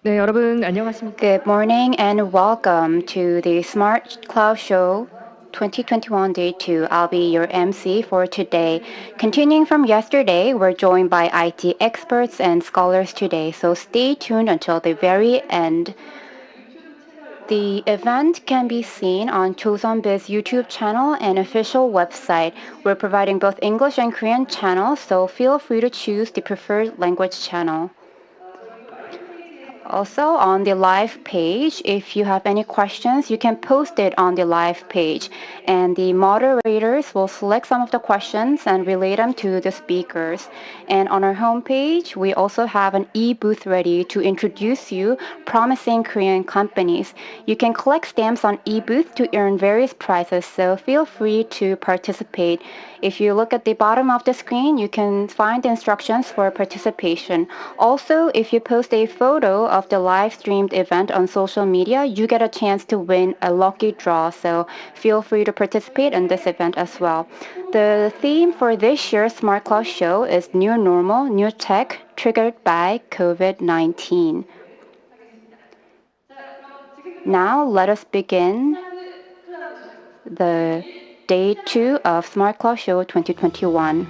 네, 여러분 안녕하십니까? Good morning and welcome to the Smart Cloud Show 2021 Day 2. I'll be your MC for today. Continuing from yesterday, we're joined by IT experts and scholars today, so stay tuned until the very end. The event can be seen on Chosunbiz YouTube channel and official website. We're providing both English and Korean channels, so feel free to choose the preferred language channel. Also, on the live page, if you have any questions, you can post it on the live page, and the moderators will select some of the questions and relay them to the speakers. And on our homepage, we also have an e-booth ready to introduce you promising Korean companies. You can collect stamps on e-booth to earn various prizes, so feel free to participate. If you look at the bottom of the screen, you can find the instructions for participation. Also, if you post a photo of the live streamed event on social media, you get a chance to win a lucky draw, so feel free to participate in this event as well. The theme for this year's Smart Cloud show is New Normal, New Tech, triggered by COVID-19. Now, let us begin the Day 2 of Smart Cloud Show 2021.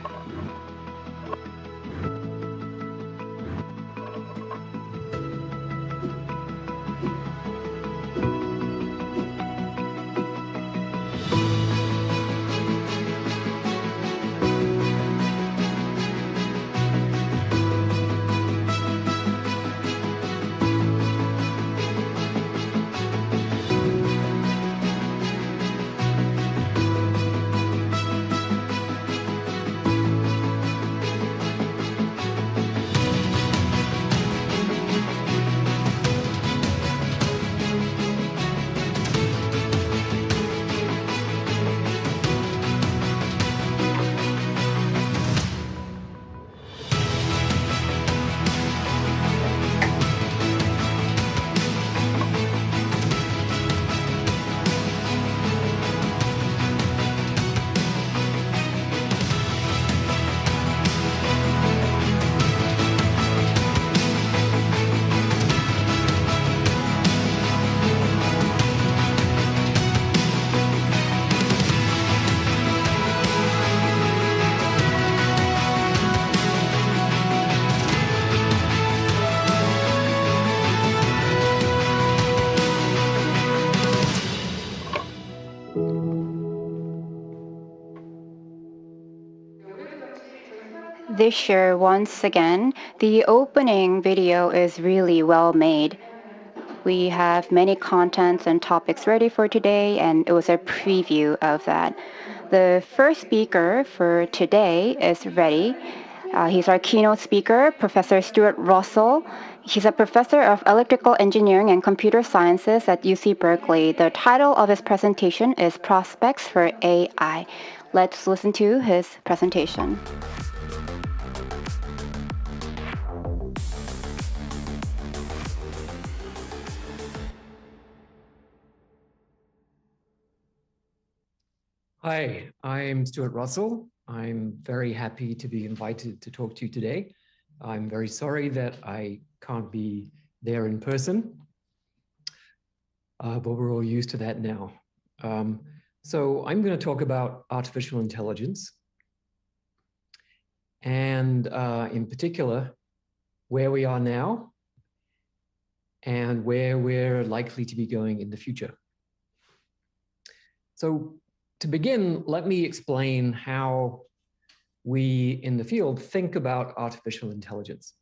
This year, once again, the opening video is really well made. We have many contents and topics ready for today, and it was a preview of that. The first speaker for today is ready. He's our keynote speaker, Professor Stuart Russell. He's a professor of electrical engineering and computer sciences at UC Berkeley. The title of his presentation is Prospects for AI. Let's listen to his presentation. Hi, I'm Stuart Russell. I'm very happy to be invited to talk to you today. I'm very sorry that I can't be there in person, but we're all used to that now. So I'm going to talk about artificial intelligence, and in particular, where we are now and where we're likely to be going in the future. So to begin, let me explain how we in the field think about artificial intelligence.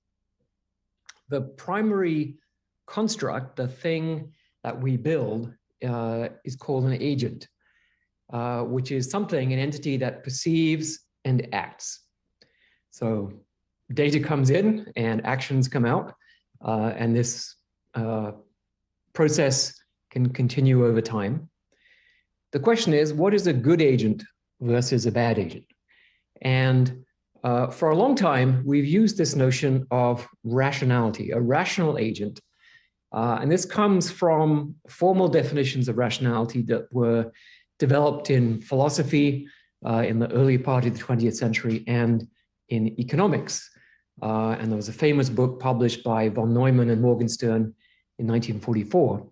The primary construct, the thing that we build, is called an agent, which is something, an entity that perceives and acts. So data comes in and actions come out, and this process can continue over time. The question is, what is a good agent versus a bad agent? And for a long time, we've used this notion of rationality, a rational agent. And this comes from formal definitions of rationality that were developed in philosophy in the early part of the 20th century and in economics and there was a famous book published by von Neumann and Morgenstern in 1944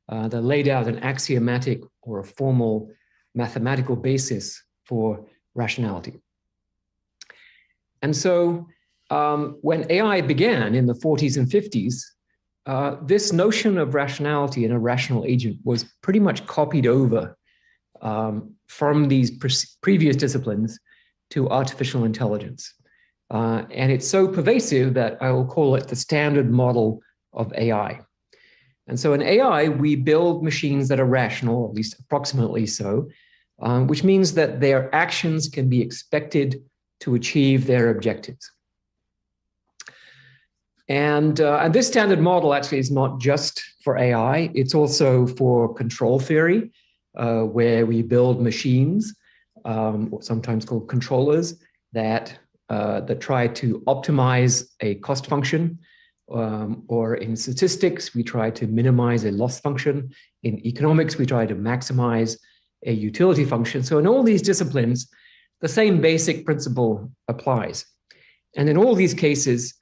that laid out an axiomatic or a formal mathematical basis for rationality. And so when AI began in the 40s and 50s, this notion of rationality in a rational agent was pretty much copied over from these previous disciplines to artificial intelligence. And it's so pervasive that I will call it the standard model of AI. And so in AI, we build machines that are rational, at least approximately so, which means that their actions can be expected to achieve their objectives. And this standard model actually is not just for AI, it's also for control theory, where we build machines, sometimes called controllers, that try to optimize a cost function, or in statistics, we try to minimize a loss function. In economics, we try to maximize a utility function. So in all these disciplines, the same basic principle applies. And in all these cases,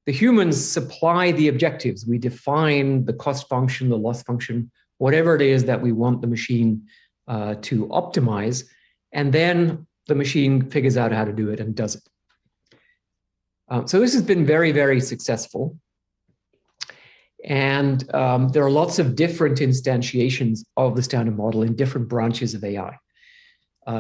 the humans supply the objectives. We define the cost function, the loss function, whatever it is that we want the machine to optimize, and then the machine figures out how to do it and does it. So this has been very, very successful. And there are lots of different instantiations of the standard model in different branches of AI.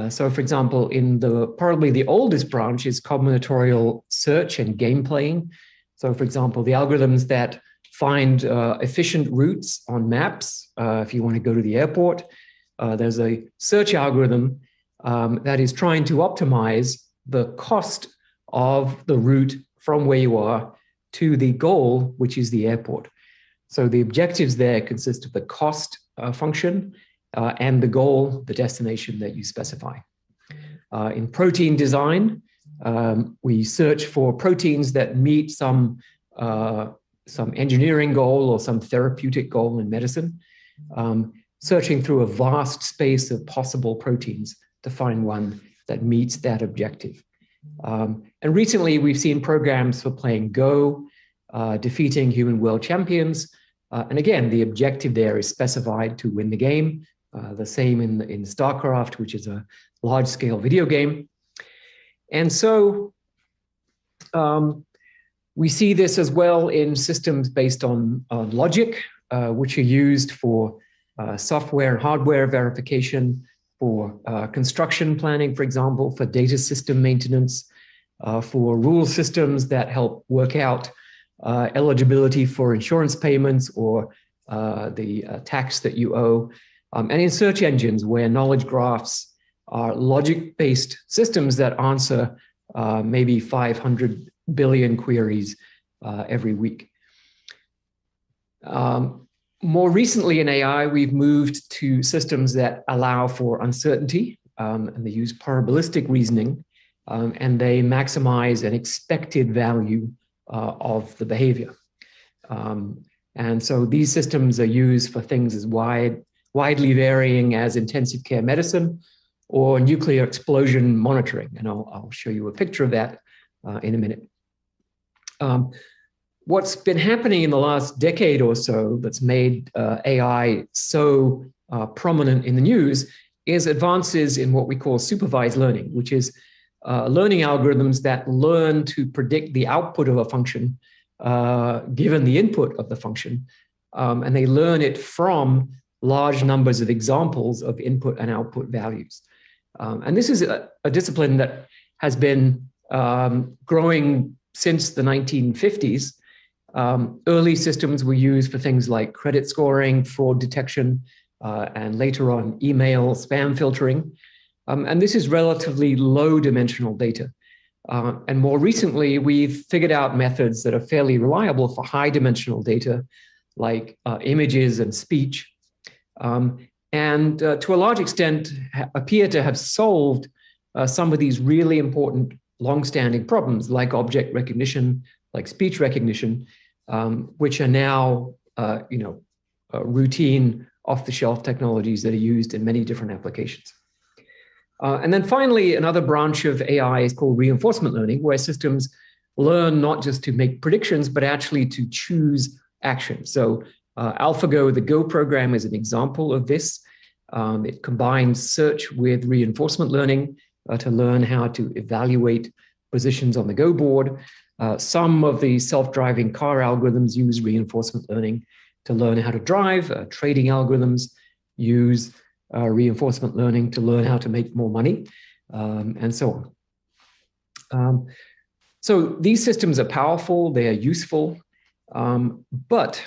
So for example, in probably the oldest branch is combinatorial search and game playing. So for example, the algorithms that find efficient routes on maps, if you want to go to the airport, there's a search algorithm that is trying to optimize the cost of the route from where you are to the goal, which is the airport. So the objectives there consist of the cost function and the goal, the destination that you specify. In protein design, we search for proteins that meet some engineering goal or some therapeutic goal in medicine, searching through a vast space of possible proteins to find one that meets that objective. And recently, we've seen programs for playing Go, defeating human world champions. And again, the objective there is specified to win the game. The same in StarCraft, which is a large-scale video game. And so we see this as well in systems based on logic, which are used for software and hardware verification, for construction planning, for example, for data system maintenance, for rule systems that help work out eligibility for insurance payments or the tax that you owe. And in search engines where knowledge graphs are logic-based systems that answer maybe 500 billion queries every week. More recently in AI, we've moved to systems that allow for uncertainty, and they use probabilistic reasoning, and they maximize an expected value of the behavior. And so these systems are used for things as widely varying as intensive care medicine or nuclear explosion monitoring. And I'll show you a picture of that in a minute. What's been happening in the last decade or so that's made AI so prominent in the news is advances in what we call supervised learning, which is learning algorithms that learn to predict the output of a function given the input of the function. And they learn it from large numbers of examples of input and output values. And this is a discipline that has been growing since the 1950s. Early systems were used for things like credit scoring, fraud detection, and later on email spam filtering. And this is relatively low dimensional data. And more recently, we've figured out methods that are fairly reliable for high dimensional data, like images and speech. And to a large extent, appear to have solved some of these really important long-standing problems, like object recognition, like speech recognition, which are now routine off-the-shelf technologies that are used in many different applications. And then finally, another branch of AI is called reinforcement learning, where systems learn not just to make predictions, but actually to choose action. So AlphaGo, the Go program, is an example of this. It combines search with reinforcement learning to learn how to evaluate positions on the Go board. Some of the self-driving car algorithms use reinforcement learning to learn how to drive. Trading algorithms use reinforcement learning to learn how to make more money, and so on. So these systems are powerful, they are useful, but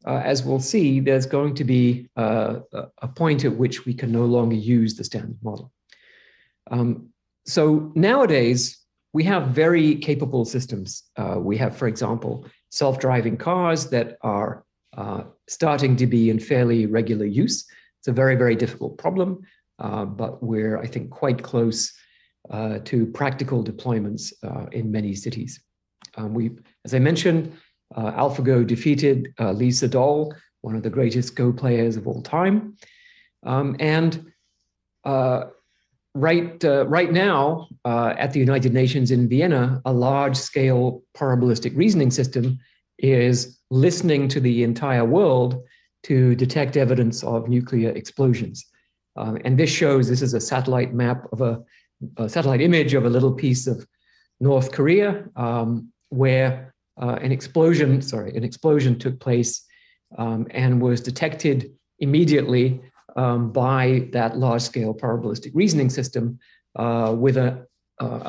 as we'll see, there's going to be a point at which we can no longer use the standard model. So nowadays, we have very capable systems. We have, for example, self-driving cars that are starting to be in fairly regular use. It's a very, very difficult problem, but we're, I think, quite close to practical deployments in many cities. As I mentioned, AlphaGo defeated Lee Sedol, one of the greatest Go players of all time. Right now, at the United Nations in Vienna, a large-scale probabilistic reasoning system is listening to the entire world to detect evidence of nuclear explosions. And this is a satellite map of a satellite image of a little piece of North Korea, where an explosion took place and was detected immediately by that large-scale probabilistic reasoning system with a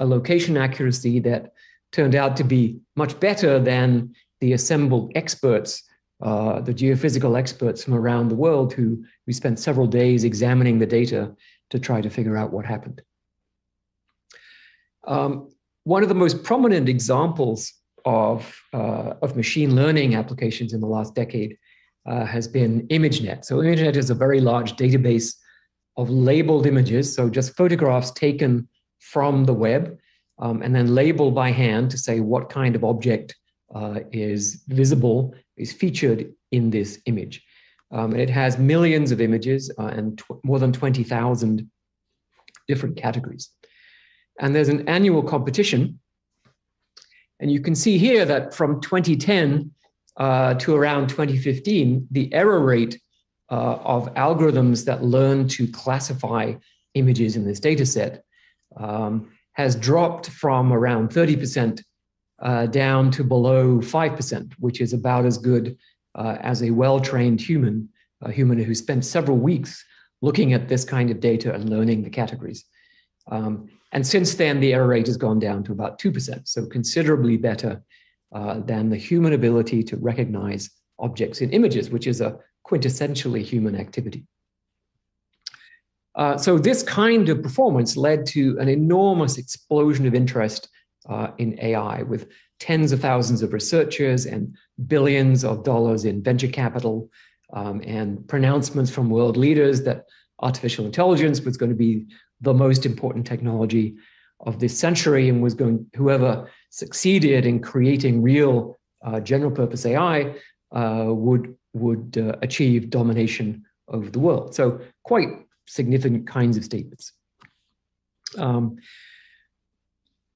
location accuracy that turned out to be much better than the assembled experts, the geophysical experts from around the world who spent several days examining the data to try to figure out what happened. One of the most prominent examples of machine learning applications in the last decade has been ImageNet. So ImageNet is a very large database of labeled images, so just photographs taken from the web and then labeled by hand to say what kind of object is visible, is featured in this image. It has millions of images and more than 20,000 different categories. And there's an annual competition. And you can see here that from 2010 to around 2015, the error rate of algorithms that learn to classify images in this data set has dropped from around 30% down to below 5%, which is about as good as a well-trained human, a human who spent several weeks looking at this kind of data and learning the categories. And since then, the error rate has gone down to about 2%, so considerably better than the human ability to recognize objects in images, which is a quintessentially human activity. So this kind of performance led to an enormous explosion of interest in AI, with tens of thousands of researchers and billions of dollars in venture capital, and pronouncements from world leaders that artificial intelligence was going to be the most important technology of this century, and whoever succeeded in creating real general purpose AI would achieve domination over the world. So quite significant kinds of statements.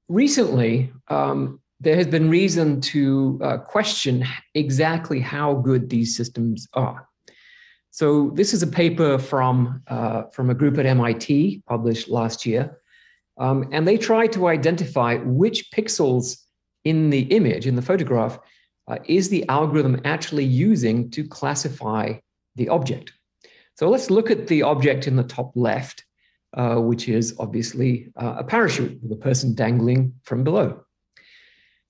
Recently, there has been reason to question exactly how good these systems are. So this is a paper from a group at MIT published last year. And they tried to identify which pixels in the image, in the photograph, is the algorithm actually using to classify the object. So let's look at the object in the top left, which is obviously a parachute with a person dangling from below.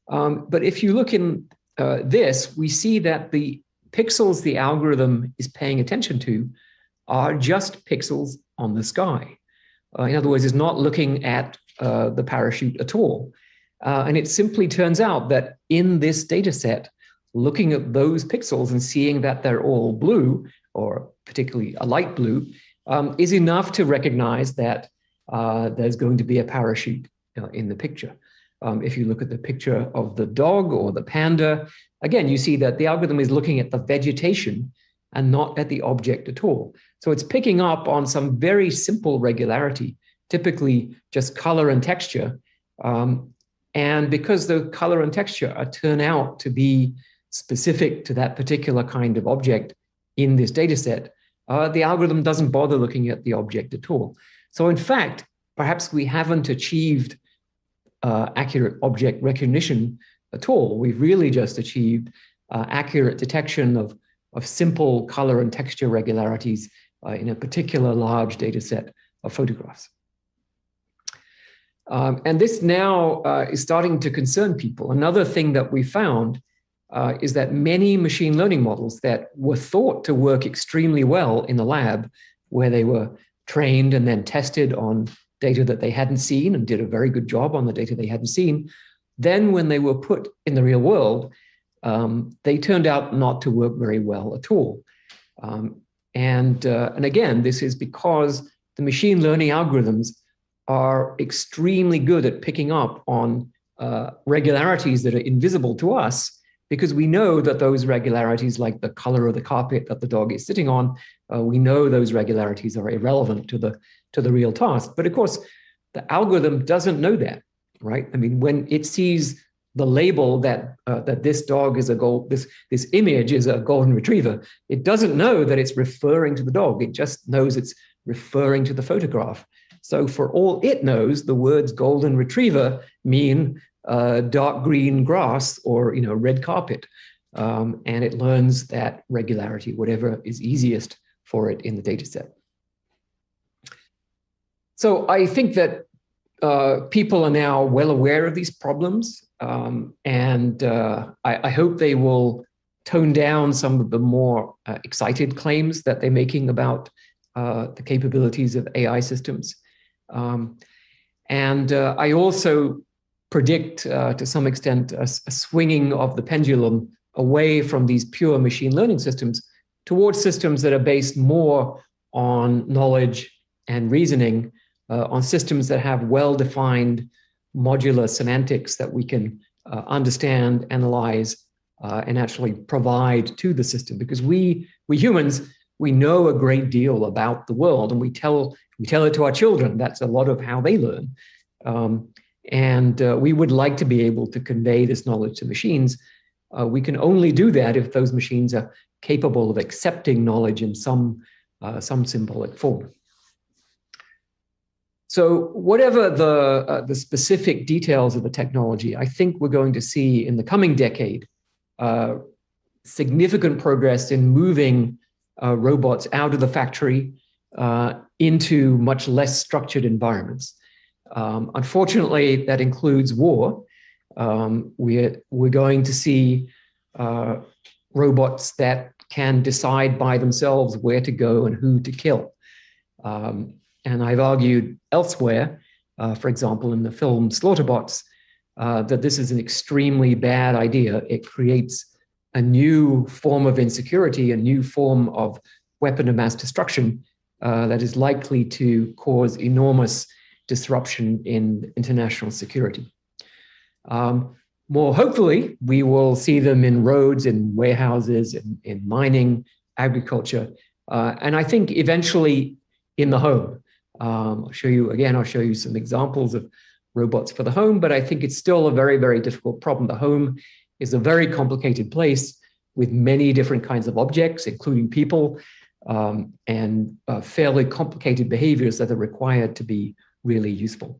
But if you look in this, we see that the pixels the algorithm is paying attention to are just pixels on the sky. In other words, it's not looking at the parachute at all. And it simply turns out that in this data set, looking at those pixels and seeing that they're all blue, or particularly a light blue, is enough to recognize that there's going to be a parachute in the picture. If you look at the picture of the dog or the panda, again, you see that the algorithm is looking at the vegetation and not at the object at all. So it's picking up on some very simple regularity, typically just color and texture, And because the color and texture turn out to be specific to that particular kind of object in this data set, the algorithm doesn't bother looking at the object at all. So in fact, perhaps we haven't achieved accurate object recognition at all. We've really just achieved accurate detection of simple color and texture regularities in a particular large data set of photographs. And this now is starting to concern people. Another thing that we found is that many machine learning models that were thought to work extremely well in the lab, where they were trained and then tested on data that they hadn't seen and did a very good job on the data they hadn't seen, then when they were put in the real world, they turned out not to work very well at all. And again, this is because the machine learning algorithms are extremely good at picking up on regularities that are invisible to us, because we know that those regularities, like the color of the carpet that the dog is sitting on, we know those regularities are irrelevant to the real task. But of course, the algorithm doesn't know that, right? I mean, when it sees the label that this dog is this image is a golden retriever, it doesn't know that it's referring to the dog. It just knows it's referring to the photograph. So for all it knows, the words golden retriever mean dark green grass or red carpet, and it learns that regularity, whatever is easiest for it in the data set. So I think that people are now well aware of these problems, and I hope they will tone down some of the more excited claims that they're making about the capabilities of AI systems. And I also predict, to some extent, a swinging of the pendulum away from these pure machine learning systems towards systems that are based more on knowledge and reasoning, on systems that have well-defined modular semantics that we can understand, analyze, and actually provide to the system. Because we humans, we know a great deal about the world, and we tell it to our children. That's a lot of how they learn. And we would like to be able to convey this knowledge to machines. We can only do that if those machines are capable of accepting knowledge in some symbolic form. So whatever the specific details of the technology, I think we're going to see in the coming decade significant progress in moving robots out of the factory into much less structured environments. Unfortunately, that includes war. We're going to see robots that can decide by themselves where to go and who to kill. And I've argued elsewhere, for example, in the film Slaughterbots, that this is an extremely bad idea. It creates a new form of insecurity, a new form of weapon of mass destruction that is likely to cause enormous disruption in international security. More hopefully, we will see them in roads, in warehouses, in mining, agriculture, and I think eventually in the home. I'll show you some examples of robots for the home, but I think it's still a very, very difficult problem. The home is a very complicated place with many different kinds of objects, including people, and fairly complicated behaviors that are required to be really useful.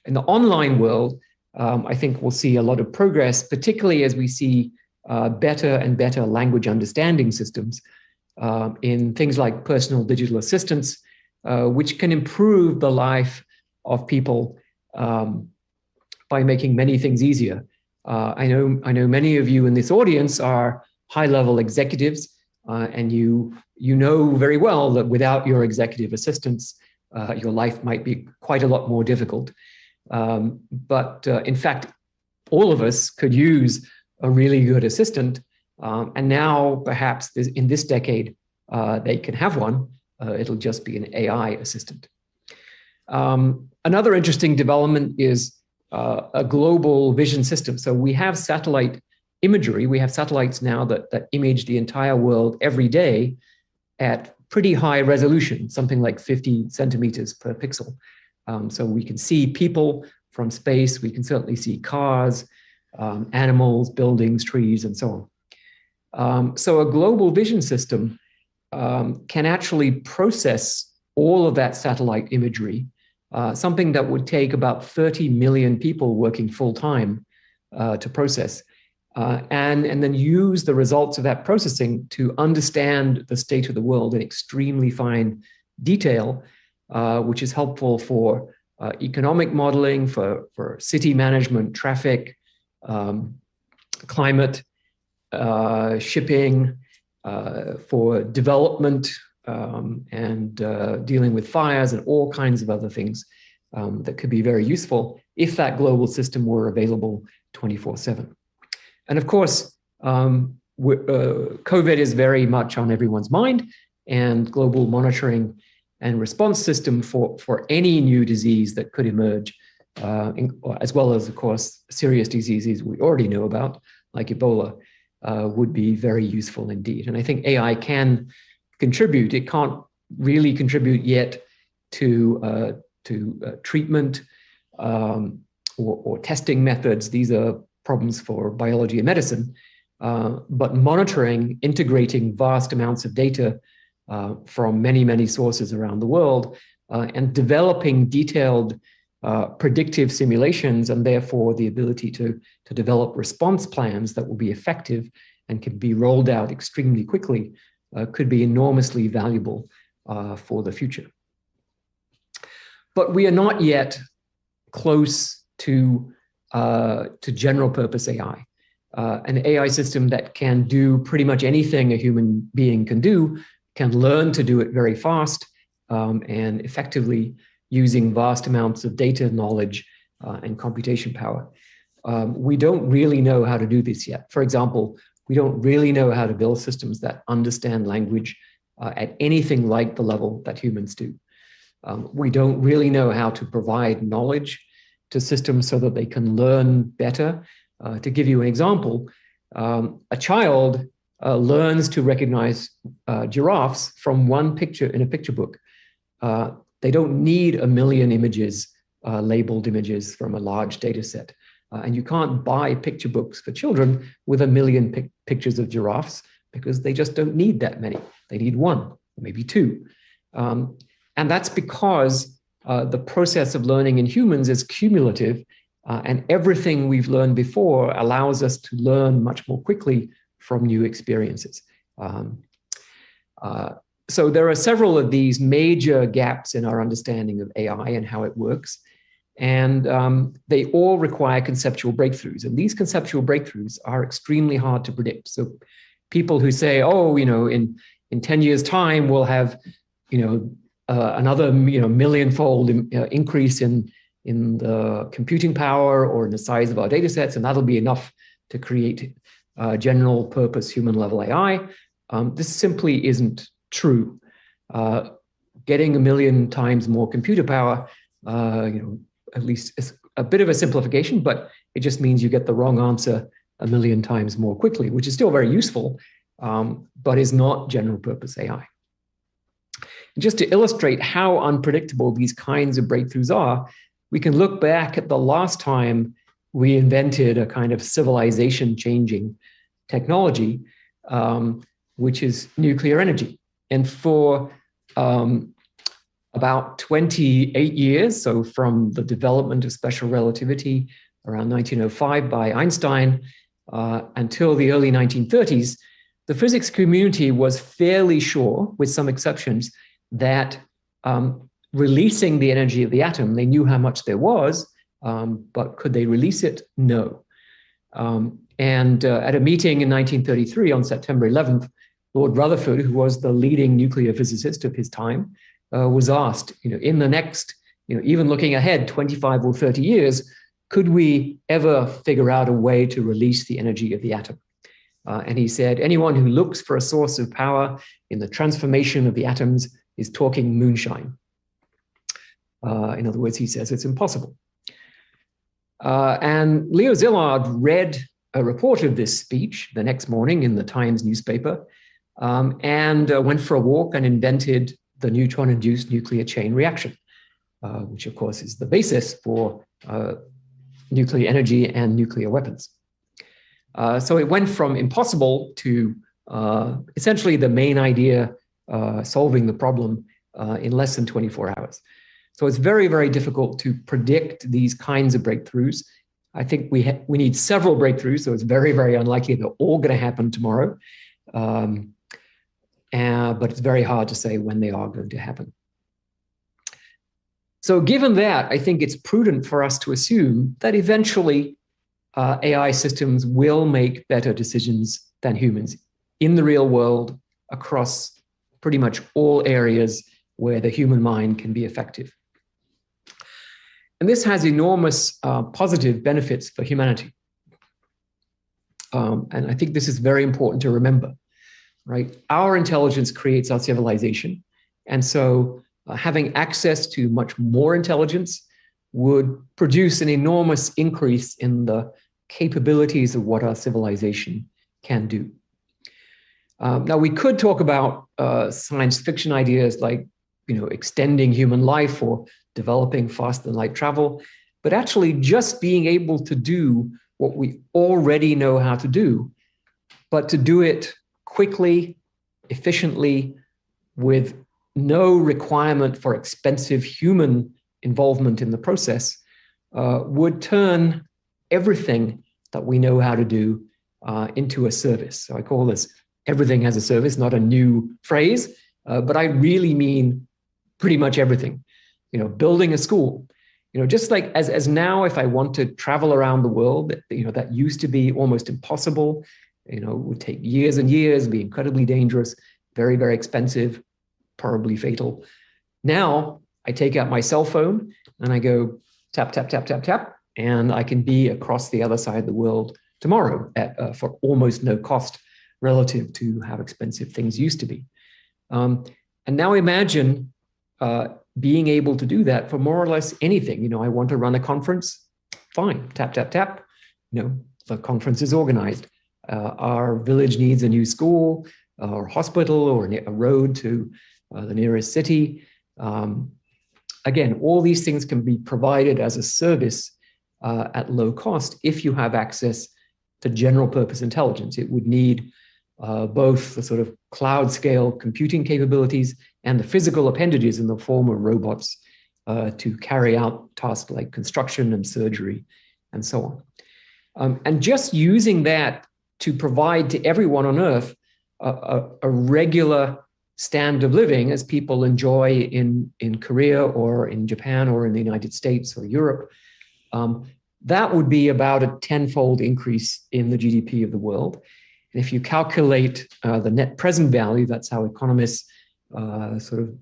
In the online world, I think we'll see a lot of progress, particularly as we see better and better language understanding systems in things like personal digital assistants, which can improve the life of people by making many things easier. I know many of you in this audience are high-level executives, and you know very well that without your executive assistants, your life might be quite a lot more difficult. But in fact, all of us could use a really good assistant, and now perhaps in this decade, they can have one. It'll just be an AI assistant. Another interesting development is a global vision system. So we have satellite imagery. We have satellites now that image the entire world every day at pretty high resolution, something like 50 centimeters per pixel. So we can see people from space. We can certainly see cars, animals, buildings, trees, and so on. So a global vision system can actually process all of that satellite imagery, something that would take about 30 million people working full-time to process, and then use the results of that processing to understand the state of the world in extremely fine detail, which is helpful for economic modeling, for city management, traffic, climate, shipping, for development, and dealing with fires and all kinds of other things that could be very useful if that global system were available 24/7. And of course, COVID is very much on everyone's mind, and global monitoring and response system for any new disease that could emerge, as well as, of course, serious diseases we already know about, like Ebola, would be very useful indeed. And I think AI can contribute. It can't really contribute yet to treatment or testing methods. These are problems for biology and medicine. But monitoring, integrating vast amounts of data from many, many sources around the world, and developing detailed predictive simulations, and therefore the ability to develop response plans that will be effective and can be rolled out extremely quickly, could be enormously valuable for the future. But we are not yet close to general purpose AI. An AI system that can do pretty much anything a human being can do, can learn to do it very fast and effectively, using vast amounts of data, knowledge, and computation power. We don't really know how to do this yet. For example, we don't really know how to build systems that understand language at anything like the level that humans do. We don't really know how to provide knowledge to systems so that they can learn better. To give you an example, a child learns to recognize giraffes from one picture in a picture book. They don't need a million images, labeled images from a large data set. And you can't buy picture books for children with a million pictures of giraffes, because they just don't need that many. They need one, maybe two. And that's because the process of learning in humans is cumulative, and everything we've learned before allows us to learn much more quickly from new experiences. So there are several of these major gaps in our understanding of AI and how it works. And they all require conceptual breakthroughs. And these conceptual breakthroughs are extremely hard to predict. So people who say, oh, in 10 years' time, we'll have, another, millionfold increase in the computing power or in the size of our data sets, and that'll be enough to create general purpose human level AI. This simply isn't true. Getting a million times more computer power, at least it's a bit of a simplification, but it just means you get the wrong answer a million times more quickly, which is still very useful, but is not general purpose AI. Just to illustrate how unpredictable these kinds of breakthroughs are, we can look back at the last time we invented a kind of civilization-changing technology, which is nuclear energy. And for about 28 years, so from the development of special relativity around 1905 by Einstein until the early 1930s, the physics community was fairly sure, with some exceptions, that releasing the energy of the atom, they knew how much there was, but could they release it? No. And at a meeting in 1933 on September 11th, Lord Rutherford, who was the leading nuclear physicist of his time, was asked, in the next, even looking ahead 25 or 30 years, could we ever figure out a way to release the energy of the atom? And he said, anyone who looks for a source of power in the transformation of the atoms is talking moonshine. In other words, he says it's impossible. And Leo Szilard read a report of this speech the next morning in the Times newspaper, and went for a walk and invented the neutron-induced nuclear chain reaction. which of course is the basis for nuclear energy and nuclear weapons. So it went from impossible to essentially the main idea solving the problem in less than 24 hours. So it's very, very difficult to predict these kinds of breakthroughs. I think we need several breakthroughs, so it's very, very unlikely they're all going to happen tomorrow. But it's very hard to say when they are going to happen. So given that, I think it's prudent for us to assume that eventually AI systems will make better decisions than humans in the real world across pretty much all areas where the human mind can be effective. And this has enormous positive benefits for humanity. And I think this is very important to remember, right? Our intelligence creates our civilization. And so having access to much more intelligence would produce an enormous increase in the capabilities of what our civilization can do. Now, we could talk about science fiction ideas like, extending human life or developing faster than light travel, but actually just being able to do what we already know how to do, but to do it quickly, efficiently, with no requirement for expensive human involvement in the process, would turn everything that we know how to do into a service. So I call this everything as a service, not a new phrase, but I really mean pretty much everything. Building a school, just like as now, if I want to travel around the world, that used to be almost impossible. It would take years and years, be incredibly dangerous, very, very expensive, probably fatal. Now I take out my cell phone and I go tap, tap, tap, tap, tap, and I can be across the other side of the world tomorrow for almost no cost relative to how expensive things used to be. And now imagine being able to do that for more or less anything. I want to run a conference, fine, tap, tap, tap. The conference is organized. Our village needs a new school or hospital or a road to the nearest city. Again, all these things can be provided as a service at low cost if you have access to general purpose intelligence. It would need both the sort of cloud scale computing capabilities and the physical appendages in the form of robots to carry out tasks like construction and surgery and so on. And just using that to provide to everyone on Earth a regular standard of living as people enjoy in Korea or in Japan or in the United States or Europe, that would be about a tenfold increase in the GDP of the world. And if you calculate the net present value, that's how economists sort of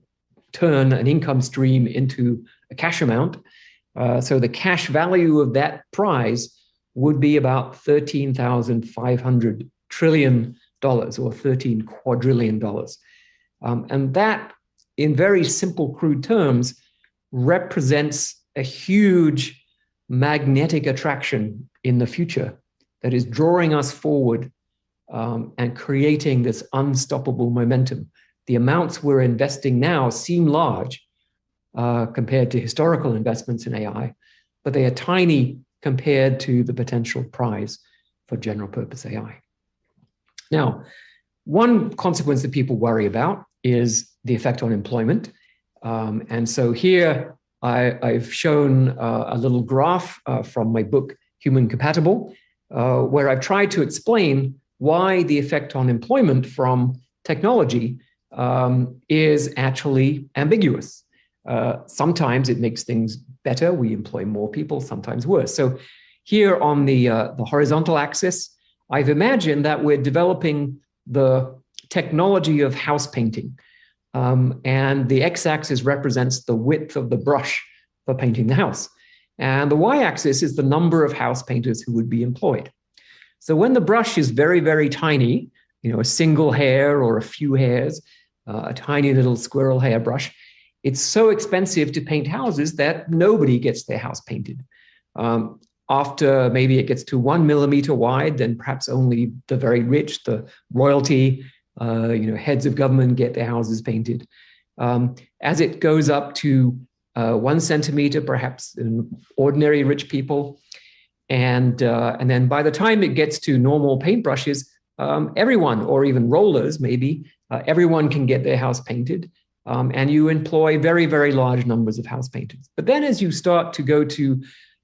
turn an income stream into a cash amount. So the cash value of that prize would be about $13,500 trillion or 13 quadrillion dollars. And that, in very simple, crude terms, represents a huge magnetic attraction in the future that is drawing us forward and creating this unstoppable momentum. The amounts we're investing now seem large compared to historical investments in AI, but they are tiny compared to the potential prize for general purpose AI. Now, one consequence that people worry about is the effect on employment. And so here I've shown a little graph from my book, Human Compatible, where I've tried to explain why the effect on employment from technology is actually ambiguous. Sometimes it makes things better. We employ more people, sometimes worse. So here on the horizontal axis, I've imagined that we're developing the technology of house painting. And the x-axis represents the width of the brush for painting the house. And the y-axis is the number of house painters who would be employed. So when the brush is very, very tiny, a single hair or a few hairs, a tiny little squirrel hair brush, it's so expensive to paint houses that nobody gets their house painted. After maybe it gets to 1 millimeter wide, then perhaps only the very rich, the royalty, heads of government get their houses painted. As it goes up to 1 centimeter, perhaps in ordinary rich people. And then by the time it gets to normal paintbrushes, everyone, or even rollers maybe, everyone can get their house painted. And you employ very, very large numbers of house painters. But then as you start to go to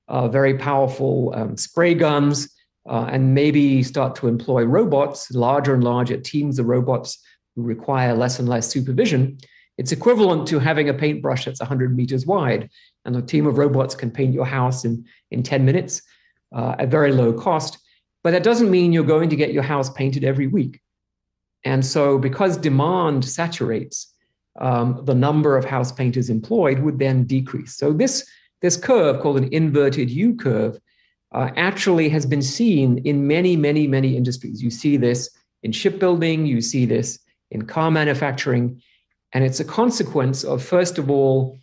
very powerful spray guns, and maybe start to employ robots, larger and larger teams of robots who require less and less supervision, it's equivalent to having a paintbrush that's 100 meters wide, and a team of robots can paint your house in 10 minutes at very low cost. But that doesn't mean you're going to get your house painted every week. And so because demand saturates, the number of house painters employed would then decrease. So this curve, called an inverted U curve, actually has been seen in many, many, many industries. You see this in shipbuilding, you see this in car manufacturing, and it's a consequence of, first of all,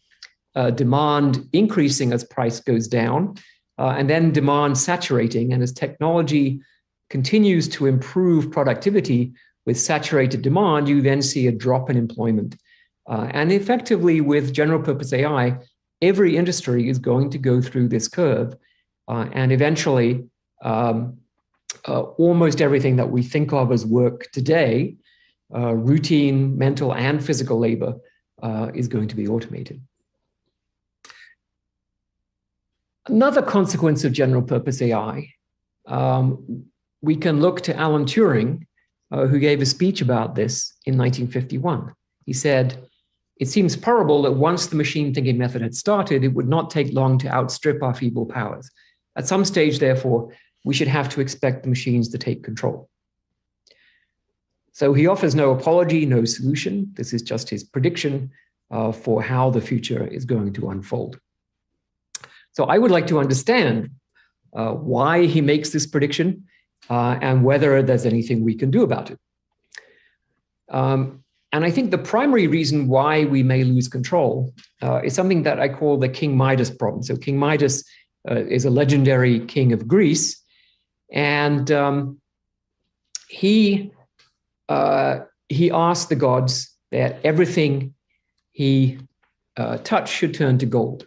demand increasing as price goes down, and then demand saturating. And as technology continues to improve productivity with saturated demand, you then see a drop in employment. And effectively, with general purpose AI, every industry is going to go through this curve. And eventually, almost everything that we think of as work today, routine, mental, and physical labor, is going to be automated. Another consequence of general purpose AI, we can look to Alan Turing, who gave a speech about this in 1951. He said, "It seems probable that once the machine thinking method had started, it would not take long to outstrip our feeble powers. At some stage, therefore, we should have to expect the machines to take control." So he offers no apology, no solution. This is just his prediction for how the future is going to unfold. So I would like to understand why he makes this prediction and whether there's anything we can do about it. And I think the primary reason why we may lose control is something that I call the King Midas problem. So King Midas is a legendary king of Greece, and he asked the gods that everything he touched should turn to gold.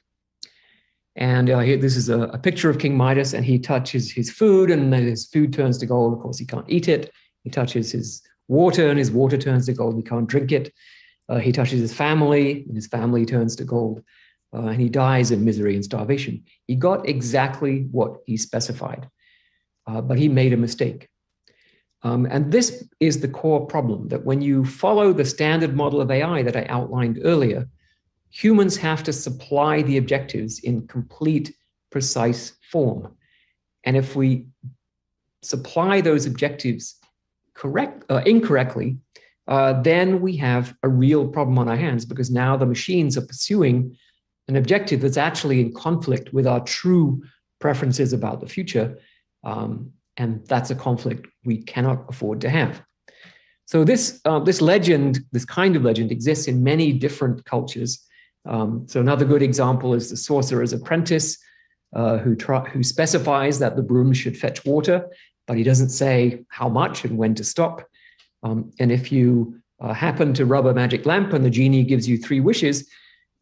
And here, this is a picture of King Midas, and he touches his food, and then his food turns to gold. Of course, he can't eat it. He touches his water, and his water turns to gold. He can't drink it. He touches his family, and his family turns to gold. And he dies in misery and starvation. He got exactly what he specified, but he made a mistake. And this is the core problem, that when you follow the standard model of AI that I outlined earlier, humans have to supply the objectives in complete, precise form. And if we supply those objectives incorrectly, then we have a real problem on our hands, because now the machines are pursuing an objective that's actually in conflict with our true preferences about the future. And that's a conflict we cannot afford to have. So this legend, this kind of legend, exists in many different cultures. So another good example is the sorcerer's apprentice, who specifies that the broom should fetch water, but he doesn't say how much and when to stop. And if you happen to rub a magic lamp and the genie gives you 3 wishes,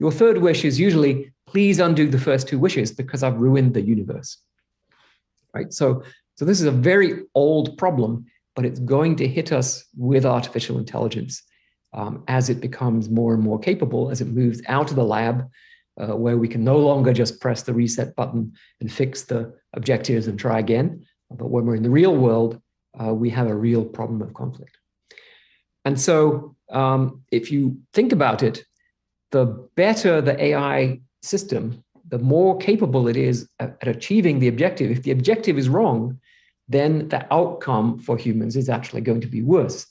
your third wish is usually, please undo the first 2 wishes because I've ruined the universe. Right? So this is a very old problem, but it's going to hit us with artificial intelligence as it becomes more and more capable, as it moves out of the lab, where we can no longer just press the reset button and fix the objectives and try again. But when we're in the real world, we have a real problem of conflict. And so if you think about it, the better the AI system, the more capable it is at achieving the objective. If the objective is wrong, then the outcome for humans is actually going to be worse.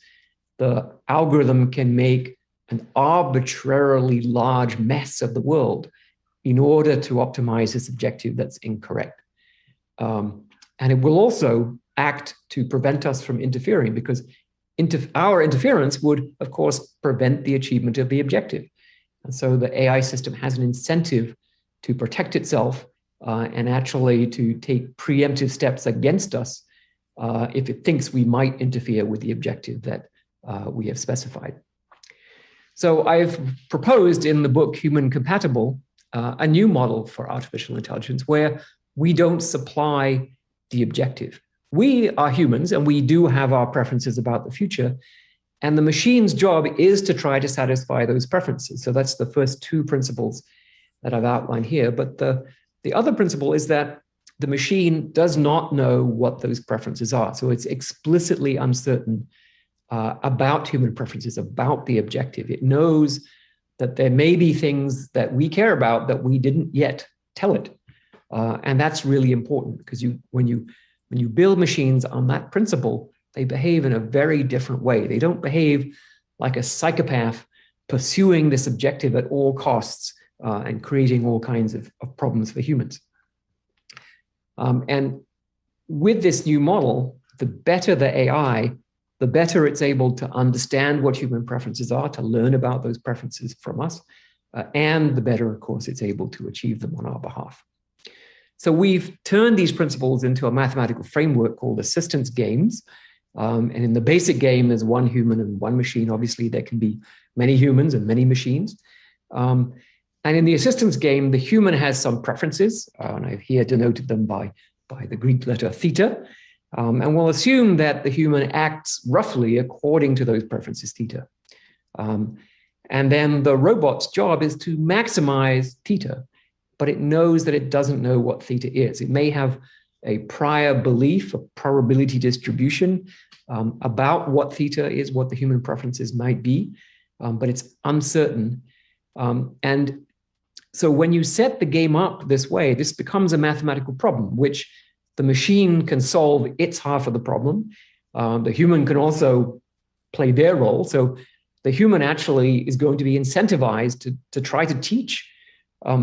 The algorithm can make an arbitrarily large mess of the world in order to optimize its objective that's incorrect. And it will also act to prevent us from interfering, because our interference would, of course, prevent the achievement of the objective. And so the AI system has an incentive to protect itself and actually to take preemptive steps against us if it thinks we might interfere with the objective that we have specified. So I've proposed in the book Human Compatible a new model for artificial intelligence where we don't supply the objective. We are humans and we do have our preferences about the future, and the machine's job is to try to satisfy those preferences. So that's the first two principles that I've outlined here. But the other principle is that the machine does not know what those preferences are. So it's explicitly uncertain about human preferences, about the objective. It knows that there may be things that we care about that we didn't yet tell it. And that's really important because when you build machines on that principle, they behave in a very different way. They don't behave like a psychopath pursuing this objective at all costs and creating all kinds of problems for humans. And with this new model, the better the AI, the better it's able to understand what human preferences are, to learn about those preferences from us, and the better, of course, it's able to achieve them on our behalf. So we've turned these principles into a mathematical framework called assistance games. And in the basic game, there's one human and one machine. Obviously, there can be many humans and many machines. And in the assistance game, the human has some preferences, and I've here denoted them by the Greek letter theta. And we'll assume that the human acts roughly according to those preferences theta. And then the robot's job is to maximize theta, but it knows that it doesn't know what theta is. It may have a prior belief, a probability distribution about what theta is, what the human preferences might be, but it's uncertain. And so when you set the game up this way, this becomes a mathematical problem, which the machine can solve its half of the problem. The human can also play their role. So the human actually is going to be incentivized to try to teach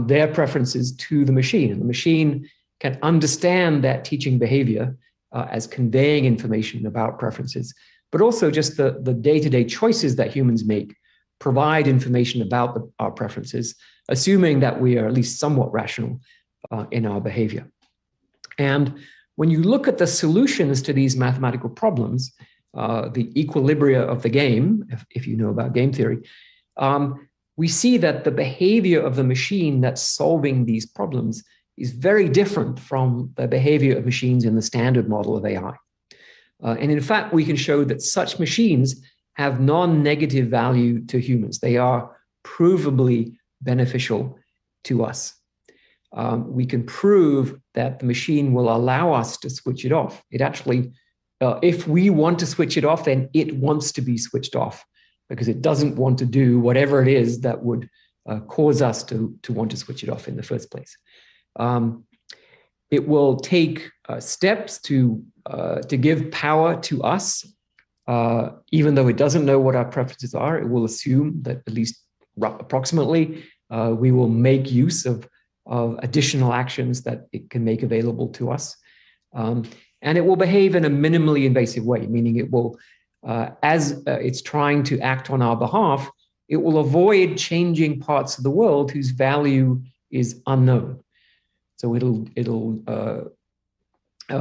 their preferences to the machine. And the machine can understand that teaching behavior as conveying information about preferences, but also just the day-to-day choices that humans make provide information about our preferences, assuming that we are at least somewhat rational in our behavior. And when you look at the solutions to these mathematical problems, the equilibria of the game, if you know about game theory, we see that the behavior of the machine that's solving these problems is very different from the behavior of machines in the standard model of AI. And in fact, we can show that such machines have non-negative value to humans. They are provably beneficial to us. We can prove that the machine will allow us to switch it off. It actually, if we want to switch it off, then it wants to be switched off because it doesn't want to do whatever it is that would cause us to want to switch it off in the first place. It will take steps to give power to us, even though it doesn't know what our preferences are. It will assume that at least approximately we will make use of additional actions that it can make available to us. And it will behave in a minimally invasive way, meaning it will, as it's trying to act on our behalf, it will avoid changing parts of the world whose value is unknown. So it'll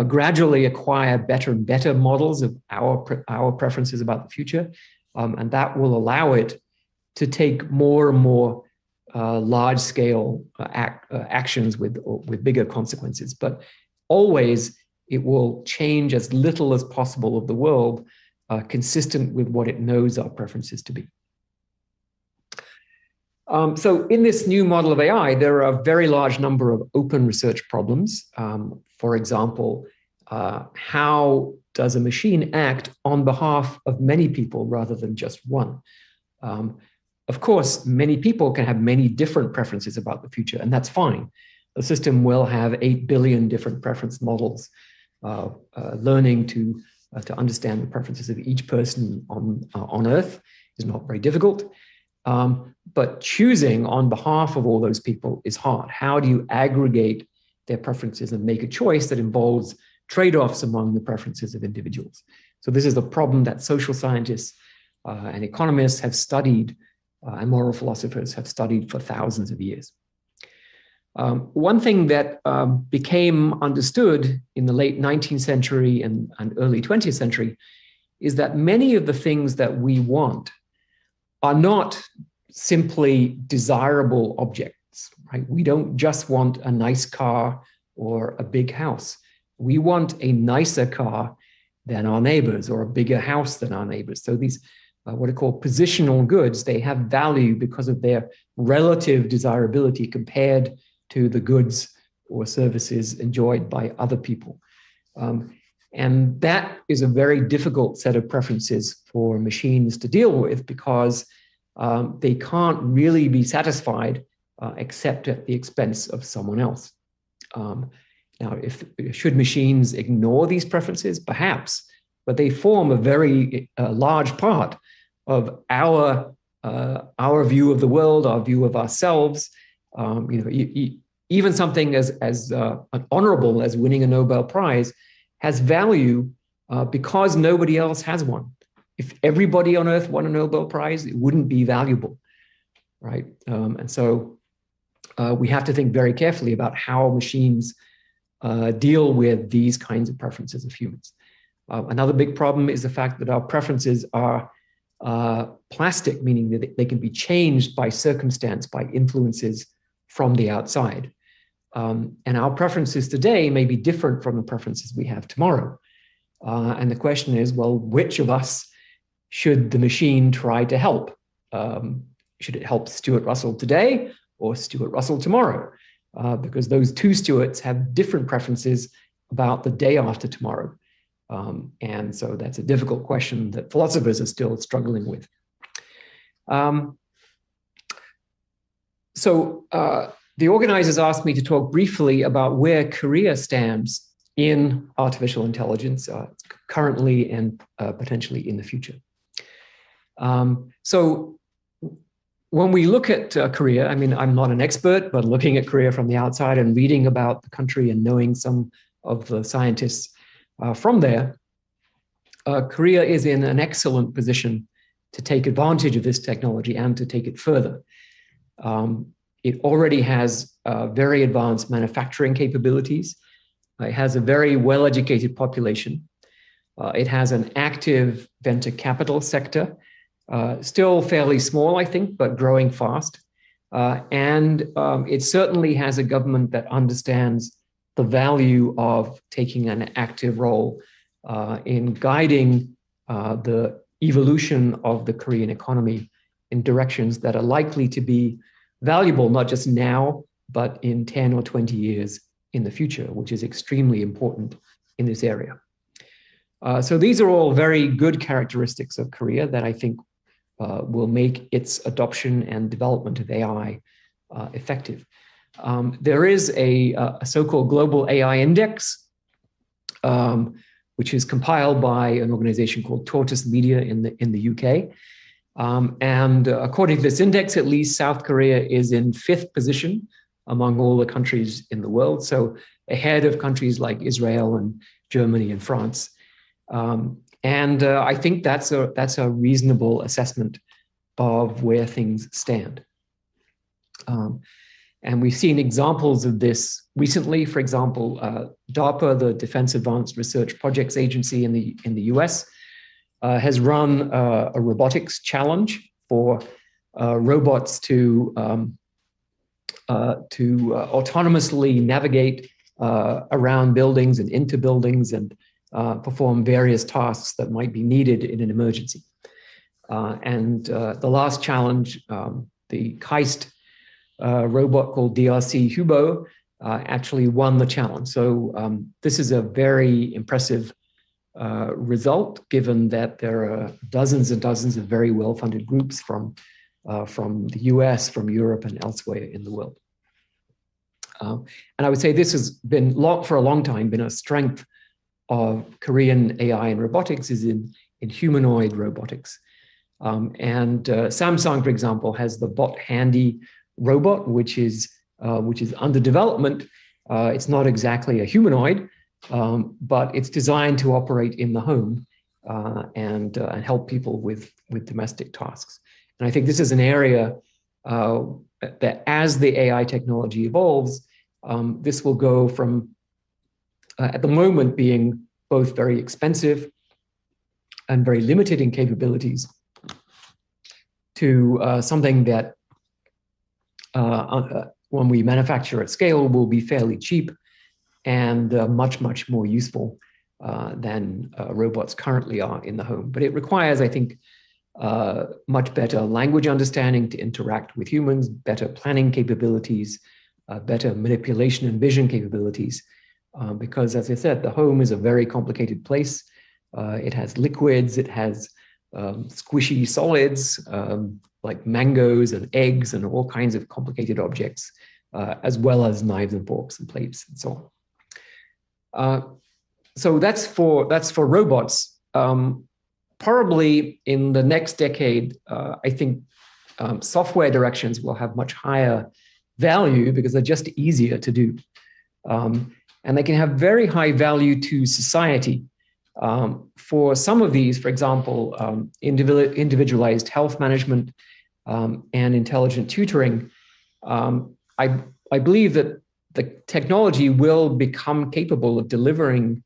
gradually acquire better and better models of our preferences about the future, and that will allow it to take more and more large-scale actions with bigger consequences. But always, it will change as little as possible of the world, consistent with what it knows our preferences to be. So in this new model of AI, there are a very large number of open research problems. For example, how does a machine act on behalf of many people rather than just one? Of course, many people can have many different preferences about the future, and that's fine. The system will have 8 billion different preference models. Learning to understand the preferences of each person on Earth is not very difficult. But choosing on behalf of all those people is hard. How do you aggregate their preferences and make a choice that involves trade-offs among the preferences of individuals? So this is a problem that social scientists and economists have studied, and moral philosophers have studied for thousands of years. One thing that became understood in the late 19th century and early 20th century is that many of the things that we want are not simply desirable objects, right? We don't just want a nice car or a big house. We want a nicer car than our neighbors or a bigger house than our neighbors. So these what are called positional goods, they have value because of their relative desirability compared to the goods or services enjoyed by other people. And that is a very difficult set of preferences for machines to deal with because they can't really be satisfied except at the expense of someone else. Now, should machines ignore these preferences? Perhaps, but they form a very large part of our view of the world, our view of ourselves. Even something as honorable as winning a Nobel Prize has value because nobody else has one. If everybody on Earth won a Nobel Prize, it wouldn't be valuable, right? And so we have to think very carefully about how machines deal with these kinds of preferences of humans. Another big problem is the fact that our preferences are plastic, meaning that they can be changed by circumstance, by influences from the outside. And our preferences today may be different from the preferences we have tomorrow. And the question is, well, which of us should the machine try to help? Should it help Stuart Russell today or Stuart Russell tomorrow? Because those two Stuarts have different preferences about the day after tomorrow. And so that's a difficult question that philosophers are still struggling with. The organizers asked me to talk briefly about where Korea stands in artificial intelligence currently and potentially in the future. So when we look at Korea, I mean, I'm not an expert, but looking at Korea from the outside and reading about the country and knowing some of the scientists from there, Korea is in an excellent position to take advantage of this technology and to take it further. It already has very advanced manufacturing capabilities. It has a very well-educated population. It has an active venture capital sector, still fairly small, I think, but growing fast. And it certainly has a government that understands the value of taking an active role in guiding the evolution of the Korean economy in directions that are likely to be valuable, not just now, but in 10 or 20 years in the future, which is extremely important in this area. So these are all very good characteristics of Korea that I think will make its adoption and development of AI effective. There is a so-called global AI index, which is compiled by an organization called Tortoise Media in the UK. And according to this index, at least South Korea is in 5th position among all the countries in the world, so ahead of countries like Israel and Germany and France. And I think that's a reasonable assessment of where things stand. And we've seen examples of this recently. For example, DARPA, the Defense Advanced Research Projects Agency in the US, has run a robotics challenge for robots to autonomously navigate around buildings and into buildings and perform various tasks that might be needed in an emergency. And the last challenge, the KAIST robot called DRC Hubo actually won the challenge. So this is a very impressive result, given that there are dozens and dozens of very well-funded groups from the US, from Europe, and elsewhere in the world. And I would say this has been for a long time been a strength of Korean AI and robotics is in humanoid robotics. And Samsung, for example, has the Bot Handy robot, which is under development. It's not exactly a humanoid, but it's designed to operate in the home and help people with domestic tasks. And I think this is an area that as the AI technology evolves, this will go from, at the moment, being both very expensive and very limited in capabilities to something that when we manufacture at scale, will be fairly cheap and much, much more useful than robots currently are in the home. But it requires, I think, much better language understanding to interact with humans, better planning capabilities, better manipulation and vision capabilities. Because, as I said, the home is a very complicated place. It has liquids, it has squishy solids, like mangoes and eggs and all kinds of complicated objects, as well as knives and forks and plates and so on. So that's for robots. Probably in the next decade, I think software directions will have much higher value because they're just easier to do. And they can have very high value to society. For some of these, for example, individualized health management and intelligent tutoring, I believe that the technology will become capable of delivering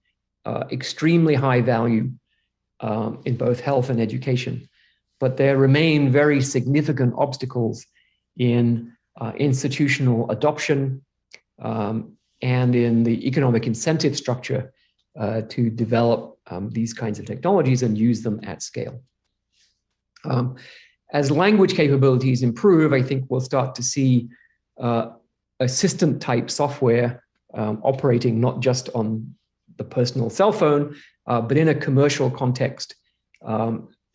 extremely high value in both health and education. But there remain very significant obstacles in institutional adoption and in the economic incentive structure to develop these kinds of technologies and use them at scale. As language capabilities improve, I think we'll start to see assistant type software operating not just on the personal cell phone, but in a commercial context,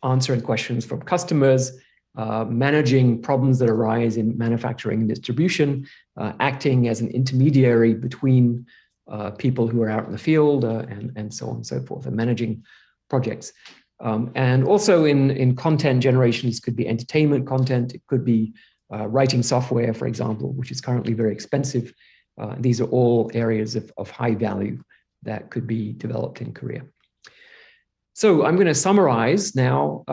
answering questions from customers, managing problems that arise in manufacturing and distribution, acting as an intermediary between people who are out in the field and so on and so forth, and managing projects. And also in content generation, this could be entertainment content, it could be writing software, for example, which is currently very expensive. These are all areas of high value that could be developed in Korea. So I'm going to summarize now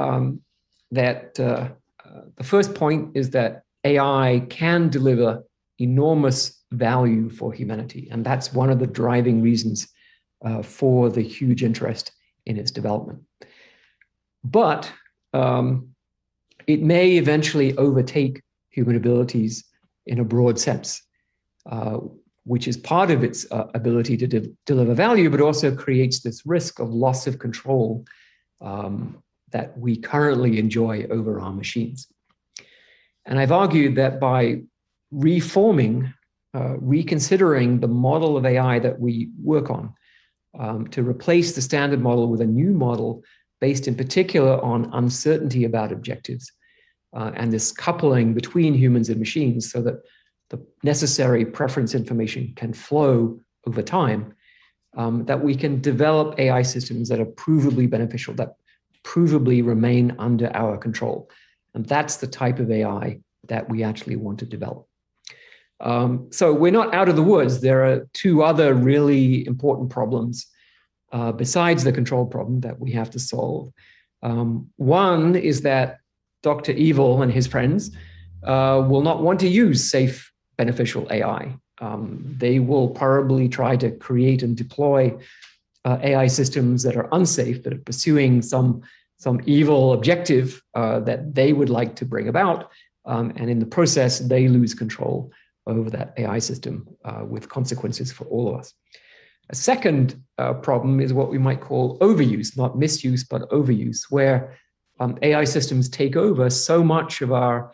that the first point is that AI can deliver enormous value for humanity. And that's one of the driving reasons for the huge interest in its development. But it may eventually overtake human abilities in a broad sense, which is part of its ability to deliver value, but also creates this risk of loss of control that we currently enjoy over our machines. And I've argued that by reforming, reconsidering the model of AI that we work on, to replace the standard model with a new model based in particular on uncertainty about objectives and this coupling between humans and machines so that the necessary preference information can flow over time, that we can develop AI systems that are provably beneficial, that provably remain under our control. And that's the type of AI that we actually want to develop. So we're not out of the woods. There are two other really important problems besides the control problem that we have to solve. One is that Dr. Evil and his friends will not want to use safe, beneficial AI. They will probably try to create and deploy AI systems that are unsafe, that are pursuing some evil objective that they would like to bring about. And in the process, they lose control over that AI system with consequences for all of us. A second problem is what we might call overuse, not misuse, but overuse, where AI systems take over so much of our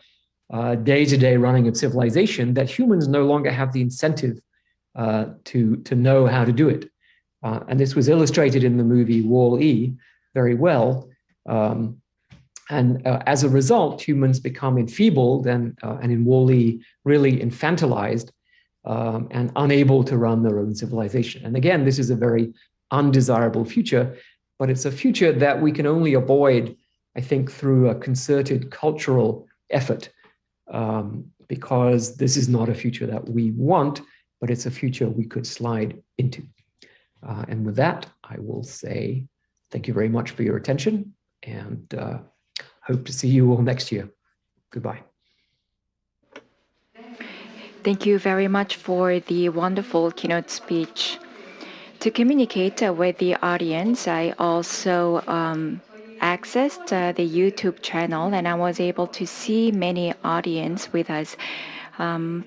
day-to-day running of civilization that humans no longer have the incentive to know how to do it. And this was illustrated in the movie Wall-E very well. And as a result, humans become enfeebled and in Wall-E really infantilized and unable to run their own civilization. And again, this is a very undesirable future, but it's a future that we can only avoid, I think, through a concerted cultural effort, because this is not a future that we want, but it's a future we could slide into. And with that, I will say thank you very much for your attention, and hope to see you all next year. Goodbye. Thank you very much for the wonderful keynote speech. To communicate with the audience, I also accessed the YouTube channel, and I was able to see many audience with us.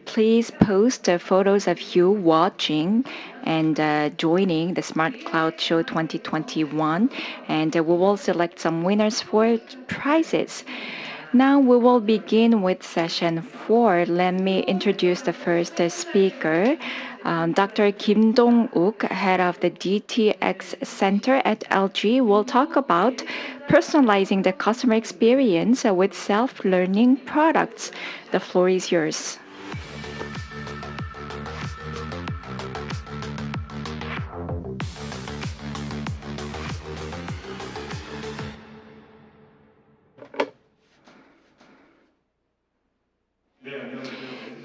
Please post photos of you watching and joining the SMARTCLOUD Show 2021, and we will select some winners for prizes. Now we will begin with session 4. Let me introduce the first speaker, Dr. Kim Dongwook, head of the DTX Center at LG, will talk about personalizing the customer experience with self-learning products. The floor is yours.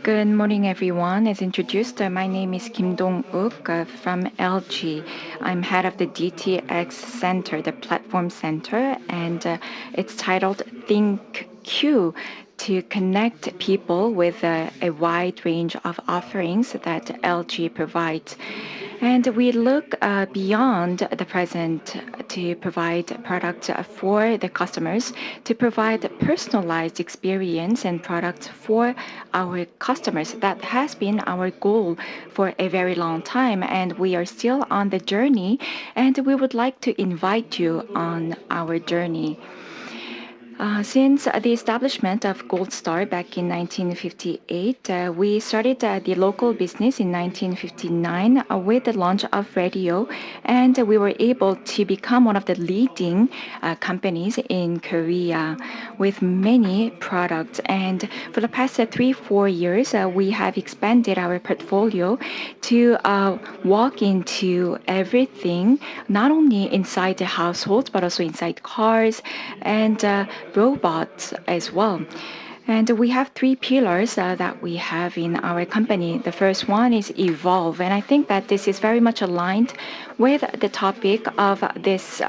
Good morning, everyone. As introduced, my name is Kim Dong-wook from LG. I'm head of the DTX Center, the platform center, and it's titled Think Q, to connect people with a wide range of offerings that LG provides. And we look beyond the present to provide products for the customers, to provide personalized experience and products for our customers. That has been our goal for a very long time, and we are still on the journey, and we would like to invite you on our journey. Since the establishment of Gold Star back in 1958, we started the local business in 1959 with the launch of radio, and we were able to become one of the leading companies in Korea with many products. And for the past 3-4 years, we have expanded our portfolio to walk into everything, not only inside the households, but also inside cars and robots as well. And we have 3 pillars that we have in our company. The first one is evolve, and I think that this is very much aligned with the topic of this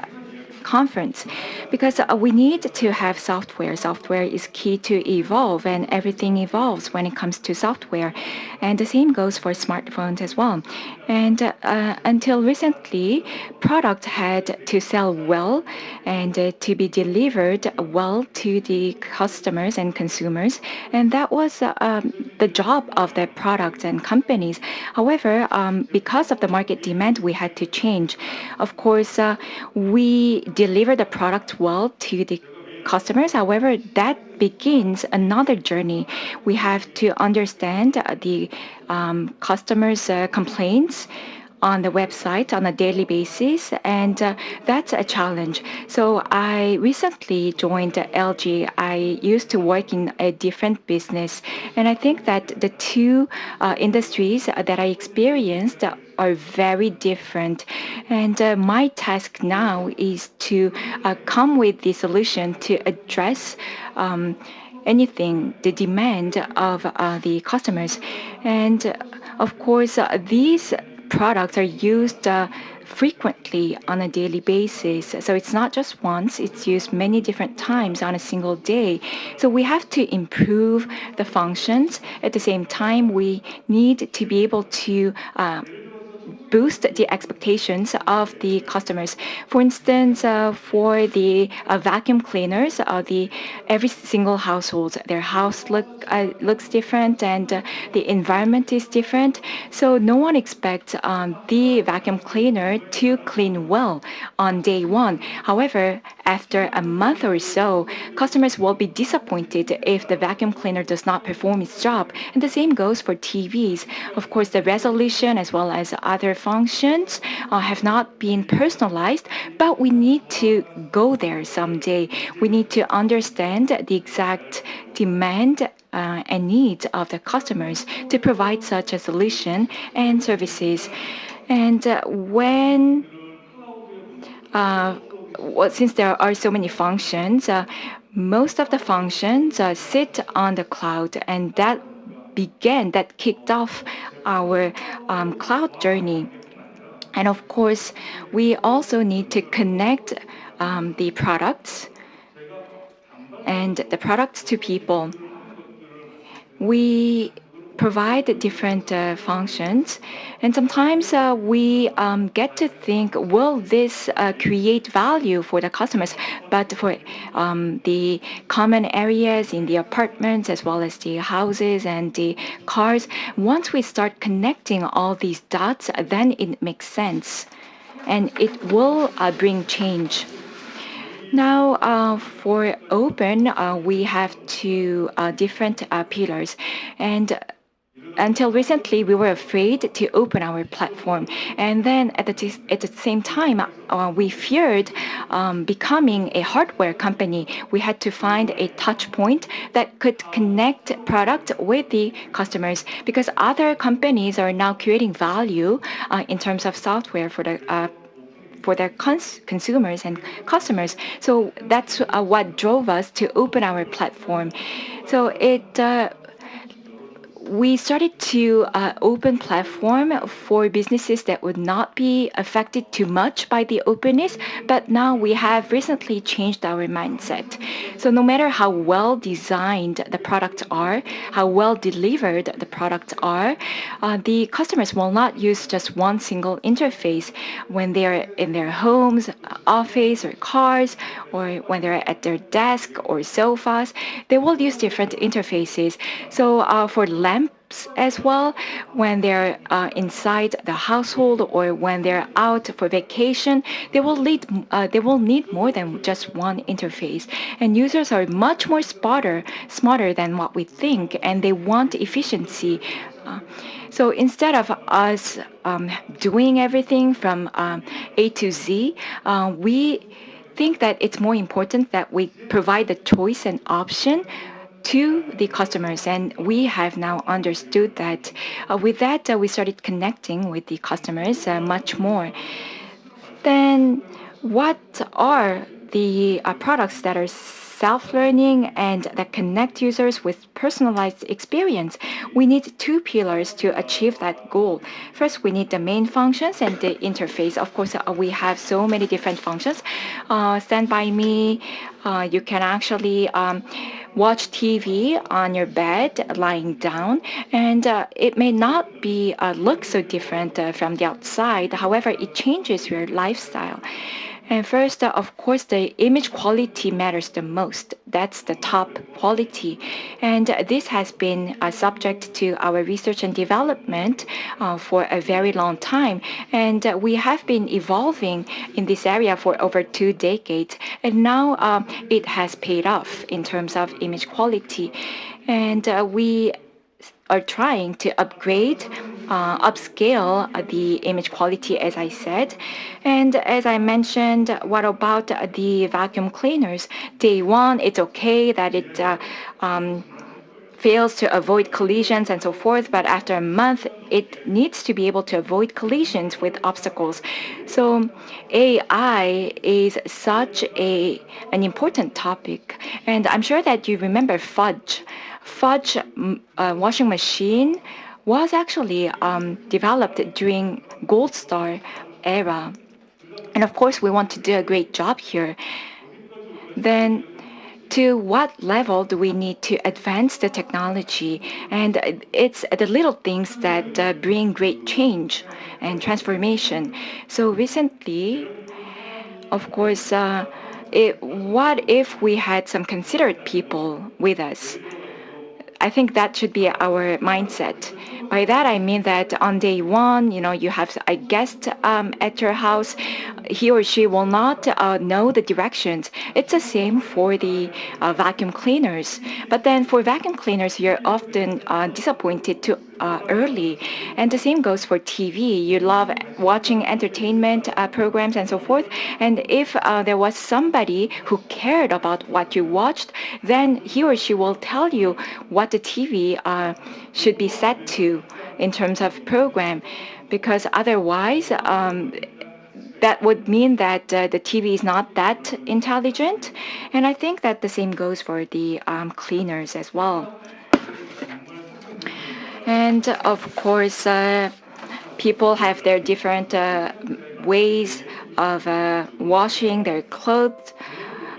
conference, because we need to have software. Software is key to evolve, and everything evolves when it comes to software. And the same goes for smartphones as well. And until recently, products had to sell well and to be delivered well to the customers and consumers. And that was the job of the products and companies. However, because of the market demand, we had to change. Of course, we deliver the product well to the customers. However, that begins another journey. We have to understand the customers' complaints on the website on a daily basis, and that's a challenge. So I recently joined LG. I used to work in a different business, and I think that the two industries that I experienced are very different. And my task now is to come with the solution to address anything, the demand of the customers. And of course, these products are used frequently on a daily basis. So it's not just once, it's used many different times on a single day. So we have to improve the functions. At the same time, we need to be able to boost the expectations of the customers. For instance, for the vacuum cleaners, every single household, their house looks different, and the environment is different. So no one expects the vacuum cleaner to clean well on day one. However, after a month or so, customers will be disappointed if the vacuum cleaner does not perform its job. And the same goes for TVs. Of course, the resolution as well as other functions have not been personalized, but we need to go there someday. We need to understand the exact demand and needs of the customers to provide such a solution and services. And since there are so many functions, most of the functions sit on the cloud, and that kicked off our cloud journey. And of course, we also need to connect the products and the products to people. We provide different functions. And sometimes we get to think, will this create value for the customers? But for the common areas in the apartments as well as the houses and the cars, once we start connecting all these dots, then it makes sense. And it will bring change. Now, for open, we have two different pillars. And until recently, we were afraid to open our platform. And then at the same time, we feared becoming a hardware company. We had to find a touch point that could connect product with the customers, because other companies are now creating value in terms of software for their consumers and customers. So that's what drove us to open our platform. So we started to open platform for businesses that would not be affected too much by the openness, but now we have recently changed our mindset. So no matter how well designed the products are, how well delivered the products are, the customers will not use just one single interface when they're in their homes, office, or cars, or when they're at their desk or sofas. They will use different interfaces. So for lamps as well, when they're inside the household or when they're out for vacation, they will need more than just one interface. And users are much more smarter than what we think, and they want efficiency. So instead of us doing everything from A to Z, we think that it's more important that we provide the choice and option to the customers, and we have now understood that. With that, we started connecting with the customers much more. Then, what are the products that are self-learning and that connect users with personalized experience? We need two pillars to achieve that goal. First, we need the main functions and the interface. Of course, we have so many different functions. Stand by me. You can actually watch TV on your bed lying down, and it may not be look so different from the outside. However, it changes your lifestyle. And first, of course, the image quality matters the most. That's the top quality. And this has been subject to our research and development for a very long time. And we have been evolving in this area for over 2 decades. And now it has paid off in terms of image quality. And we are trying to upscale the image quality, as I said. And as I mentioned, what about the vacuum cleaners? Day one, it's okay that it fails to avoid collisions and so forth, but after a month, it needs to be able to avoid collisions with obstacles. So AI is such an important topic. And I'm sure that you remember Fudge. Fudge washing machine was actually developed during Gold Star era. And of course, we want to do a great job here. Then to what level do we need to advance the technology? And it's the little things that bring great change and transformation. So recently, of course, what if we had some considerate people with us? I think that should be our mindset. By that, I mean that on day one, you have a guest at your house. He or she will not know the directions. It's the same for the vacuum cleaners. But then for vacuum cleaners, you're often disappointed too early. And the same goes for TV. You love watching entertainment programs and so forth. And if there was somebody who cared about what you watched, then he or she will tell you what the TV should be set to in terms of program, because otherwise that would mean that the TV is not that intelligent. And I think that the same goes for the cleaners as well. And of course, people have their different ways of washing their clothes.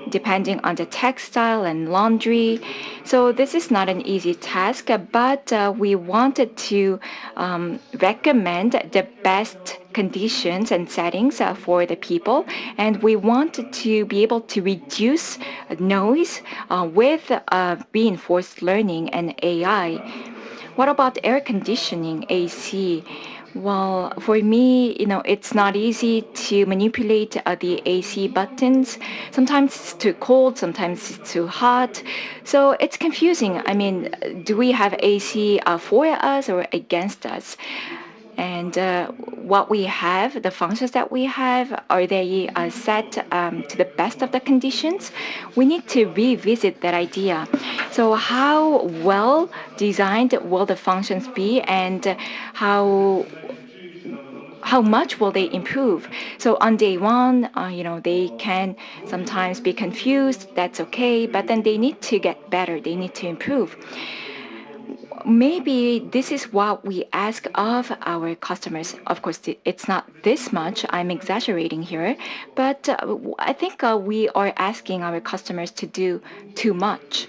depending on the textile and laundry. So this is not an easy task, but we wanted to recommend the best conditions and settings for the people, and we wanted to be able to reduce noise with reinforced learning and AI. What about air conditioning, AC? Well, for me, it's not easy to manipulate the AC buttons. Sometimes it's too cold, sometimes it's too hot. So it's confusing. I mean, do we have AC for us or against us? And what we have, the functions that we have, are they set to the best of the conditions? We need to revisit that idea. So how well designed will the functions be, and how much will they improve? So on day one, they can sometimes be confused. That's okay, but then they need to get better. They need to improve. Maybe this is what we ask of our customers. Of course, it's not this much. I'm exaggerating here, but I think we are asking our customers to do too much.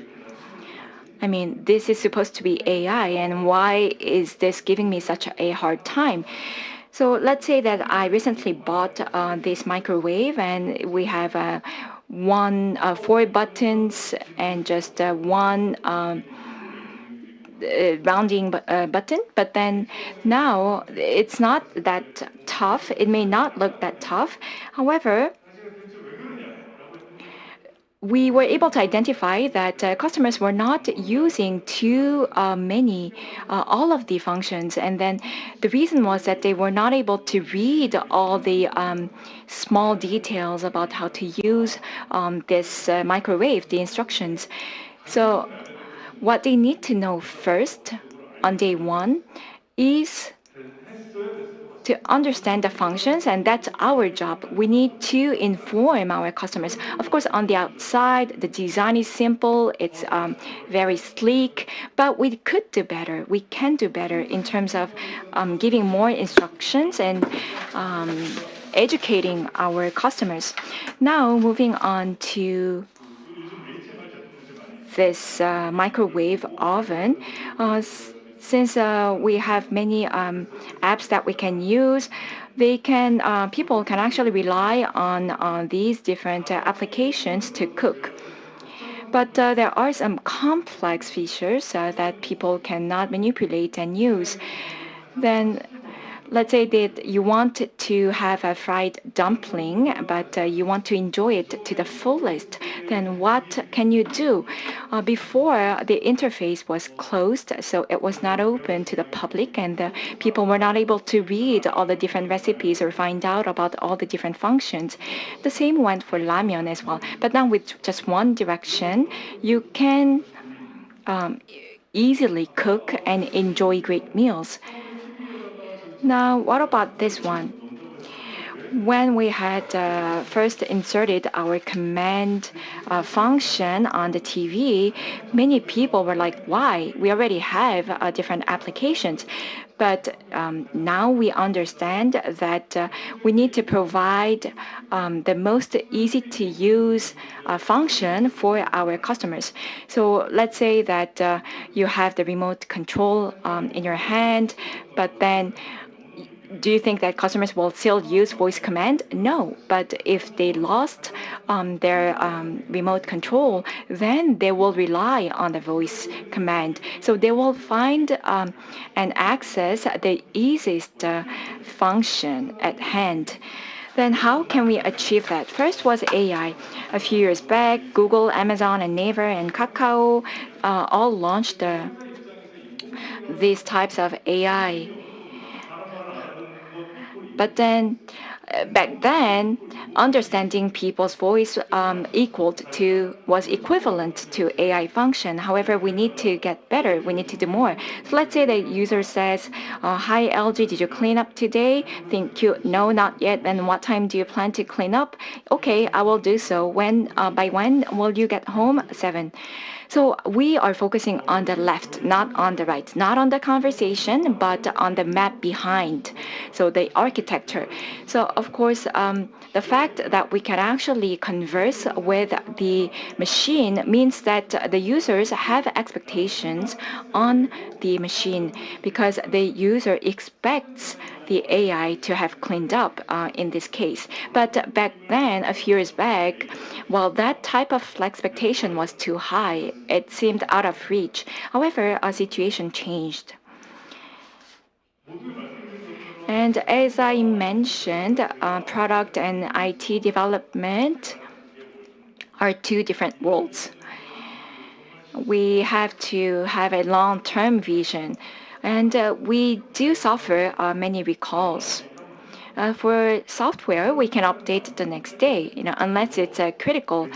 I mean, this is supposed to be AI, and why is this giving me such a hard time? So let's say that I recently bought this microwave, and we have four buttons and just one rounding button. But then now it's not that tough. It may not look that tough. However, we were able to identify that customers were not using too many, all of the functions. And then the reason was that they were not able to read all the small details about how to use this microwave, the instructions. So what they need to know first on day one is to understand the functions, and that's our job. We need to inform our customers. Of course, on the outside, the design is simple, it's very sleek, but we could do better. We can do better in terms of giving more instructions and educating our customers. Now, moving on to this microwave oven. Since we have many apps that we can use, people can actually rely on these different applications to cook. But there are some complex features that people cannot manipulate and use. Then let's say that you want to have a fried dumpling, but you want to enjoy it to the fullest. Then what can you do? Before, the interface was closed, so it was not open to the public, and people were not able to read all the different recipes or find out about all the different functions. The same went for ramyeon as well. But now with just one direction, you can easily cook and enjoy great meals. Now, what about this one? When we had first inserted our command function on the TV, many people were like, why? We already have different applications. But now we understand that we need to provide the most easy to use function for our customers. So let's say that you have the remote control in your hand, but then do you think that customers will still use voice command? No, but if they lost their remote control, then they will rely on the voice command. So they will find and access the easiest function at hand. Then how can we achieve that? First was AI. A few years back, Google, Amazon, and Naver, and Kakao all launched these types of AI. But then, back then, understanding people's voice was equivalent to AI function. However, we need to get better. We need to do more. So let's say the user says, "Hi LG, did you clean up today?" Thank you. No, not yet. Then what time do you plan to clean up? Okay, I will do so. By when will you get home? 7. So we are focusing on the left, not on the right, not on the conversation, but on the map behind. So the architecture. So of course, the fact that we can actually converse with the machine means that the users have expectations on the machine because the user expects the AI to have cleaned up in this case. But back then, a few years back, well, that type of expectation was too high. It seemed out of reach. However, our situation changed. And as I mentioned, product and IT development are two different worlds. We have to have a long-term vision, and we do suffer many recalls. For software, we can update the next day, unless it's critical.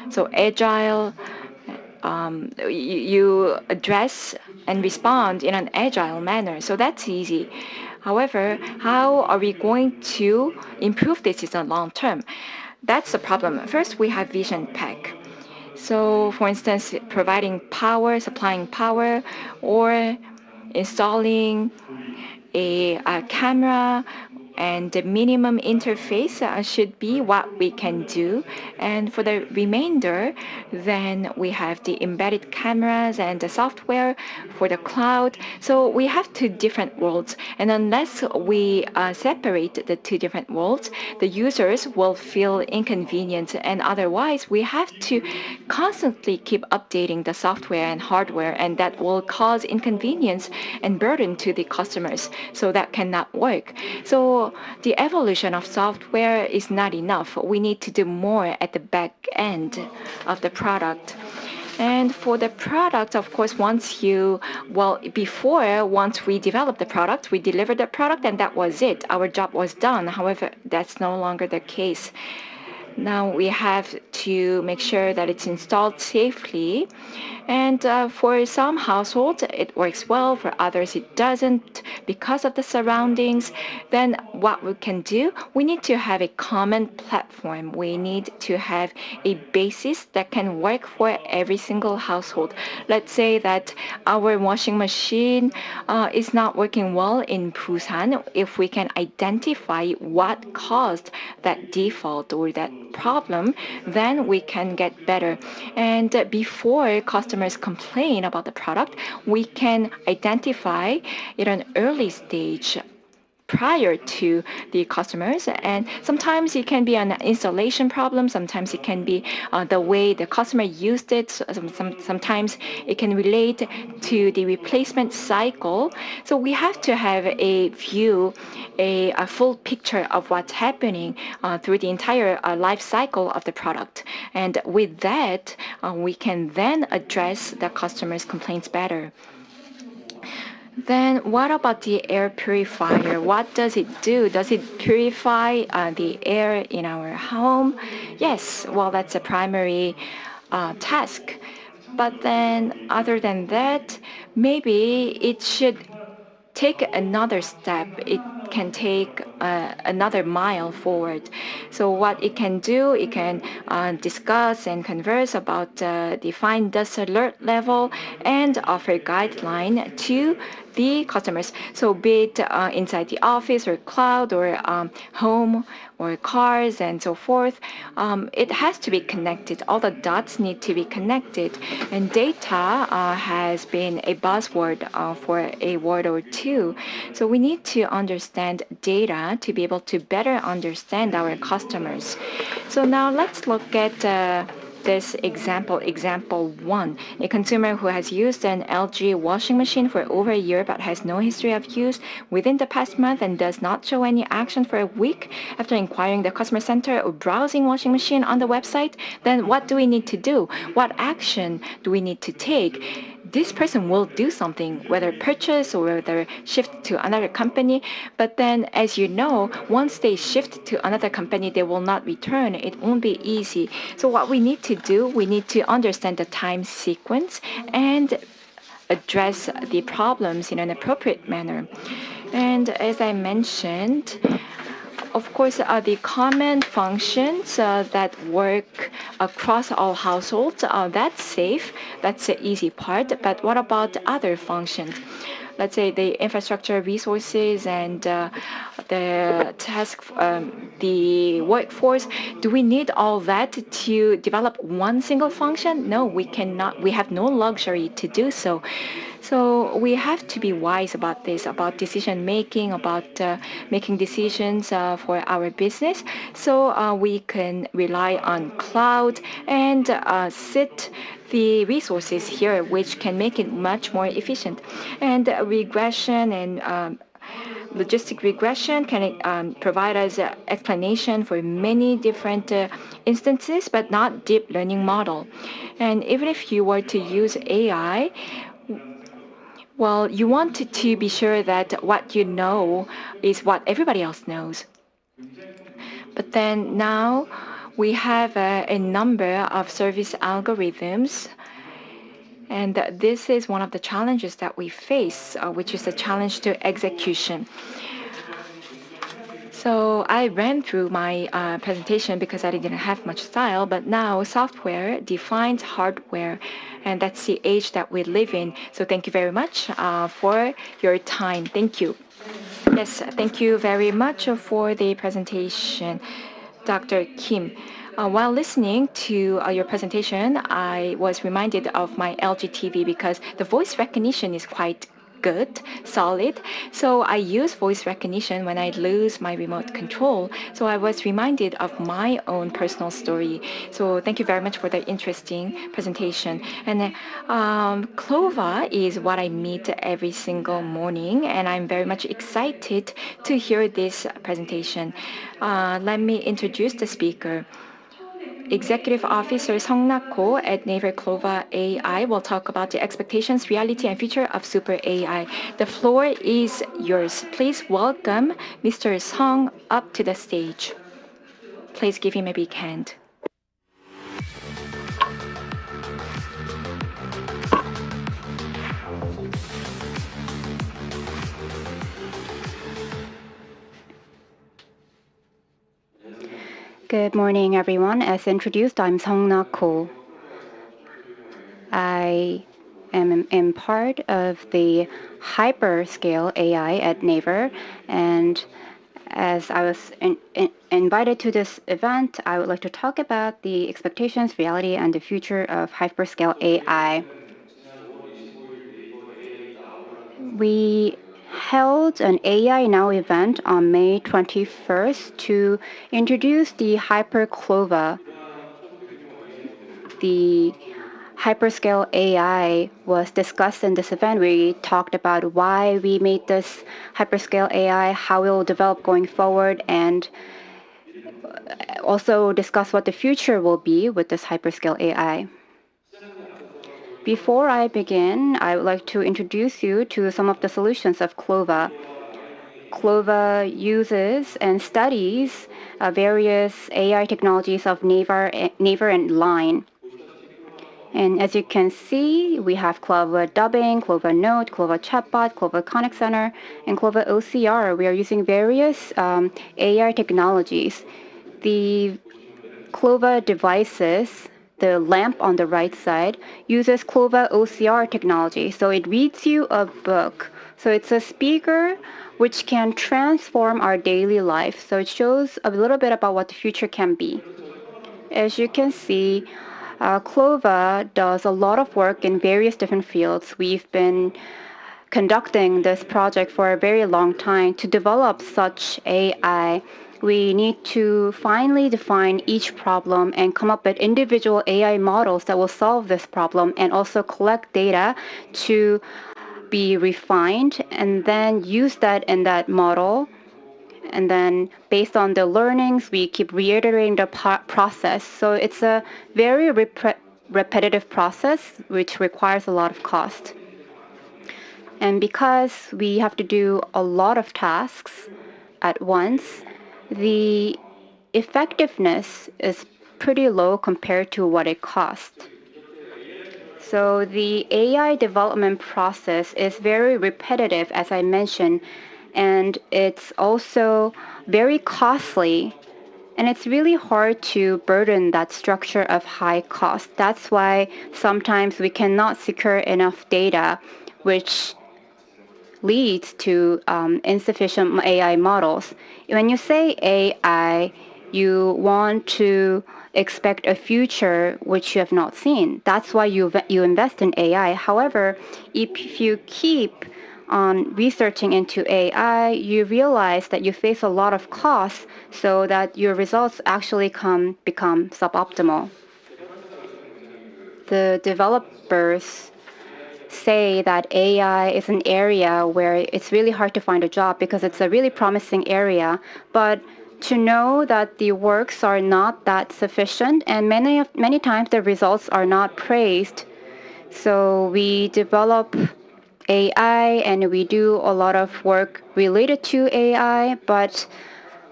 So agile, you address and respond in an agile manner. So that's easy. However, how are we going to improve this in the long term? That's the problem. First, we have vision pack. So, for instance, providing power, supplying power, or installing a camera, and the minimum interface should be what we can do. And for the remainder, then we have the embedded cameras and the software for the cloud. So we have two different worlds. And unless we separate the two different worlds, the users will feel inconvenient. And otherwise, we have to constantly keep updating the software and hardware, and that will cause inconvenience and burden to the customers. So that cannot work. So the evolution of software is not enough. We need to do more at the back end of the product. And for the product, of course, once we developed the product, we delivered the product, and that was it. Our job was done. However, that's no longer the case. Now we have to make sure that it's installed safely. And for some households, it works well. For others, it doesn't because of the surroundings. Then what we can do, we need to have a common platform. We need to have a basis that can work for every single household. Let's say that our washing machine is not working well in Busan. If we can identify what caused that default or that problem, then we can get better. And before customers complain about the product, we can identify at an early stage prior to the customers. And sometimes it can be an installation problem. Sometimes it can be the way the customer used it. Sometimes it can relate to the replacement cycle. So we have to have a view, a full picture of what's happening through the entire life cycle of the product. And with that, we can then address the customer's complaints better. Then what about the air purifier? What does it do? Does it purify the air in our home? Yes, well, that's a primary task. But then other than that, maybe it should take another step. It can take another mile forward. So what it can do, it can discuss and converse about the fine dust alert level and offer guideline to the customers. So be it inside the office or cloud or home or cars and so forth, it has to be connected. All the dots need to be connected. And data has been a buzzword for a word or two. So we need to understand data to be able to better understand our customers. So now let's look at this example 1. A consumer who has used an LG washing machine for over a year but has no history of use within the past month and does not show any action for a week after inquiring the customer center or browsing washing machine on the website, then what do we need to do? What action do we need to take? This person will do something, whether purchase or whether shift to another company. But then, as you know, once they shift to another company, they will not return. It won't be easy. So what we need to do, we need to understand the time sequence and address the problems in an appropriate manner. And as I mentioned, of course, the common functions that work across all households, that's safe. That's the easy part. But what about other functions? Let's say the infrastructure resources and the task, the workforce. Do we need all that to develop one single function? No, we cannot. We have no luxury to do so. So we have to be wise about this, about decision making, about making decisions for our business. So we can rely on cloud and sit the resources here, which can make it much more efficient. And regression and logistic regression can provide us explanation for many different instances, but not deep learning model. And even if you were to use AI, well, you want to be sure that what you know is what everybody else knows. But then now we have a number of service algorithms. And this is one of the challenges that we face, which is the challenge to execution. So I ran through my presentation because I didn't have much style, but now software defines hardware, and that's the age that we live in. So thank you very much for your time. Thank you. Yes, thank you very much for the presentation, Dr. Kim. While listening to your presentation, I was reminded of my LG TV because the voice recognition is quite good, solid. So I use voice recognition when I lose my remote control. So I was reminded of my own personal story. So thank you very much for the interesting presentation. And CLOVA is what I meet every single morning, and I'm very much excited to hear this presentation. Let me introduce the speaker. Executive Officer Nako at Naver CLOVA AI will talk about the expectations, reality, and future of Super AI. The floor is yours. Please welcome Mr. Song up to the stage. Please give him a big hand. Good morning, everyone. As introduced, I'm Nako. I am part of the hyperscale AI at Naver, and as I was invited to this event, I would like to talk about the expectations, reality, and the future of hyperscale AI. We held an AI Now event on May 21st to introduce the CLOVA. The hyperscale AI was discussed in this event. We talked about why we made this hyperscale AI, how it will develop going forward, and also discuss what the future will be with this hyperscale AI. Before I begin, I would like to introduce you to some of the solutions of CLOVA. CLOVA uses and studies various AI technologies of Naver and Line. And as you can see, we have CLOVA Dubbing, CLOVA Note, CLOVA Chatbot, CLOVA Contact Center, and CLOVA OCR. We are using various AI technologies. The CLOVA devices, the lamp on the right side, uses CLOVA OCR technology. So it reads you a book. So it's a speaker which can transform our daily life. So it shows a little bit about what the future can be. As you can see, CLOVA does a lot of work in various different fields. We've been conducting this project for a very long time. To develop such AI, we need to finally define each problem and come up with individual AI models that will solve this problem, and also collect data to be refined and then use that in that model. And then based on the learnings, we keep reiterating the process. So it's a very repetitive process, which requires a lot of cost. And because we have to do a lot of tasks at once, the effectiveness is pretty low compared to what it costs. So the AI development process is very repetitive, as I mentioned, and it's also very costly. And it's really hard to burden that structure of high cost. That's why sometimes we cannot secure enough data, which leads to insufficient AI models. When you say AI, you want to expect a future which you have not seen. That's why you invest in AI. However, if you keep on researching into AI, you realize that you face a lot of costs so that your results actually become suboptimal. The developers say that AI is an area where it's really hard to find a job because it's a really promising area, but to know that the works are not that sufficient and many times the results are not praised. So we develop AI and we do a lot of work related to AI, but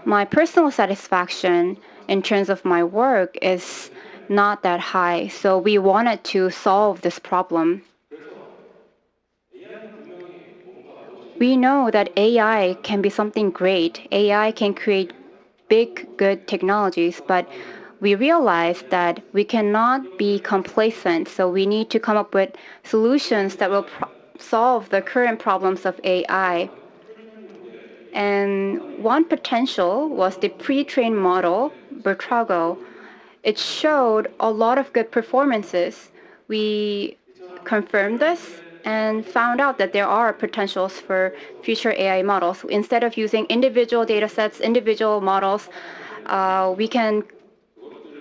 my personal satisfaction in terms of my work is not that high. So we wanted to solve this problem. We know that AI can be something great. AI can create big, good technologies, but we realize that we cannot be complacent. So we need to come up with solutions that will solve the current problems of AI. And one potential was the pre-trained model, Bertrago. It showed a lot of good performances. We confirmed this and found out that there are potentials for future AI models. Instead of using individual data sets, individual models, we can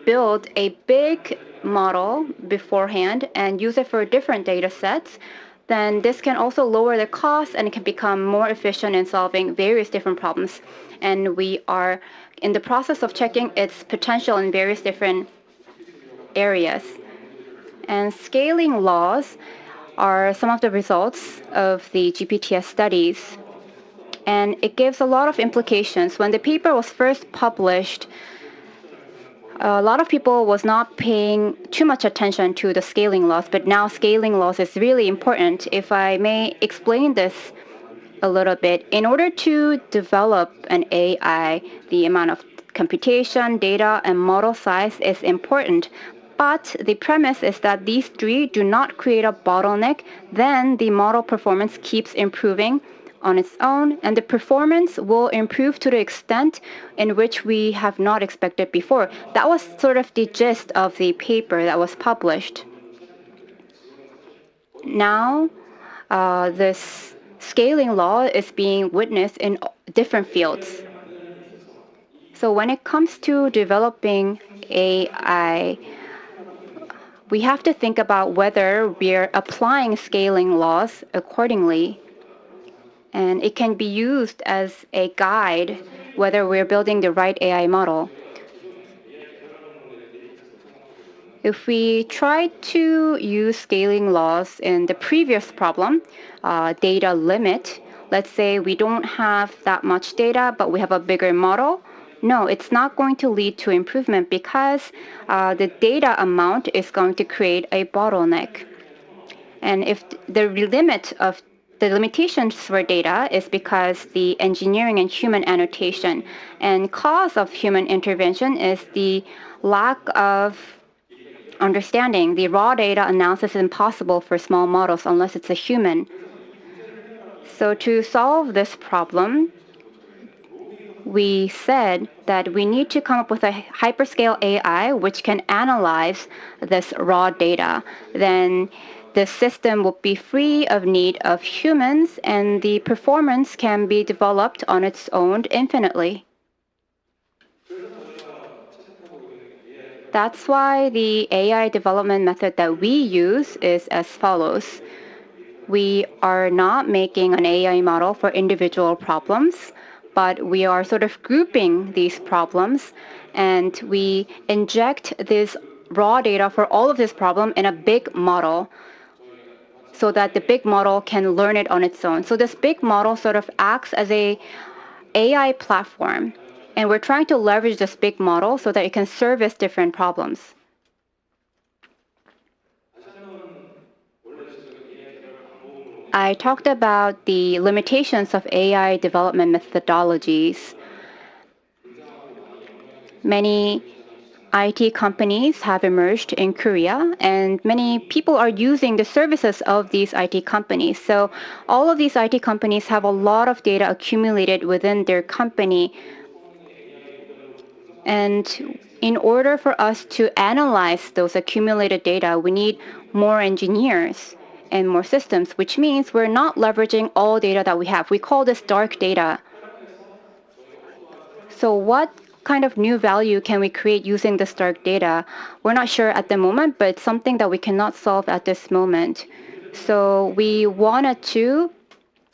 build a big model beforehand and use it for different data sets. Then this can also lower the cost and it can become more efficient in solving various different problems. And we are in the process of checking its potential in various different areas. And scaling laws are some of the results of the GPTS studies. And it gives a lot of implications. When the paper was first published, a lot of people was not paying too much attention to the scaling laws, but now scaling laws is really important. If I may explain this a little bit, in order to develop an AI, the amount of computation, data, and model size is important. But the premise is that these three do not create a bottleneck, then the model performance keeps improving on its own, and the performance will improve to the extent in which we have not expected before. That was sort of the gist of the paper that was published. Now, this scaling law is being witnessed in different fields. So when it comes to developing AI, we have to think about whether we're applying scaling laws accordingly. And it can be used as a guide whether we're building the right AI model. If we try to use scaling laws in the previous problem, data limit, let's say we don't have that much data, but we have a bigger model. No, it's not going to lead to improvement because the data amount is going to create a bottleneck. And if the limitations for data is because the engineering and human annotation, and cause of human intervention is the lack of understanding. The raw data analysis is impossible for small models unless it's a human. So to solve this problem, we said that we need to come up with a hyperscale AI which can analyze this raw data. Then the system will be free of need of humans and the performance can be developed on its own infinitely. That's why the AI development method that we use is as follows. We are not making an AI model for individual problems, but we are sort of grouping these problems and we inject this raw data for all of this problem in a big model so that the big model can learn it on its own. So this big model sort of acts as a AI platform. And we're trying to leverage this big model so that it can service different problems. I talked about the limitations of AI development methodologies. Many IT companies have emerged in Korea, and many people are using the services of these IT companies. So all of these IT companies have a lot of data accumulated within their company. And in order for us to analyze those accumulated data, we need more engineers and more systems, which means we're not leveraging all data that we have. We call this dark data. So what kind of new value can we create using this dark data? We're not sure at the moment, but it's something that we cannot solve at this moment. So we wanted to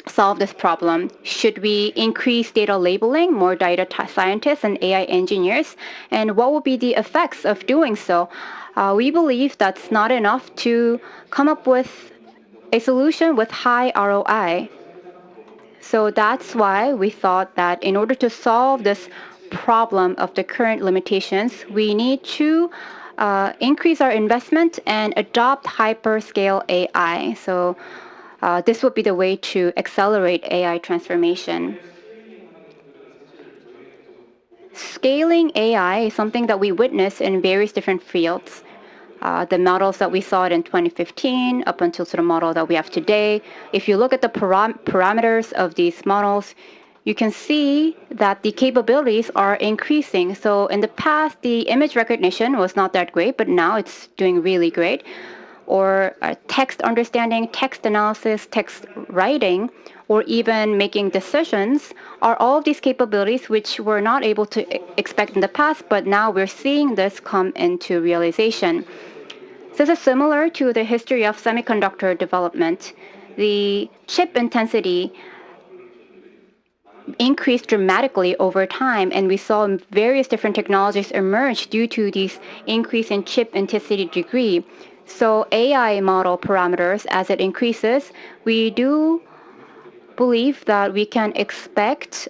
solve this problem. Should we increase data labeling, more data scientists and AI engineers? And what will be the effects of doing so? We believe that's not enough to come up with a solution with high ROI. So that's why we thought that in order to solve this problem of the current limitations, we need to increase our investment and adopt hyperscale AI. So this would be the way to accelerate AI transformation. Scaling AI is something that we witness in various different fields. The models that we saw in 2015 up until to the model that we have today. If you look at the parameters of these models, you can see that the capabilities are increasing. So in the past, the image recognition was not that great, but now it's doing really great. Or text understanding, text analysis, text writing, or even making decisions are all of these capabilities which we're not able to expect in the past, but now we're seeing this come into realization. This is similar to the history of semiconductor development. The chip intensity increased dramatically over time, and we saw various different technologies emerge due to this increase in chip intensity degree. So AI model parameters, as it increases, we do believe that we can expect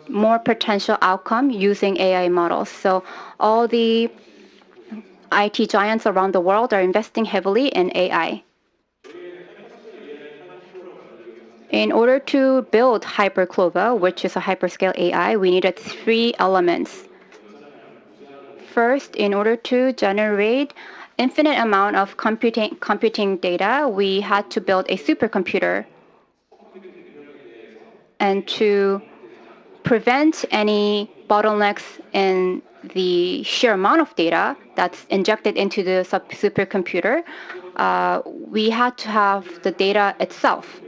more potential outcome using AI models. So all the IT giants around the world are investing heavily in AI. In order to build CLOVA, which is a hyperscale AI, we needed 3 elements. First, in order to generate infinite amount of computing data, we had to build a supercomputer. And to prevent any bottlenecks in the sheer amount of data that's injected into the supercomputer, we had to have the data itself.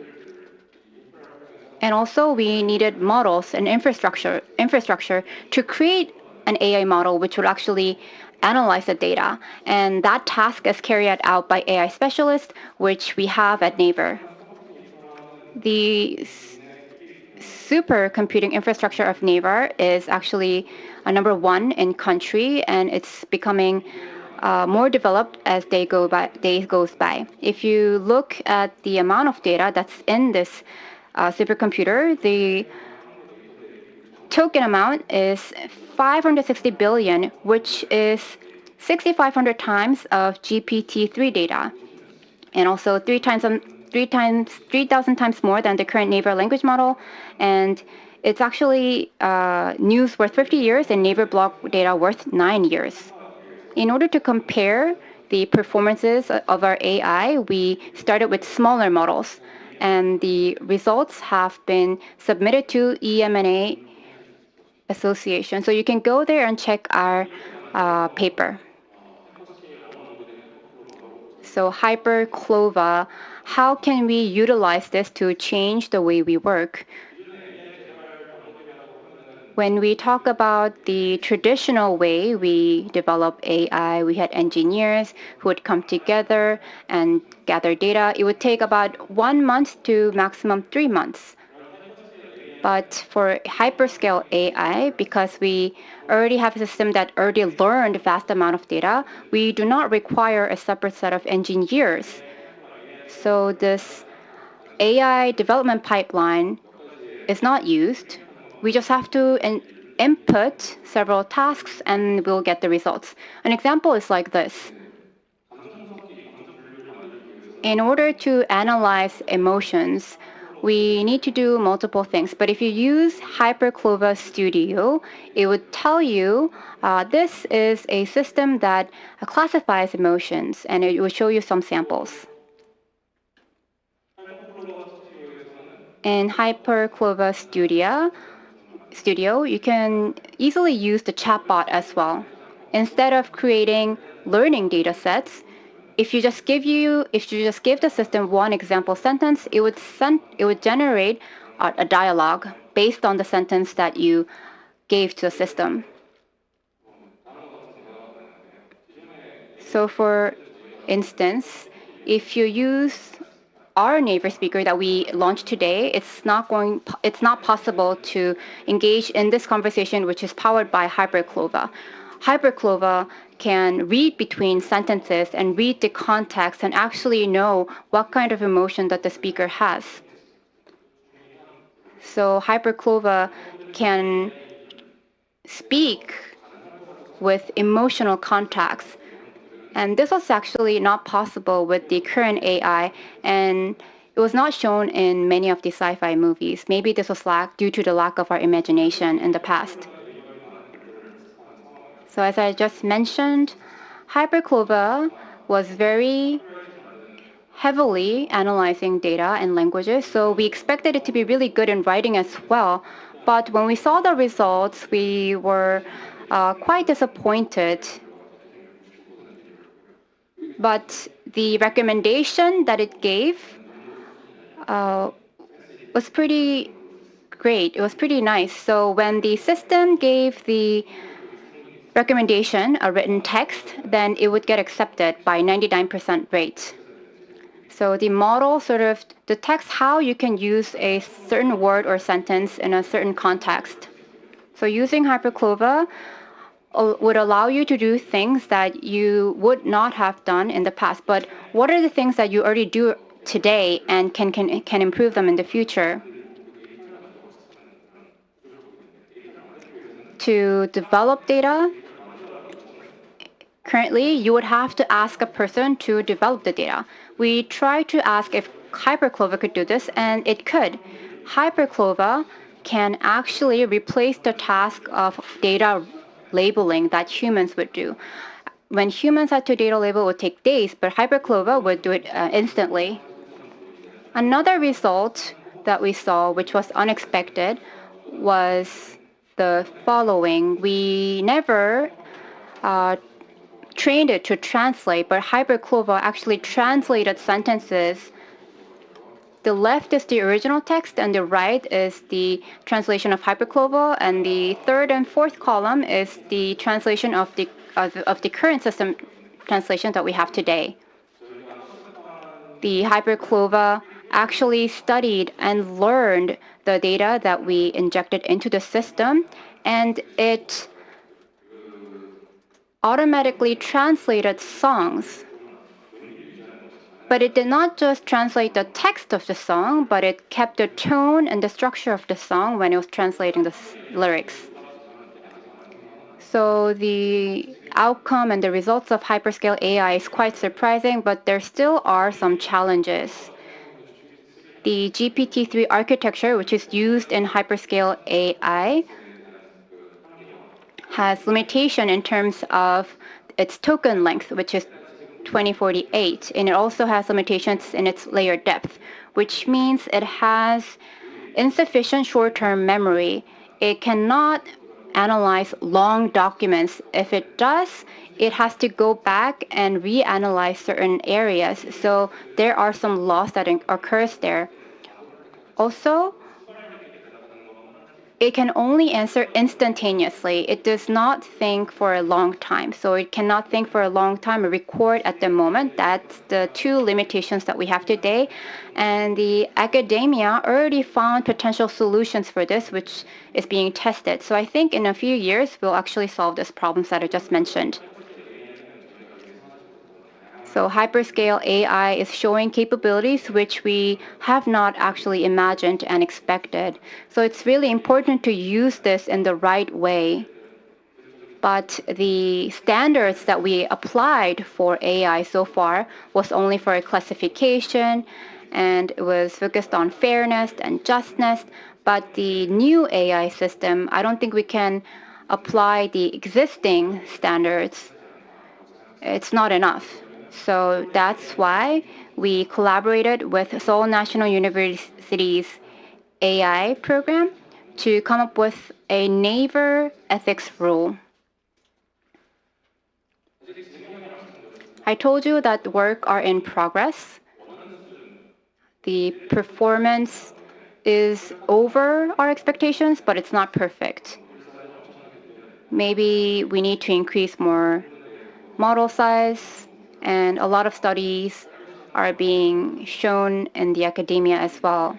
And also we needed models and infrastructure to create an AI model which would actually analyze the data. And that task is carried out by AI specialists, which we have at Naver. The supercomputing infrastructure of Naver is actually number 1 in country, and it's becoming more developed as days goes by. If you look at the amount of data that's in this supercomputer, the token amount is 560 billion, which is 6,500 times of GPT-3 data, and also 3,000 times more than the current Naver language model. And it's actually news worth 50 years and Naver block data worth 9 years. In order to compare the performances of our AI, we started with smaller models, and the results have been submitted to EMNA Association. So you can go there and check our paper. So CLOVA, how can we utilize this to change the way we work? When we talk about the traditional way we develop AI, we had engineers who would come together and gather data. It would take about 1 month to maximum 3 months. But for hyperscale AI, because we already have a system that already learned a vast amount of data, we do not require a separate set of engineers. So this AI development pipeline is not used. We just have to input several tasks and we'll get the results. An example is like this. in order to analyze emotions, we need to do multiple things. But if you use CLOVA Studio, it would tell you this is a system that classifies emotions, and it will show you some samples. In CLOVA Studio, you can easily use the chatbot as well. Instead of creating learning data sets, if you just give the system one example sentence, it would generate a dialogue based on the sentence that you gave to the system. So for instance, if you use our Naver speaker that we launched today, it's not possible to engage in this conversation, which is powered by CLOVA. CLOVA can read between sentences and read the context and actually know what kind of emotion that the speaker has. So CLOVA can speak with emotional context. And this was actually not possible with the current AI, and it was not shown in many of the sci-fi movies. Maybe this was due to the lack of our imagination in the past. So as I just mentioned, CLOVA was very heavily analyzing data and languages, so we expected it to be really good in writing as well. But when we saw the results, we were quite disappointed. But the recommendation that it gave was pretty great. It was pretty nice. So when the system gave the recommendation, a written text, then it would get accepted by 99% rate. So the model sort of detects how you can use a certain word or sentence in a certain context. So using CLOVA would allow you to do things that you would not have done in the past. But what are the things that you already do today and can improve them in the future? To develop data, currently you would have to ask a person to develop the data. We tried to ask if CLOVA could do this, and it could. CLOVA can actually replace the task of data labeling that humans would do. When humans had to data label, it would take days, but CLOVA would do it instantly. Another result that we saw, which was unexpected, was the following. We never trained it to translate, but CLOVA actually translated sentences. The left is the original text, and the right is the translation of CLOVA, and the third and fourth column is the translation of the current system translation that we have today. The CLOVA actually studied and learned the data that we injected into the system, and it automatically translated songs. But it did not just translate the text of the song, but it kept the tone and the structure of the song when it was translating the lyrics. So the outcome and the results of hyperscale AI is quite surprising, but there still are some challenges. The GPT-3 architecture, which is used in hyperscale AI, has limitation in terms of its token length, which is 2048, and it also has limitations in its layer depth, which means it has insufficient short-term memory. It cannot analyze long documents. If it does, it has to go back and reanalyze certain areas. So there are some loss that occurs there. Also, it can only answer instantaneously. It does not think for a long time. So it cannot think for a long time or record at the moment. That's the two limitations that we have today. And the academia already found potential solutions for this, which is being tested. So I think in a few years, we'll actually solve these problems that I just mentioned. So hyperscale AI is showing capabilities which we have not actually imagined and expected. So it's really important to use this in the right way. But the standards that we applied for AI so far was only for a classification, and it was focused on fairness and justness. But the new AI system, I don't think we can apply the existing standards. It's not enough. So that's why we collaborated with Seoul National University's AI program to come up with a Naver ethics rule. I told you that work are in progress. The performance is over our expectations, but it's not perfect. Maybe we need to increase more model size, and a lot of studies are being shown in the academia as well.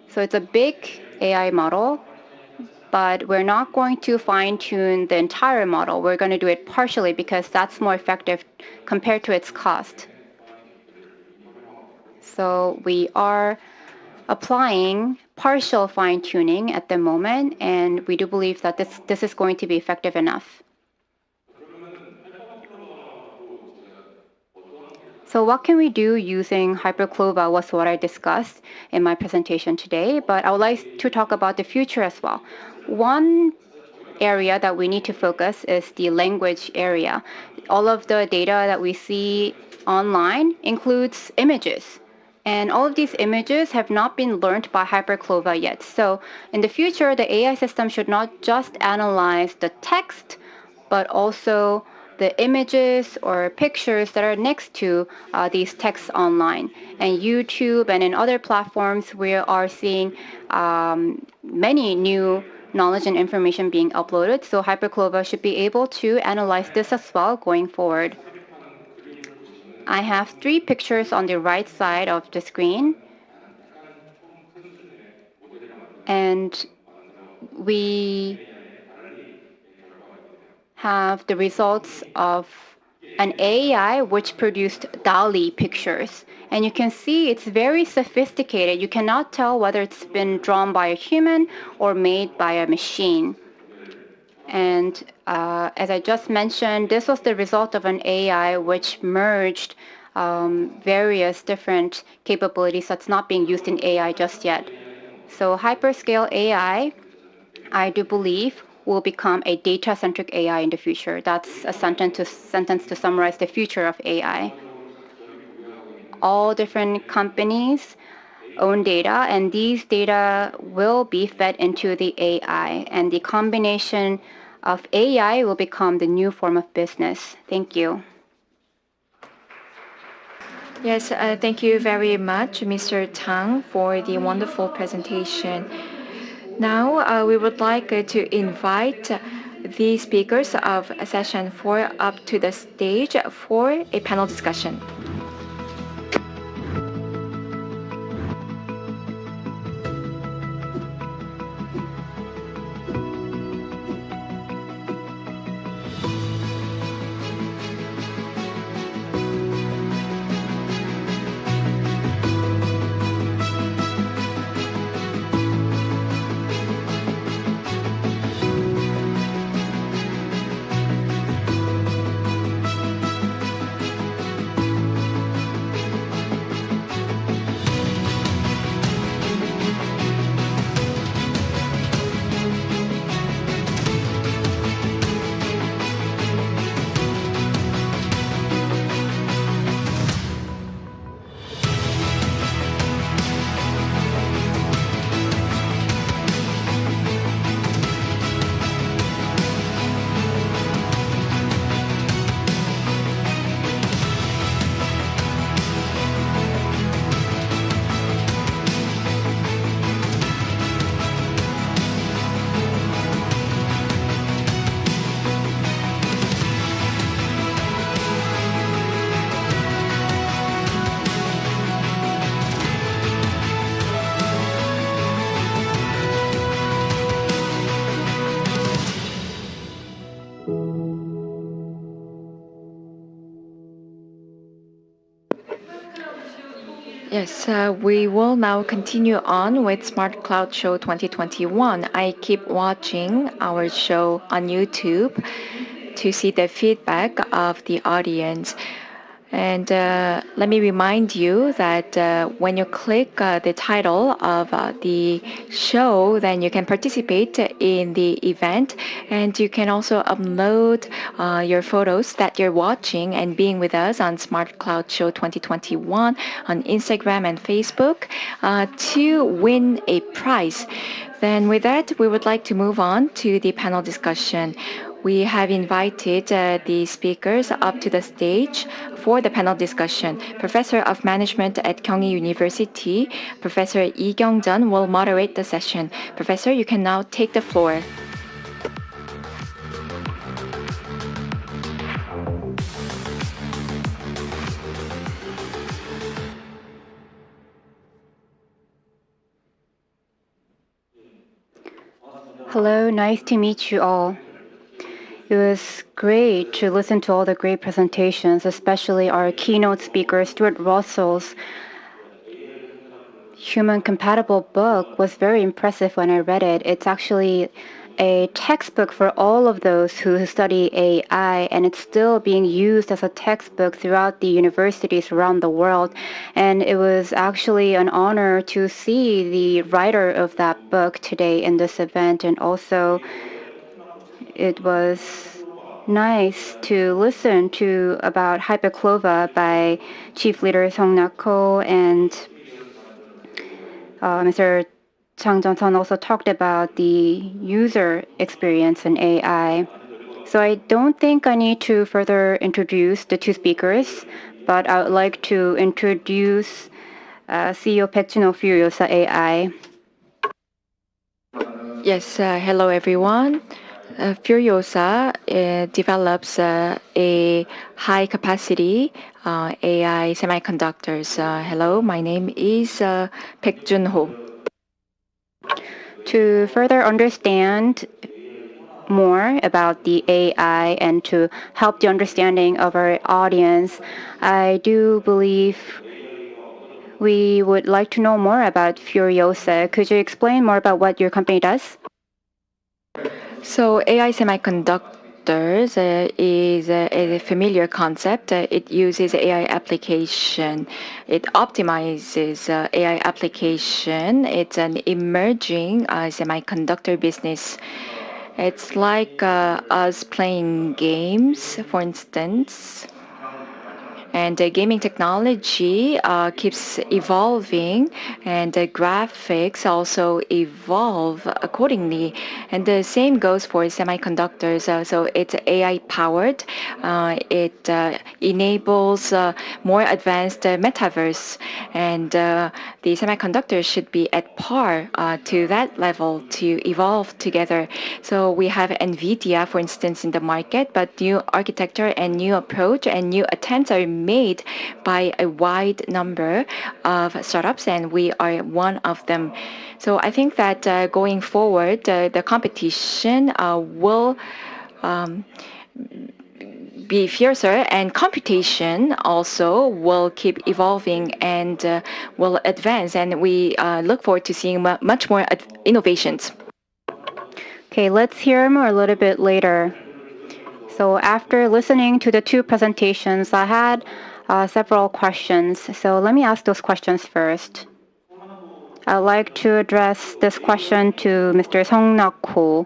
So it's a big AI model, but we're not going to fine-tune the entire model. We're going to do it partially because that's more effective compared to its cost. So we are applying partial fine-tuning at the moment, and we do believe that this is going to be effective enough. So what can we do using HyperCLOVA was what I discussed in my presentation today, but I would like to talk about the future as well. One area that we need to focus is the language area. All of the data that we see online includes images. And all of these images have not been learned by HyperCLOVA yet. So in the future, the AI system should not just analyze the text, but also the images or pictures that are next to these texts online. And YouTube and in other platforms, we are seeing many new knowledge and information being uploaded. So HyperCLOVA should be able to analyze this as well going forward. I have 3 pictures on the right side of the screen. And we have the results of an AI which produced DALL-E pictures. And you can see it's very sophisticated. You cannot tell whether it's been drawn by a human or made by a machine. And as I just mentioned, this was the result of an AI which merged various different capabilities that's not being used in AI just yet. So hyperscale AI, I do believe, will become a data-centric AI in the future. That's a sentence to summarize the future of AI. All different companies own data, and these data will be fed into the AI, and the combination of AI will become the new form of business. Thank you. Yes, thank you very much, Mr. Tang, for the wonderful presentation. Now, we would like to invite the speakers of session 4 up to the stage for a panel discussion. Yes, we will now continue on with SmartCloud Show 2021. I keep watching our show on YouTube to see the feedback of the audience. And let me remind you that when you click the title of the show, then you can participate in the event, and you can also upload your photos that you're watching and being with us on SmartCloud Show 2021 on Instagram and Facebook to win a prize. Then with that, we would like to move on to the panel discussion. We have invited the speakers up to the stage for the panel discussion. Professor of Management at Kyung University, Professor Kyoungjun will moderate the session. Professor, you can now take the floor. Hello, nice to meet you all. It was great to listen to all the great presentations, especially our keynote speaker, Stuart Russell's Human Compatible book was very impressive when I read it. It's actually a textbook for all of those who study AI, and it's still being used as a textbook throughout the universities around the world. And it was actually an honor to see the writer of that book today in this event, and also it was nice to listen to about CLOVA by Chief Leader Nako, and Mr. Jeong-seo also talked about the user experience in AI. So I don't think I need to further introduce the two speakers, but I would like to introduce CEO Baekjun of Furiosa AI. Yes, hello everyone. Furiosa develops a high capacity AI semiconductors. Hello, my name is Baekjun Ho. To further understand more about the AI and to help the understanding of our audience, I do believe we would like to know more about Furiosa. Could you explain more about what your company does? So AI semiconductors is a familiar concept. It uses AI application. It optimizes AI application. It's an emerging semiconductor business. It's like us playing games, for instance. And gaming technology keeps evolving, and the graphics also evolve accordingly. And the same goes for semiconductors. So it's AI powered. It enables more advanced metaverse, and the semiconductors should be at par to that level to evolve together. So we have NVIDIA, for instance, in the market, but new architecture and new approach and new attempts are made by a wide number of startups, and we are one of them. So I think that going forward, the competition will be fiercer, and computation also will keep evolving and will advance, and we look forward to seeing much more innovations. Okay, let's hear more a little bit later. So after listening to the two presentations, I had several questions. So let me ask those questions first. I'd like to address this question to Mr. Nako.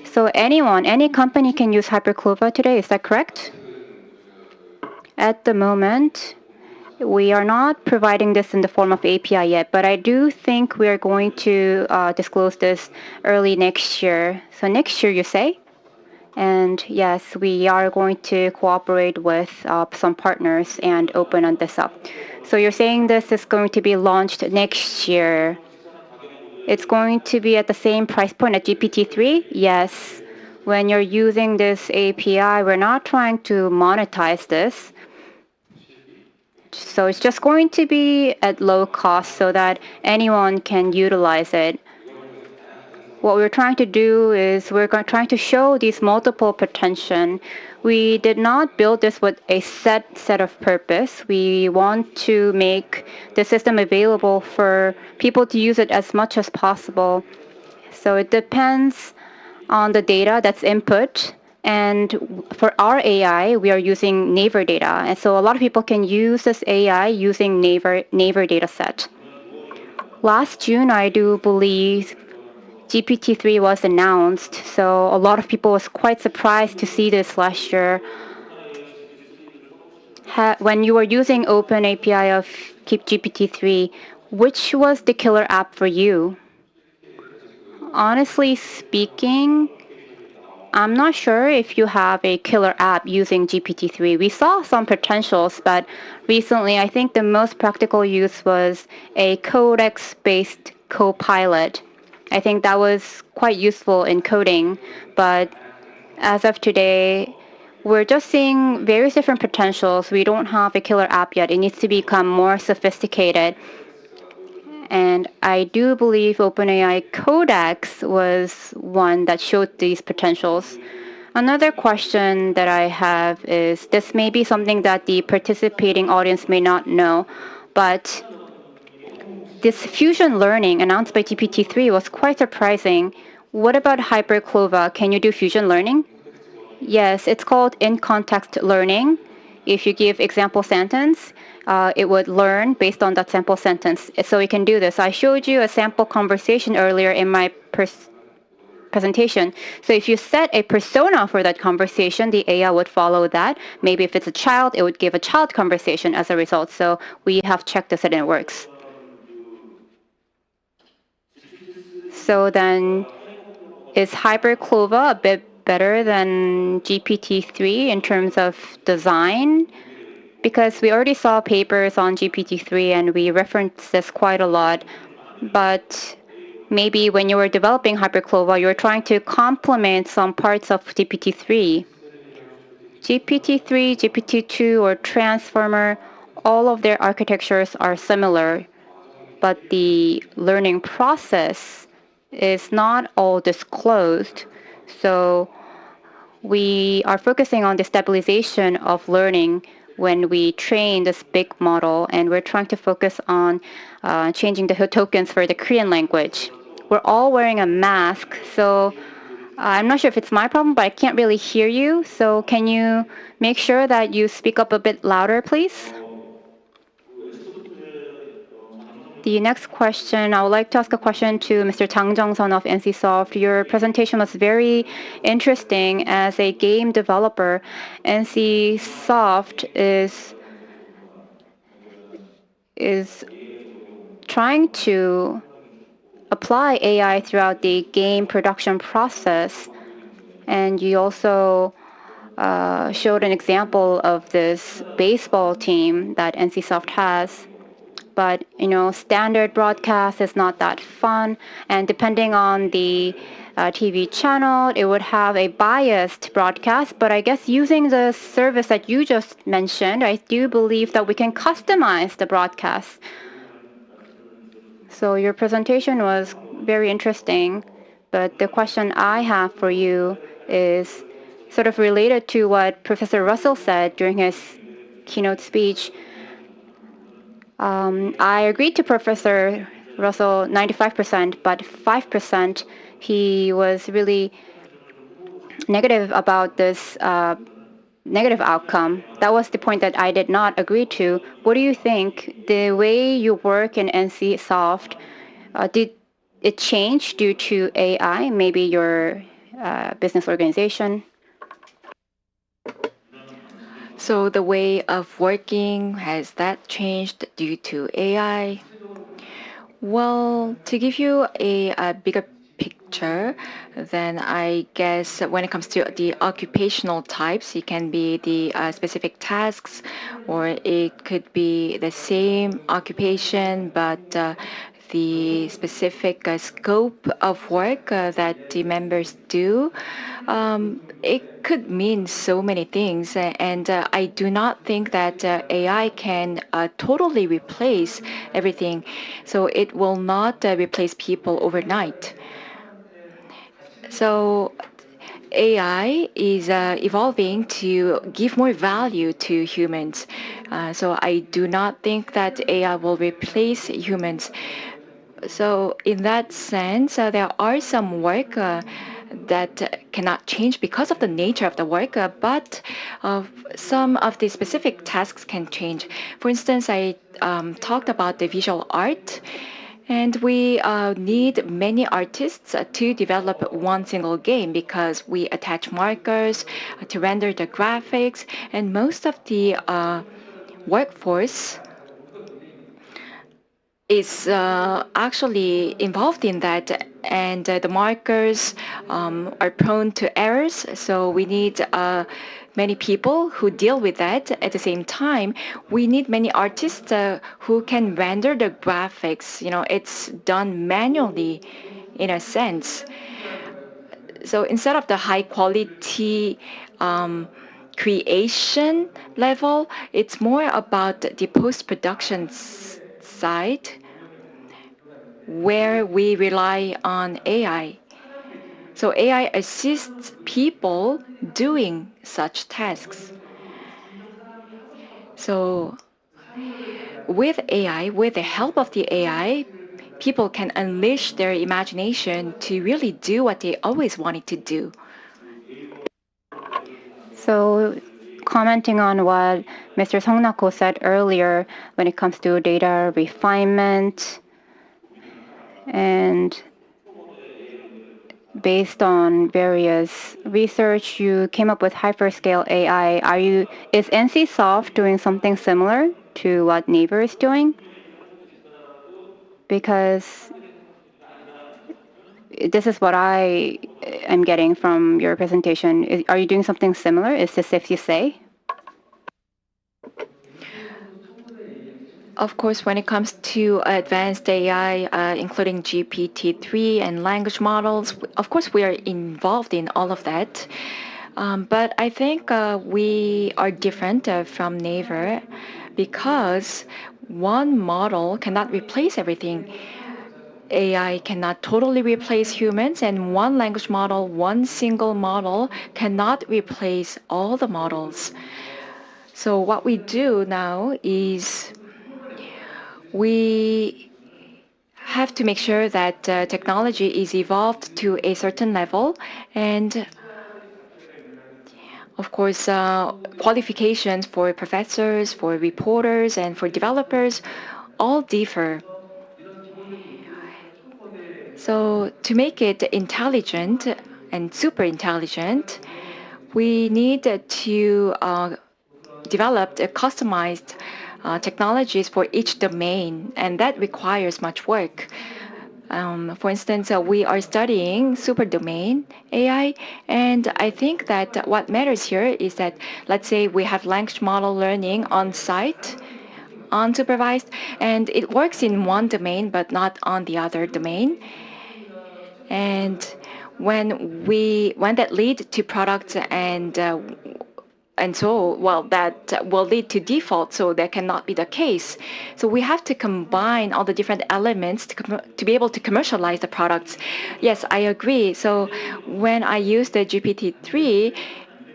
So any company can use CLOVA today, is that correct? At the moment, we are not providing this in the form of API yet, but I do think we are going to disclose this early next year. So next year, you say? And yes, we are going to cooperate with some partners and open on this up. So you're saying this is going to be launched next year. It's going to be at the same price point at GPT-3? Yes. When you're using this API, we're not trying to monetize this. So it's just going to be at low cost so that anyone can utilize it. what we're trying to do is trying to show these multiple potential. We did not build this with a set of purpose. We want to make the system available for people to use it as much as possible. So it depends on the data that's input. And for our AI, we are using Naver data. And so a lot of people can use this AI using Naver data set. Last June, I do believe GPT-3 was announced, so a lot of people was quite surprised to see this last year. When you were using Open API of GPT-3, which was the killer app for you? Honestly speaking, I'm not sure if you have a killer app using GPT-3. We saw some potentials, but recently I think the most practical use was a codex-based copilot. I think that was quite useful in coding, but as of today, we're just seeing various different potentials. We don't have a killer app yet. It needs to become more sophisticated. And I do believe OpenAI Codex was one that showed these potentials. Another question that I have is, this may be something that the participating audience may not know, but this fusion learning announced by GPT-3 was quite surprising. What about CLOVA? Can you do fusion learning? Yes, it's called in-context learning. If you give example sentence, it would learn based on that sample sentence. So you can do this. I showed you a sample conversation earlier in my presentation. So if you set a persona for that conversation, the AI would follow that. Maybe if it's a child, it would give a child conversation as a result. So we have checked this and it works. So then, is CLOVA a bit better than GPT-3 in terms of design? Because we already saw papers on GPT-3 and we referenced this quite a lot. But maybe when you were developing CLOVA, you were trying to complement some parts of GPT-3. GPT-3, GPT-2, or Transformer, all of their architectures are similar, but the learning process is not all disclosed. So we are focusing on the stabilization of learning when we train this big model, and we're trying to focus on changing the tokens for the Korean language. We're all wearing a mask, so I'm not sure if it's my problem, but I can't really hear you. So can you make sure that you speak up a bit louder, please? The next question, I would like to ask a question to Mr. Jang Jong-sun of NCSoft. Your presentation was very interesting. As a game developer, NCSoft is trying to apply AI throughout the game production process. And you also showed an example of this baseball team that NCSoft has. But standard broadcast is not that fun, and depending on the TV channel, it would have a biased broadcast. But I guess using the service that you just mentioned, I do believe that we can customize the broadcast. So your presentation was very interesting, but the question I have for you is sort of related to what Professor Russell said during his keynote speech. I agreed to Professor Russell 95%, but 5% he was really negative about this negative outcome. That was the point that I did not agree to. What do you think? The way you work in NCSoft, did it change due to AI, maybe your business organization? So the way of working, has that changed due to AI? Well, to give you a bigger picture, then I guess when it comes to the occupational types, it can be the specific tasks, or it could be the same occupation, but the specific scope of work that the members do. It could mean so many things, and I do not think that AI can totally replace everything. So it will not replace people overnight. So AI is evolving to give more value to humans. So I do not think that AI will replace humans. So in that sense, there are some work that cannot change because of the nature of the work, but some of the specific tasks can change. For instance, I talked about the visual art. And we need many artists to develop one single game because we attach markers to render the graphics, and most of the workforce is actually involved in that, and the markers are prone to errors. So we need many people who deal with that. At the same time, we need many artists who can render the graphics. It's done manually, in a sense. So instead of the high quality creation level, it's more about the post-production side where we rely on AI. So AI assists people doing such tasks. So with AI, with the help of the AI, people can unleash their imagination to really do what they always wanted to do. So commenting on what Mr. Nako said earlier when it comes to data refinement and based on various research, you came up with hyperscale AI. Is NCSoft doing something similar to what Naver is doing? Because this is what I am getting from your presentation. Are you doing something similar? Is this safe to say? Of course, when it comes to advanced AI, including GPT-3 and language models, of course, we are involved in all of that. But I think we are different from Naver because one model cannot replace everything. AI cannot totally replace humans, and one language model, one single model, cannot replace all the models. So what we do now is we have to make sure that technology is evolved to a certain level, and of course, qualifications for professors, for reporters, and for developers all differ. So to make it intelligent and super intelligent, we need to develop customized technologies for each domain, and that requires much work. For instance, we are studying super domain AI, and I think that what matters here is that, let's say we have language model learning on site, unsupervised, and it works in one domain but not on the other domain. And when that lead to products and so, well, that will lead to default, so that cannot be the case. So we have to combine all the different elements to be able to commercialize the products. Yes, I agree. So when I use the GPT-3,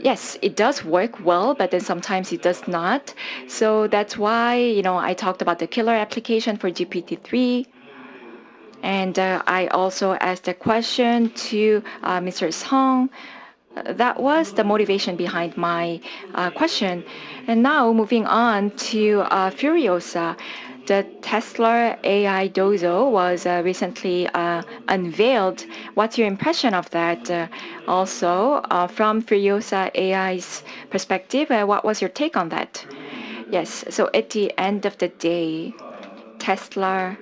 yes, it does work well, but then sometimes it does not. So that's why, I talked about the killer application for GPT-3. And I also asked a question to Mr. Song. That was the motivation behind my question. And now moving on to Furiosa. The Tesla AI Dozo was recently unveiled. What's your impression of that? Also, from Furiosa AI's perspective, what was your take on that? Yes, so at the end of the day, Tesla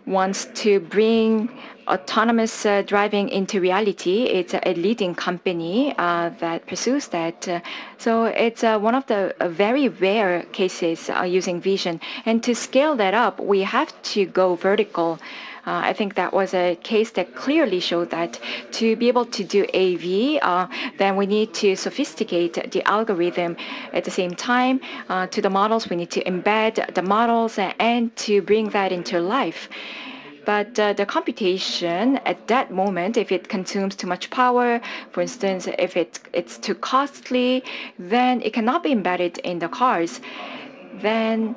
wants to bring autonomous driving into reality. It's a leading company that pursues that. So it's one of the very rare cases using vision. And to scale that up, we have to go vertical. I think that was a case that clearly showed that to be able to do AV, then we need to sophisticate the algorithm. At the same time, to the models, we need to embed the models and to bring that into life. But the computation at that moment, if it consumes too much power, for instance, if it's too costly, then it cannot be embedded in the cars. Then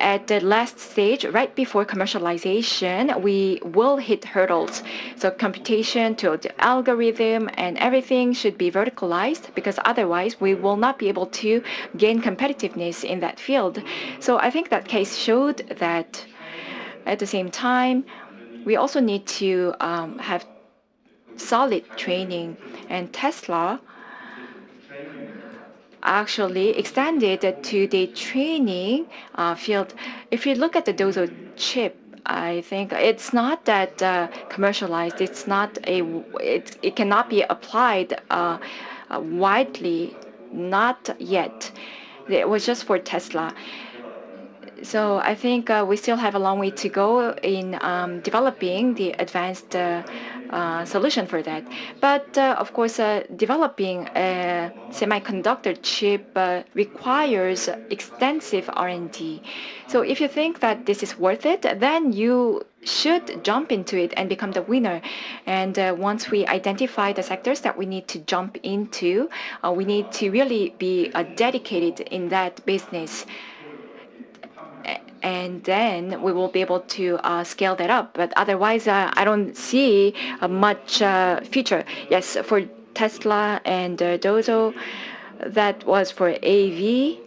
at the last stage, right before commercialization, we will hit hurdles. So computation to the algorithm and everything should be verticalized, because otherwise we will not be able to gain competitiveness in that field. So I think that case showed that at the same time, we also need to have solid training, and Tesla actually extended to the training field. If you look at the Dozo chip, I think it's not that commercialized. It's not it cannot be applied widely, not yet. It was just for Tesla. So I think we still have a long way to go in developing the advanced solution for that. But of course, developing a semiconductor chip requires extensive R&D. So if you think that this is worth it, then you should jump into it and become the winner. And once we identify the sectors that we need to jump into, we need to really be dedicated in that business. And then we will be able to scale that up. But otherwise, I don't see much future. Yes, for Tesla and Dozo, that was for AV.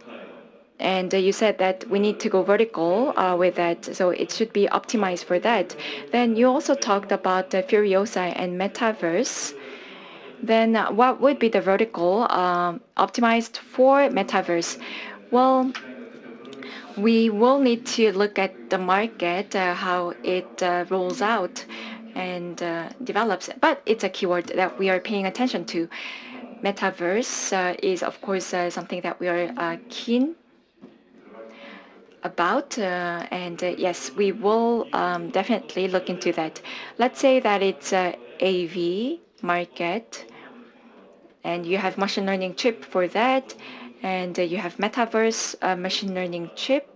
And you said that we need to go vertical with that, so it should be optimized for that. Then you also talked about Furiosa and Metaverse. Then what would be the vertical optimized for Metaverse? Well, we will need to look at the market, how it rolls out and develops. But it's a keyword that we are paying attention to. Metaverse is, of course, something that we are keen about. And yes, we will definitely look into that. Let's say that it's a AV market, and you have machine learning chip for that, and you have Metaverse machine learning chip.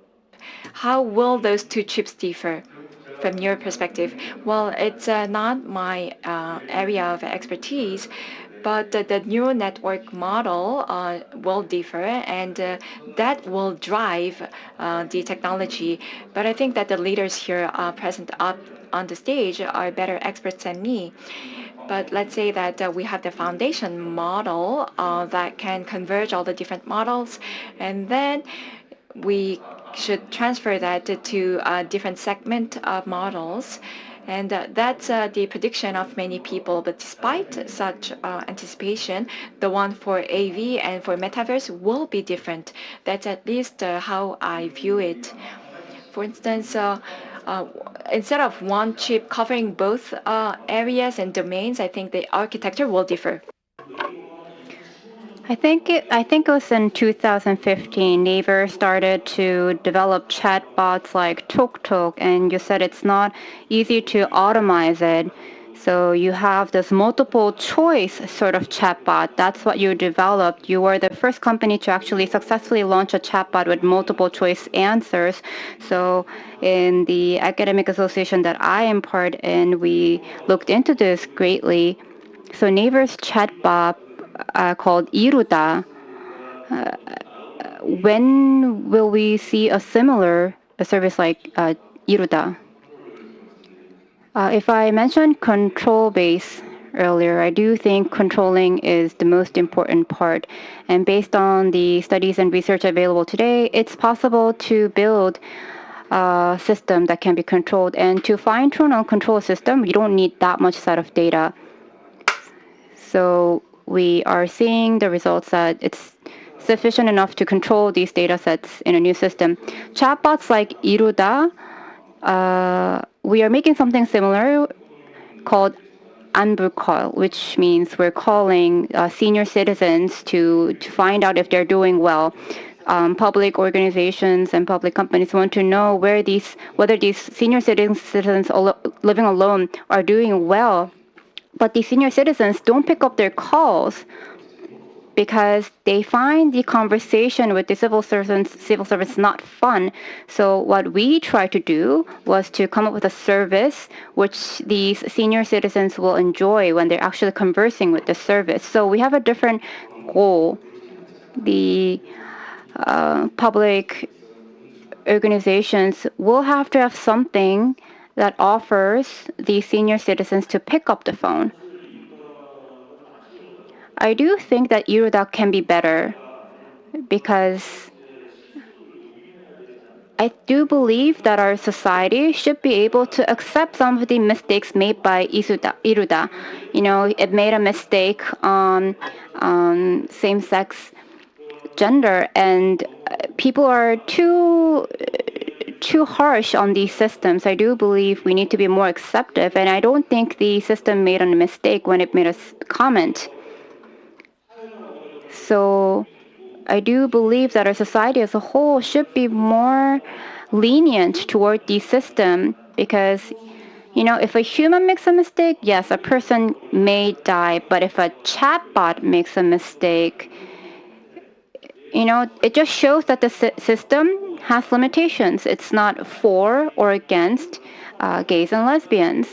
How will those two chips differ from your perspective? Well, it's not my area of expertise, but the neural network model will differ, and that will drive the technology. But I think that the leaders here present up on the stage are better experts than me. But let's say that we have the foundation model that can converge all the different models, and then we should transfer that to a different segment of models. And that's the prediction of many people. But despite such anticipation, the one for AV and for Metaverse will be different. That's at least how I view it. For instance, instead of one chip covering both areas and domains, I think the architecture will differ. I think it was in 2015, Naver started to develop chatbots like Tok, and you said it's not easy to automate it. So you have this multiple choice sort of chatbot. That's what you developed. You were the first company to actually successfully launch a chatbot with multiple choice answers. So in the academic association that I am part in, we looked into this greatly. So Naver's chatbot called Iruda. When will we see a similar service like Iruda? If I mentioned control base earlier, I do think controlling is the most important part. And based on the studies and research available today, it's possible to build a system that can be controlled. And to fine-tune a control system, you don't need that much set of data. So we are seeing the results that it's sufficient enough to control these data sets in a new system. Chatbots like Iruda, we are making something similar called 안부call, which means we're calling senior citizens to find out if they're doing well. Public organizations and public companies want to know whether these senior citizens living alone are doing well. But the senior citizens don't pick up their calls. because they find the conversation with the civil servants not fun. So what we tried to do was to come up with a service which these senior citizens will enjoy when they're actually conversing with the service. So we have a different goal. The public organizations will have to have something that offers the senior citizens to pick up the phone. I do think that Iruda can be better because I do believe that our society should be able to accept some of the mistakes made by Iruda. You know, it made a mistake on same-sex gender, and people are too harsh on these systems. I do believe we need to be more acceptive, and I don't think the system made a mistake when it made a comment. So I do believe that our society as a whole should be more lenient toward the system because, you know, if a human makes a mistake, yes, a person may die. But if a chatbot makes a mistake, you know, it just shows that the system has limitations. It's not for or against gays and lesbians.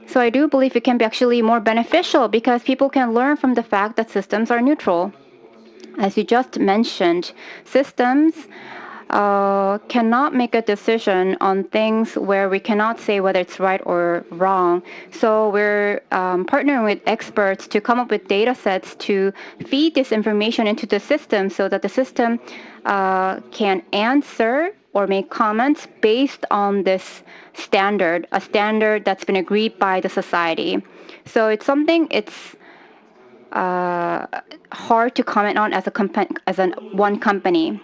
So I do believe it can be actually more beneficial because people can learn from the fact that systems are neutral. As you just mentioned, systems cannot make a decision on things where we cannot say whether it's right or wrong. So we're partnering with experts to come up with data sets to feed this information into the system so that the system can answer or make comments based on this standard, a standard that's been agreed by the society. So it's something it's hard to comment on as one company.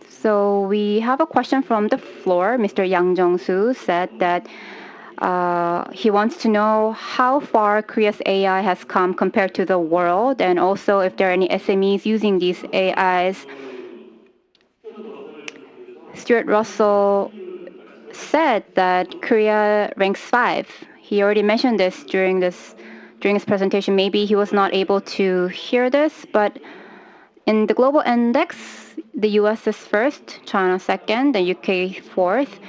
So we have a question from the floor. Mr. Yang Jeong-seo said that he wants to know how far Korea's AI has come compared to the world, and also if there are any SMEs using these AIs. Stuart Russell said that Korea ranks 5. He already mentioned this during his presentation. Maybe he was not able to hear this, but in the global index, the US is first, China second, the UK fourth,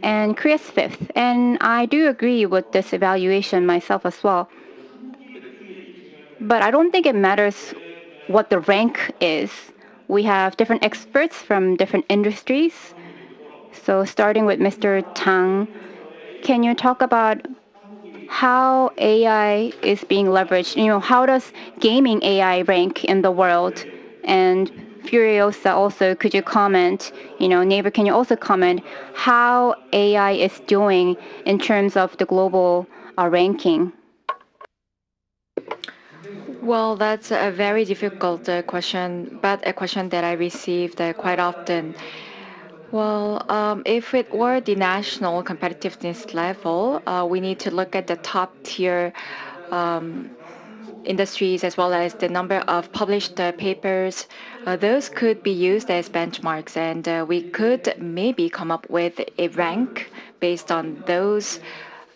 and Korea's fifth. And I do agree with this evaluation myself as well. But I don't think it matters what the rank is. We have different experts from different industries. So starting with Mr. Tang, can you talk about how AI is being leveraged? You know, how does gaming AI rank in the world? And Furiosa also, could you comment? You know, Naver, can you also comment how AI is doing in terms of the global ranking? Well, that's a very difficult question, but a question that I received quite often. Well, if it were the national competitiveness level, we need to look at the top tier industries as well as the number of published papers. Those could be used as benchmarks, and we could maybe come up with a rank based on those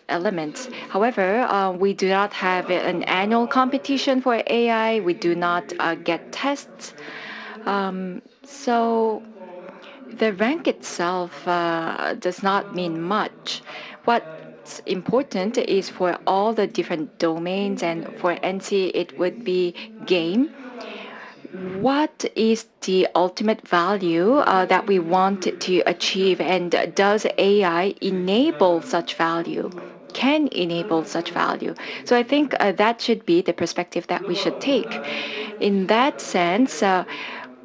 elements. However, we do not have an annual competition for AI. We do not get tests. So the rank itself does not mean much. What's important is for all the different domains, and for NC, it would be game. What is the ultimate value that we want to achieve, and does AI enable such value? Can enable such value. So I think that should be the perspective that we should take. In that sense,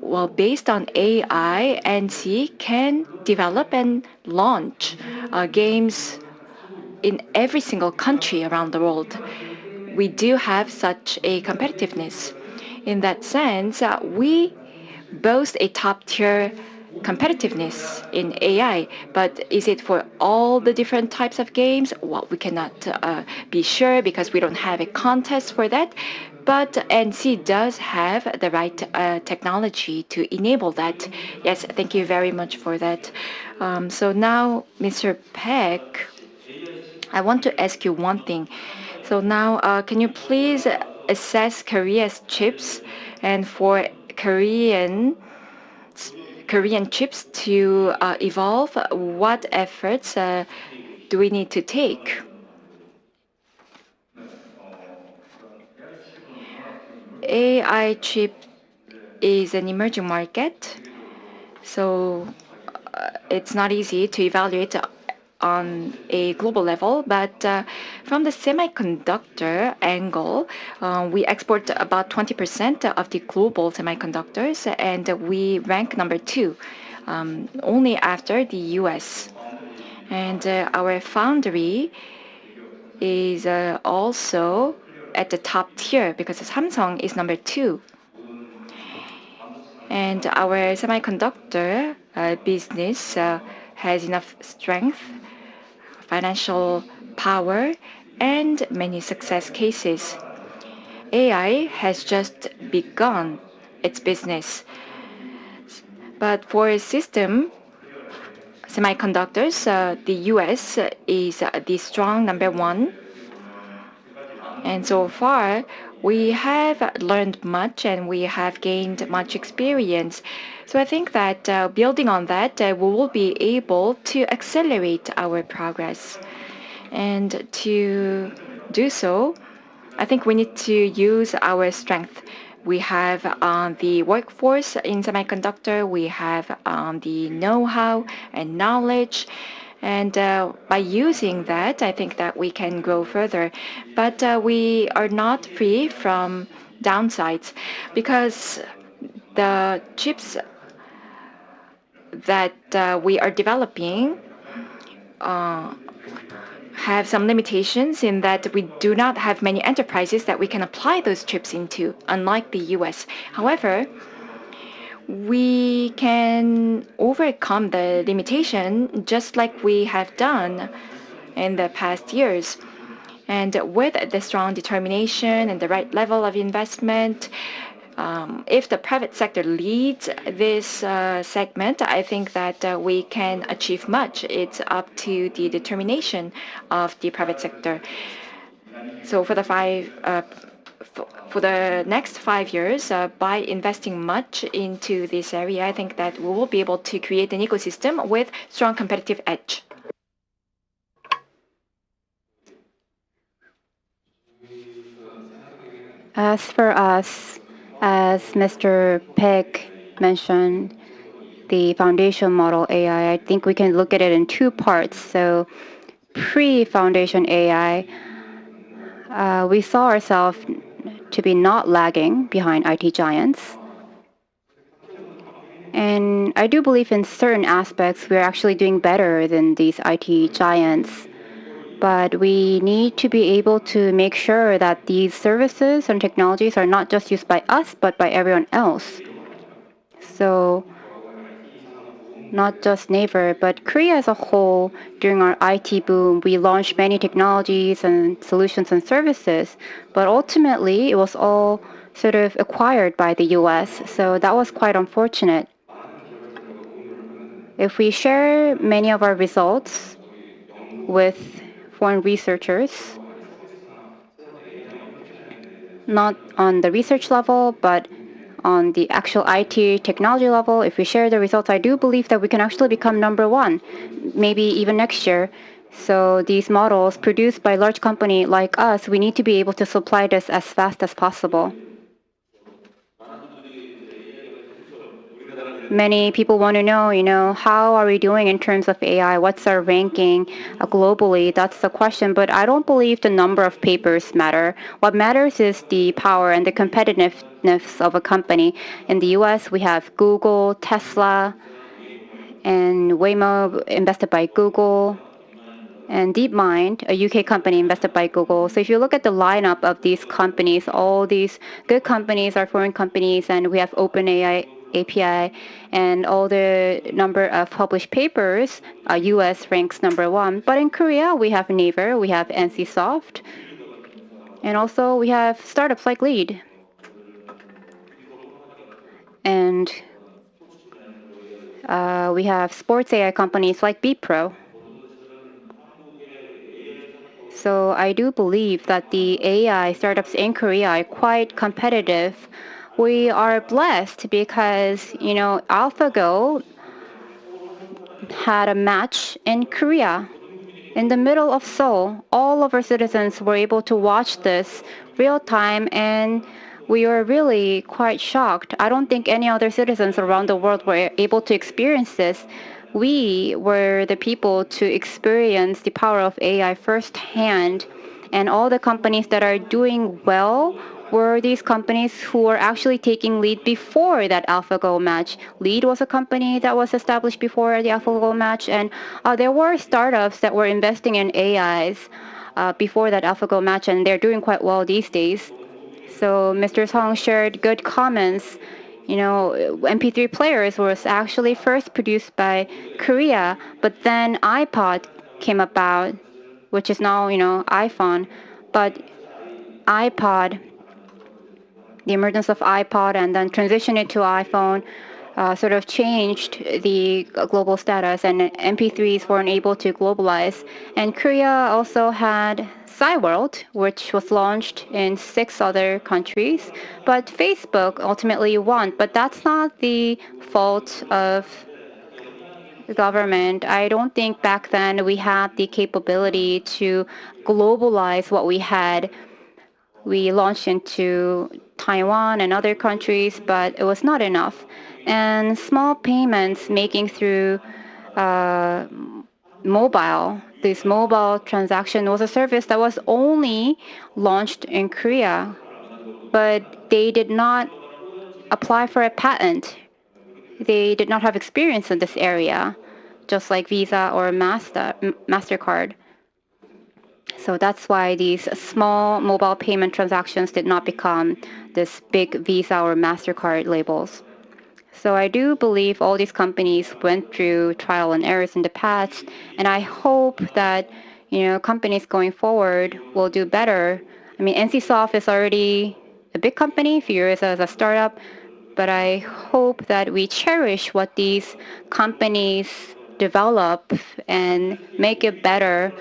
well, based on AI, NC can develop and launch games in every single country around the world. We do have such a competitiveness. In that sense, we boast a top-tier competitiveness in AI, but is it for all the different types of games? Well, we cannot be sure because we don't have a contest for that. But NC does have the right technology to enable that. Yes, thank you very much for that. So now, Mr. Peck, I want to ask you one thing. So now, can you please assess Korea's chips and for Korean chips to evolve, what efforts do we need to take? AI chip is an emerging market, so it's not easy to evaluate on a global level, but from the semiconductor angle, we export about 20% of the global semiconductors, and we rank number 2, only after the US. And our foundry is also at the top tier because Samsung is number 2. And our semiconductor business has enough strength, financial power, and many success cases. AI has just begun its business. But for system semiconductors, the US is the strong number 1. And so far, we have learned much and we have gained much experience. So I think that building on that, we will be able to accelerate our progress. And to do so, I think we need to use our strength. We have the workforce in semiconductor, we have the know-how and knowledge. And by using that, I think that we can grow further. But we are not free from downsides because the chips that we are developing have some limitations in that we do not have many enterprises that we can apply those chips into, unlike the US. However, we can overcome the limitation just like we have done in the past years. And with the strong determination and the right level of investment, if the private sector leads this segment, I think that we can achieve much. It's up to the determination of the private sector. So for the next 5 years, by investing much into this area, I think that we will be able to create an ecosystem with strong competitive edge. As for us, as Mr. Peck mentioned, the foundation model AI, I think we can look at it in 2 parts. So pre-foundation AI, we saw ourselves to be not lagging behind IT giants. And I do believe in certain aspects we're actually doing better than these IT giants. But we need to be able to make sure that these services and technologies are not just used by us, but by everyone else. So not just Naver, but Korea as a whole, during our IT boom, we launched many technologies and solutions and services, but ultimately it was all sort of acquired by the US, so that was quite unfortunate. If we share many of our results with foreign researchers, not on the research level, but on the actual IT technology level, if we share the results, I do believe that we can actually become number 1, maybe even next year. So these models produced by large company like us, we need to be able to supply this as fast as possible. Many people want to know, how are we doing in terms of AI? What's our ranking globally? That's the question. But I don't believe the number of papers matter. What matters is the power and the competitiveness of a company. In the US, we have Google, Tesla, and Waymo invested by Google, and DeepMind, a UK company invested by Google. So if you look at the lineup of these companies, all these good companies are foreign companies, and we have OpenAI API, and all the number of published papers, US ranks number 1. But in Korea, we have Naver, we have NCSoft, and also we have startups like Lead. And we have sports AI companies like BPro. So I do believe that the AI startups in Korea are quite competitive. We are blessed because, AlphaGo had a match in Korea. In the middle of Seoul, all of our citizens were able to watch this real time, and we were really quite shocked. I don't think any other citizens around the world were able to experience this. We were the people to experience the power of AI firsthand, and all the companies that are doing well were these companies who were actually taking lead before that AlphaGo match. Lead was a company that was established before the AlphaGo match, and there were startups that were investing in AIs before that AlphaGo match, and they're doing quite well these days. So Mr. Song shared good comments. MP3 players was actually first produced by Korea, but then iPod came about, which is now, iPhone. But iPod, the emergence of iPod and then transitioning to iPhone sort of changed the global status, and MP3s weren't able to globalize. And Korea also had Cyworld, which was launched in 6 other countries, but Facebook ultimately won. But that's not the fault of the government. I don't think back then we had the capability to globalize what we had. We launched into Taiwan and other countries, but it was not enough. And small payments making through mobile, this mobile transaction was a service that was only launched in Korea, but they did not apply for a patent. They did not have experience in this area, just like Visa or MasterCard. So that's why these small mobile payment transactions did not become this big Visa or MasterCard labels. So I do believe all these companies went through trial and errors in the past, and I hope that companies going forward will do better. I mean, NCSoft is already a big company, a few years as a startup, but I hope that we cherish what these companies develop and make it better.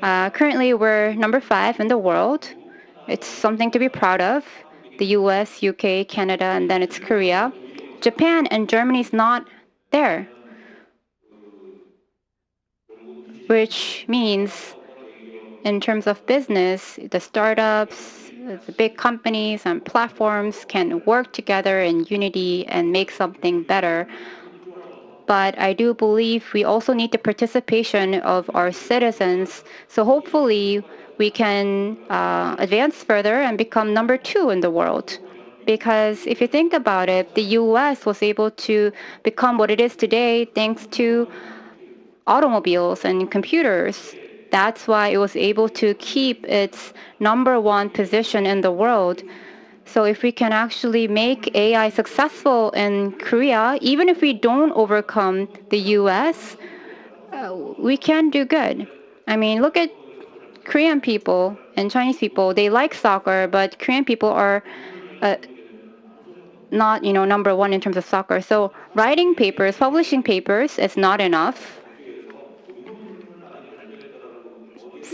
Currently, we're number 5 in the world. It's something to be proud of. The US, UK, Canada, and then it's Korea. Japan and Germany is not there, which means in terms of business, the startups, the big companies and platforms can work together in unity and make something better. But I do believe we also need the participation of our citizens. So hopefully we can advance further and become number 2 in the world. Because if you think about it, the US was able to become what it is today thanks to automobiles and computers. That's why it was able to keep its number 1 position in the world. So if we can actually make AI successful in Korea, even if we don't overcome the US, we can do good. I mean, look at Korean people and Chinese people. They like soccer, but Korean people are not, number 1 in terms of soccer. So writing papers, publishing papers is not enough.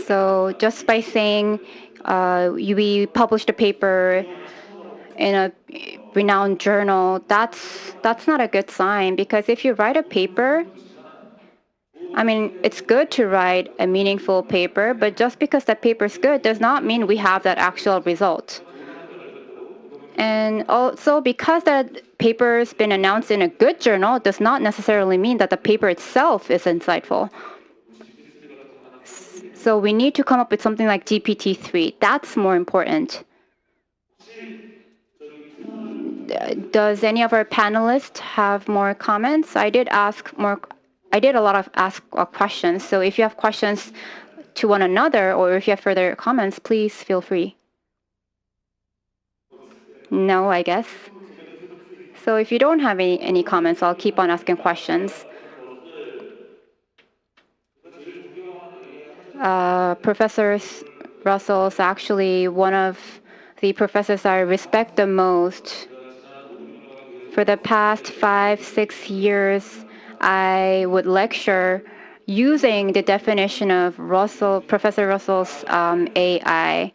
So just by saying we published a paper in a renowned journal, that's not a good sign, because if you write a paper, I mean, it's good to write a meaningful paper, but just because that paper is good does not mean we have that actual result. And also, because that paper has been announced in a good journal does not necessarily mean that the paper itself is insightful. So we need to come up with something like GPT-3. That's more important. Does any of our panelists have more comments? I did a lot of questions. So if you have questions to one another, or if you have further comments, please feel free. No, I guess. So if you don't have any comments, I'll keep on asking questions. Professor Russell is actually one of the professors I respect the most. For the past 5-6 years, I would lecture using the definition of Professor Russell's AI,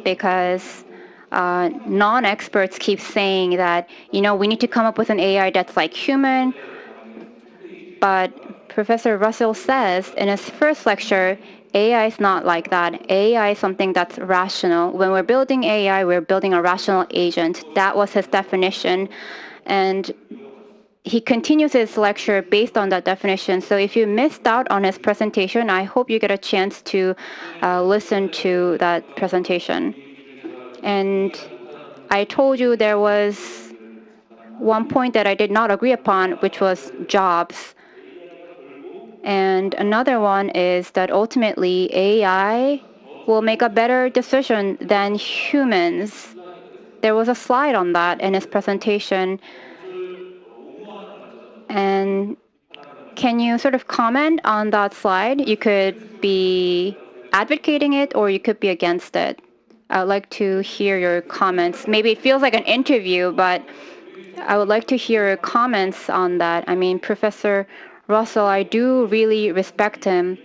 because non-experts keep saying that, we need to come up with an AI that's like human. But Professor Russell says in his first lecture, AI is not like that. AI is something that's rational. When we're building AI, we're building a rational agent. That was his definition. And he continues his lecture based on that definition. So if you missed out on his presentation, I hope you get a chance to listen to that presentation. And I told you there was one point that I did not agree upon, which was jobs. And another one is that ultimately AI will make a better decision than humans. There was a slide on that in his presentation. And can you sort of comment on that slide? You could be advocating it or you could be against it. I would like to hear your comments. Maybe it feels like an interview, but I would like to hear your comments on that. I mean, Professor Russell, I do really respect him.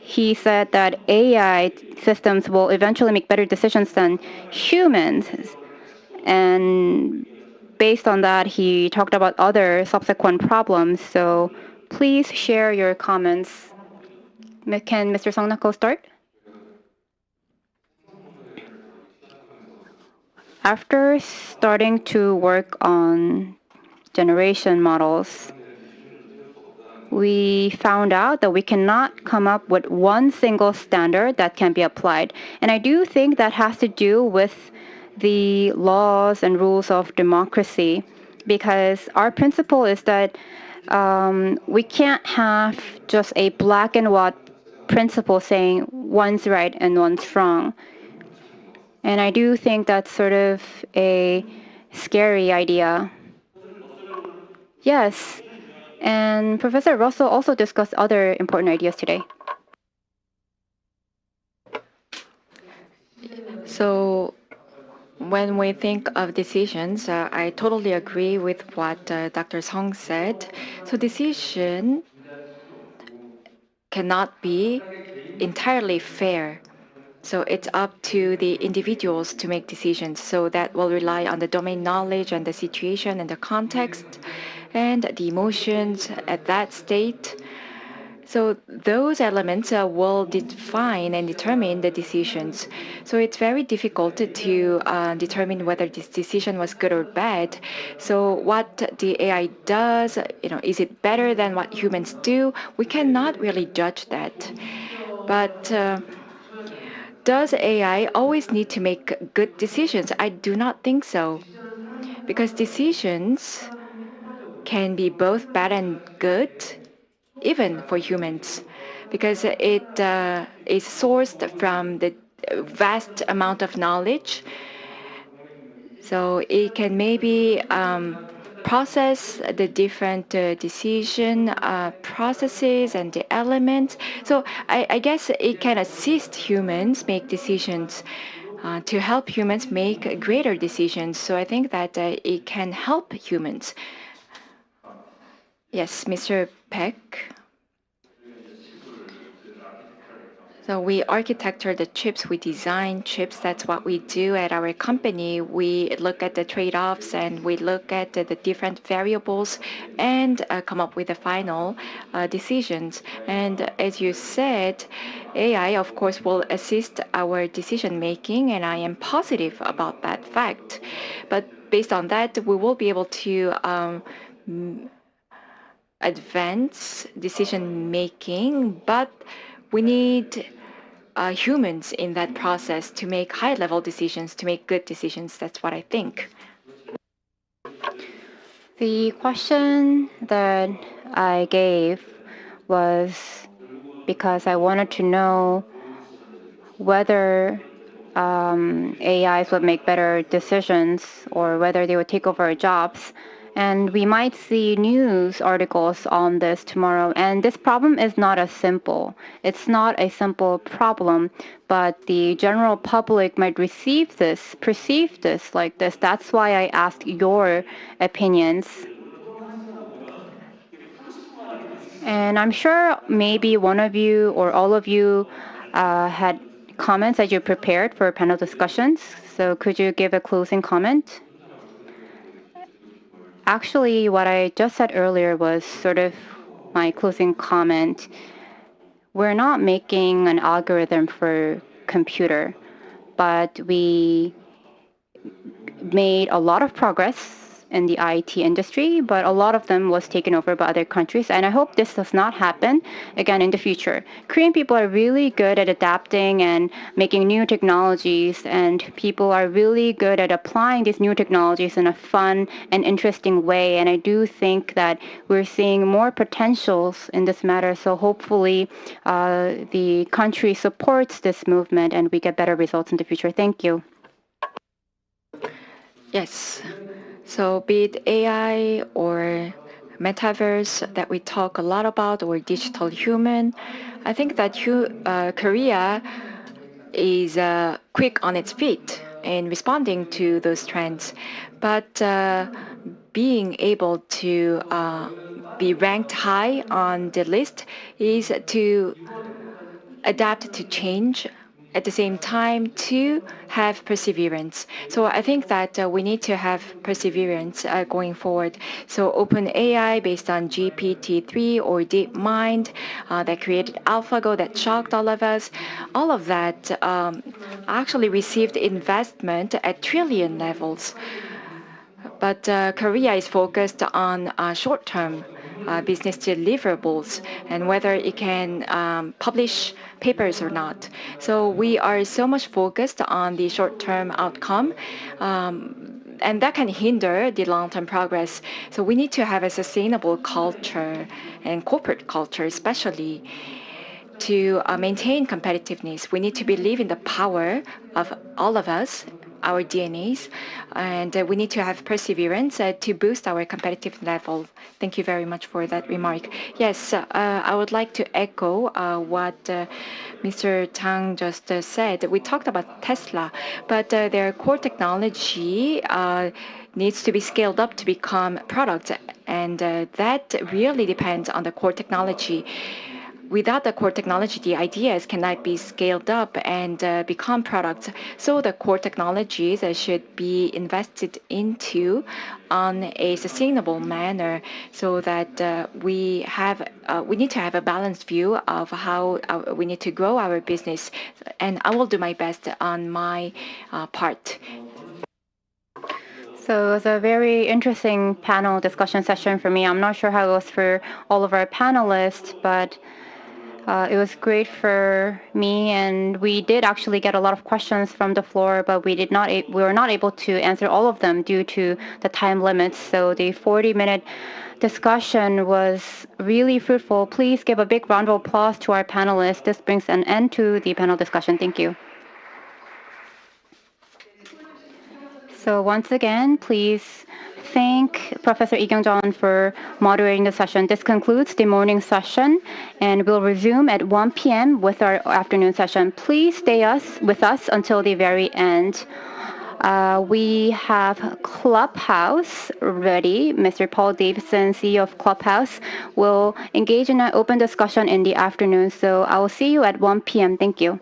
He said that AI systems will eventually make better decisions than humans. And based on that, he talked about other subsequent problems. So please share your comments. Can Mr. Nako start? After starting to work on generation models, we found out that we cannot come up with one single standard that can be applied. And I do think that has to do with the laws and rules of democracy, because our principle is that we can't have just a black and white principle saying one's right and one's wrong. And I do think that's sort of a scary idea. Yes. And Professor Russell also discussed other important ideas today. So when we think of decisions, I totally agree with what Dr. Song said. So decision cannot be entirely fair. So it's up to the individuals to make decisions. So that will rely on the domain knowledge and the situation and the context and the emotions at that state. So those elements will define and determine the decisions. So it's very difficult to determine whether this decision was good or bad. So what the AI does, is it better than what humans do? We cannot really judge that. But does AI always need to make good decisions? I do not think so. Because decisions can be both bad and good, even for humans, because it is sourced from the vast amount of knowledge. So it can maybe process the different decision processes and the elements. So I guess it can assist humans make decisions to help humans make greater decisions. So I think that it can help humans. Yes, Mr. Peck. So we architecture the chips, we design chips. That's what we do at our company. We look at the trade-offs and we look at the different variables and come up with the final decisions. And as you said, AI, of course, will assist our decision making, and I am positive about that fact. But based on that, we will be able to advance decision making, but we need humans in that process to make high-level decisions, to make good decisions. That's what I think. The question that I gave was because I wanted to know whether AIs would make better decisions or whether they would take over jobs. And we might see news articles on this tomorrow. And this problem is not as simple. It's not a simple problem, but the general public might perceive this like this. That's why I asked your opinions. And I'm sure maybe one of you or all of you had comments that you prepared for panel discussions. So could you give a closing comment? Actually, what I just said earlier was sort of my closing comment. We're not making an algorithm for computer, but we made a lot of progress in the IT industry, but a lot of them was taken over by other countries. And I hope this does not happen again in the future. Korean people are really good at adapting and making new technologies, and people are really good at applying these new technologies in a fun and interesting way. And I do think that we're seeing more potentials in this matter. So hopefully the country supports this movement and we get better results in the future. Thank you. Yes. So be it AI or metaverse that we talk a lot about, or digital human, I think that Korea is quick on its feet in responding to those trends. But being able to be ranked high on the list is to adapt to change, at the same time to have perseverance. So I think that we need to have perseverance going forward. So OpenAI based on GPT-3 or DeepMind that created AlphaGo that shocked all of us, all of that actually received investment at trillion levels. But Korea is focused on short-term business deliverables and whether it can publish papers or not. So we are so much focused on the short-term outcome. And that can hinder the long-term progress. So we need to have a sustainable culture and corporate culture, especially to maintain competitiveness. We need to believe in the power of all of us, our DNAs, and we need to have perseverance to boost our competitive level. Thank you very much for that remark. Yes, I would like to echo what Mr. Tang just said. We talked about Tesla, but their core technology needs to be scaled up to become products, and that really depends on the core technology. Without the core technology, the ideas cannot be scaled up and become products. So the core technologies should be invested into on a sustainable manner, so that we need to have a balanced view of how we need to grow our business. And I will do my best on my part. So it was a very interesting panel discussion session for me. I'm not sure how it was for all of our panelists, but it was great for me, and we did actually get a lot of questions from the floor, but we were not able to answer all of them due to the time limits. So the 40-minute discussion was really fruitful. Please give a big round of applause to our panelists. This brings an end to the panel discussion. Thank you. So once again, please thank Professor Kyungjun for moderating the session. This concludes the morning session, and we'll resume at 1 p.m. with our afternoon session. Please stay with us until the very end. We have Clubhouse ready. Mr. Paul Davison, CEO of Clubhouse, will engage in an open discussion in the afternoon. So I will see you at 1 p.m. Thank you.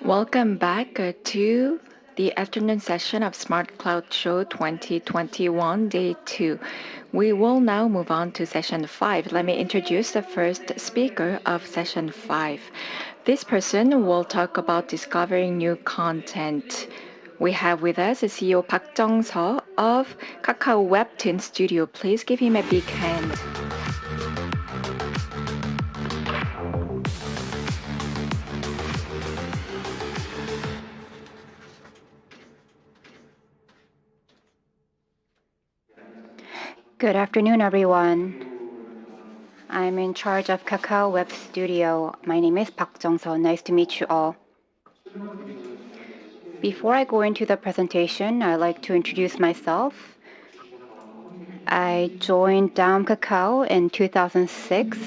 Welcome back to the afternoon session of SmartCloud Show 2021, Day 2. We will now move on to Session 5. Let me introduce the first speaker of Session 5. This person will talk about discovering new content. We have with us CEO Park Jeong-seo of Kakao Webtoon Studio. Please give him a big hand. Good afternoon, everyone. I'm in charge of Kakao Web Studio. My name is Park Jeong-seo. Nice to meet you all. Before I go into the presentation, I'd like to introduce myself. I joined Daum Kakao in 2006,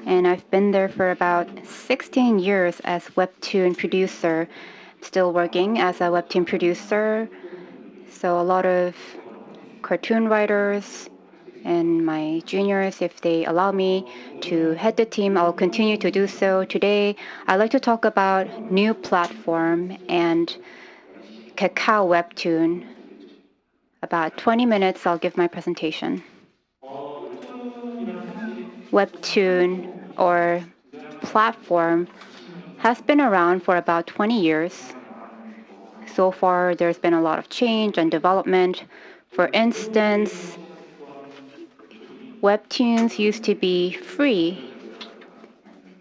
and I've been there for about 16 years as webtoon producer, still working as a webtoon producer. So a lot of cartoon writers and my juniors, if they allow me to head the team, I'll continue to do so. Today, I'd like to talk about new platform and Kakao Webtoon. About 20 minutes, I'll give my presentation. Webtoon, or platform, has been around for about 20 years. So far, there's been a lot of change and development. For instance, webtoons used to be free.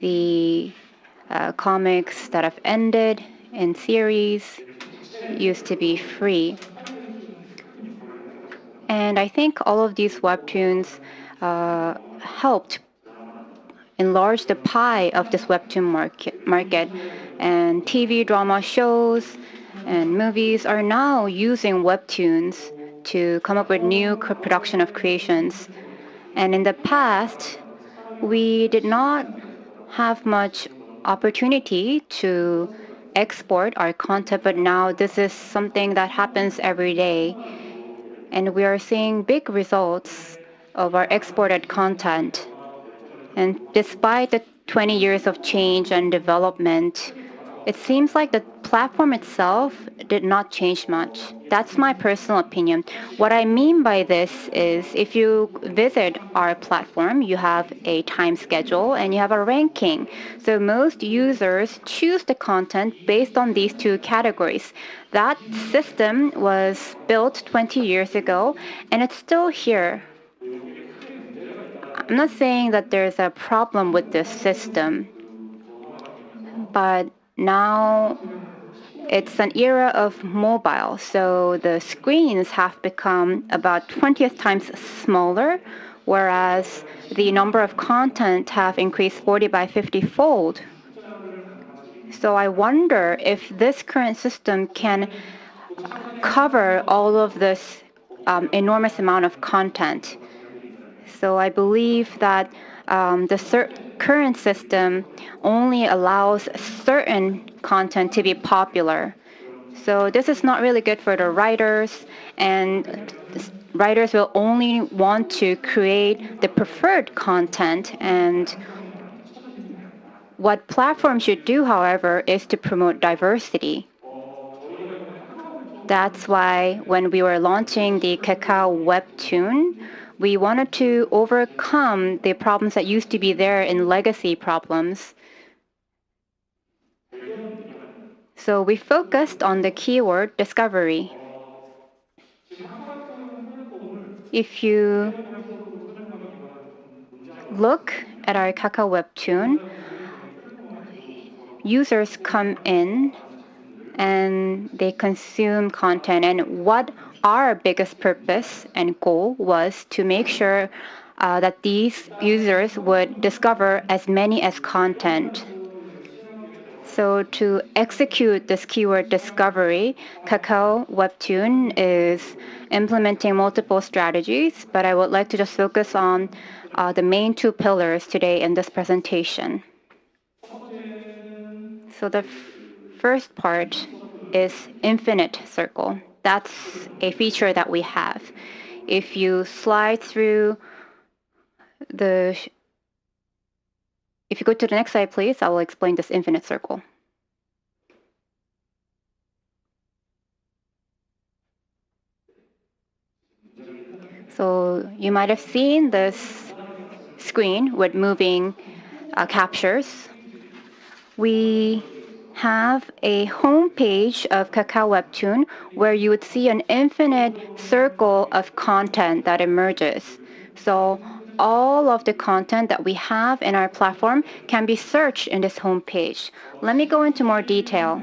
The comics that have ended in series used to be free. And I think all of these webtoons helped enlarge the pie of this webtoon market. And TV drama shows and movies are now using webtoons to come up with new production of creations. And in the past, we did not have much opportunity to export our content, but now this is something that happens every day. And we are seeing big results of our exported content. And despite the 20 years of change and development, it seems like the platform itself did not change much. That's my personal opinion. What I mean by this is if you visit our platform, you have a time schedule and you have a ranking. So most users choose the content based on these two categories. That system was built 20 years ago and it's still here. I'm not saying that there's a problem with this system, but now it's an era of mobile, so the screens have become about 20th times smaller, whereas the number of content have increased 40 by 50-fold. So I wonder if this current system can cover all of this enormous amount of content. So I believe that the current system only allows certain content to be popular. So this is not really good for the writers, and writers will only want to create the preferred content. And what platforms should do, however, is to promote diversity. That's why when we were launching the Kakao Webtoon, we wanted to overcome the problems that used to be there in legacy problems. So we focused on the keyword discovery. If you look at our Kakao Webtoon, users come in and they consume content. And what our biggest purpose and goal was to make sure that these users would discover as many as content. So to execute this keyword discovery, Kakao Webtoon is implementing multiple strategies, but I would like to just focus on the main two pillars today in this presentation. So the first part is infinite circle. That's a feature that we have. If you slide through if you go to the next slide, please, I will explain this infinite circle. So you might have seen this screen with moving captures. We have a home page of Kakao Webtoon where you would see an infinite circle of content that emerges. So all of the content that we have in our platform can be searched in this home page. Let me go into more detail.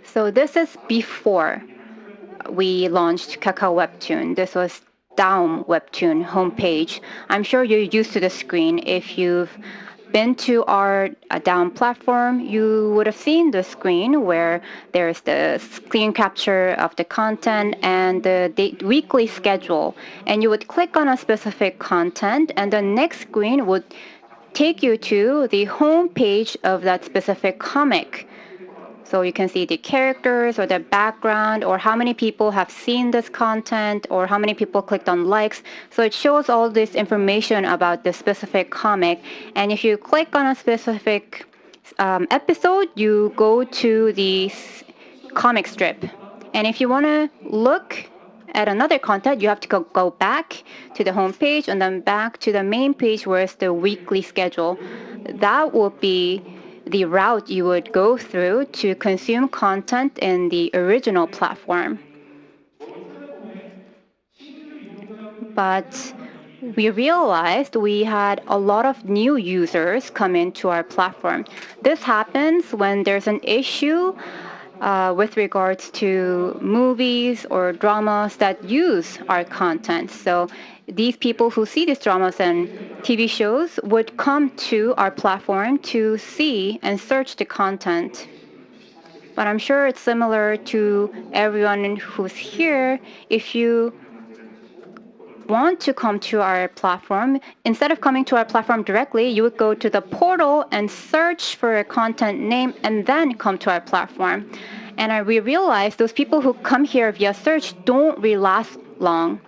So this is before we launched Kakao Webtoon. This was Daum Webtoon homepage. I'm sure you're used to the screen. If you've been to our Daum platform, you would have seen the screen where there's the screen capture of the content and the weekly schedule. And you would click on a specific content, and the next screen would take you to the home page of that specific comic. So you can see the characters or the background or how many people have seen this content or how many people clicked on likes. So it shows all this information about the specific comic. And if you click on a specific episode, you go to the comic strip. And if you want to look at another content, you have to go back to the home page and then back to the main page where it's the weekly schedule. That will be the route you would go through to consume content in the original platform. But we realized we had a lot of new users come into our platform. This happens when there's an issue with regards to movies or dramas that use our content. So these people who see these dramas and TV shows would come to our platform to see and search the content. But I'm sure it's similar to everyone who's here. If you want to come to our platform, instead of coming to our platform directly, you would go to the portal and search for a content name and then come to our platform. And we realized those people who come here via search don't really last long.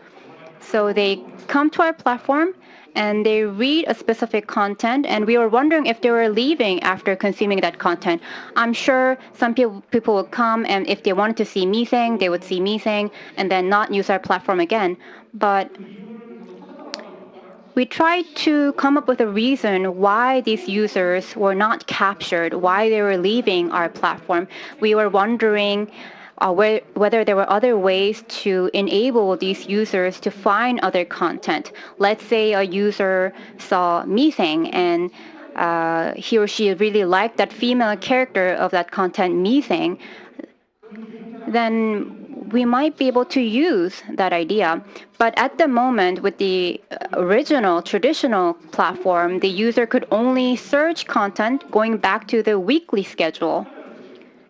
So they come to our platform and they read a specific content, and we were wondering if they were leaving after consuming that content. I'm sure some people would come, and if they wanted to see Miseng, they would see Miseng and then not use our platform again. But we tried to come up with a reason why these users were not captured, why they were leaving our platform. We were wondering whether there were other ways to enable these users to find other content. Let's say a user saw Miseng and he or she really liked that female character of that content, Miseng, then we might be able to use that idea. But at the moment, with the original traditional platform, the user could only search content going back to the weekly schedule.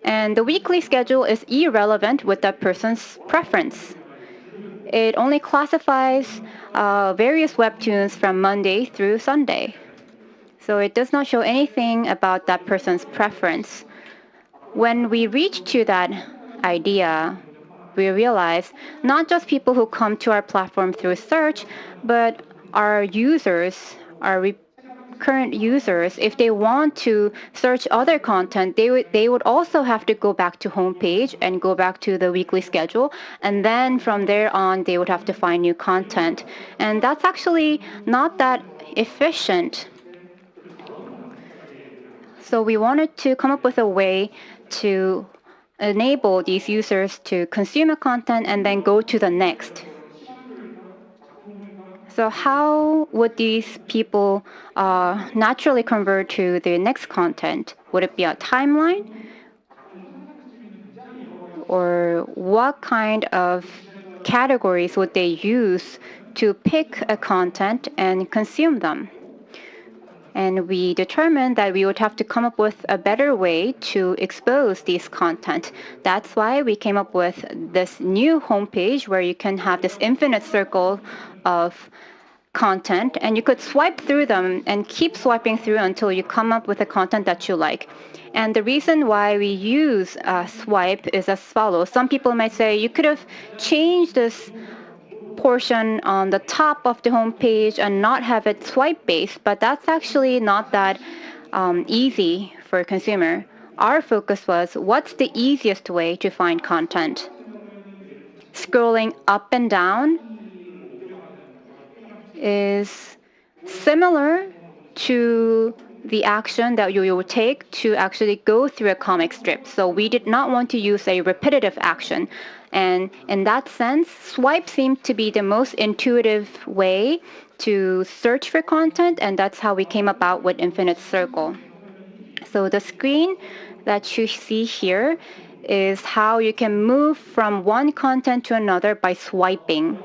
And the weekly schedule is irrelevant with that person's preference. It only classifies various webtoons from Monday through Sunday. So it does not show anything about that person's preference. When we reach to that idea, we realize not just people who come to our platform through search, but our users, our current users, if they want to search other content, they would also have to go back to homepage and go back to the weekly schedule, and then from there on they would have to find new content. And that's actually not that efficient. So we wanted to come up with a way to enable these users to consume a content and then go to the next. So how would these people naturally convert to the next content? Would it be a timeline? Or what kind of categories would they use to pick a content and consume them? And we determined that we would have to come up with a better way to expose these content. That's why we came up with this new homepage where you can have this infinite circle of content, and you could swipe through them and keep swiping through until you come up with the content that you like. And the reason why we use swipe is as follows. Some people might say you could have changed this portion on the top of the homepage and not have it swipe based, but that's actually not that easy for a consumer. Our focus was what's the easiest way to find content. scrolling up and down is similar to the action that you will take to actually go through a comic strip. So we did not want to use a repetitive action. And in that sense, swipe seemed to be the most intuitive way to search for content, and that's how we came about with Infinite Circle. So the screen that you see here is how you can move from one content to another by swiping.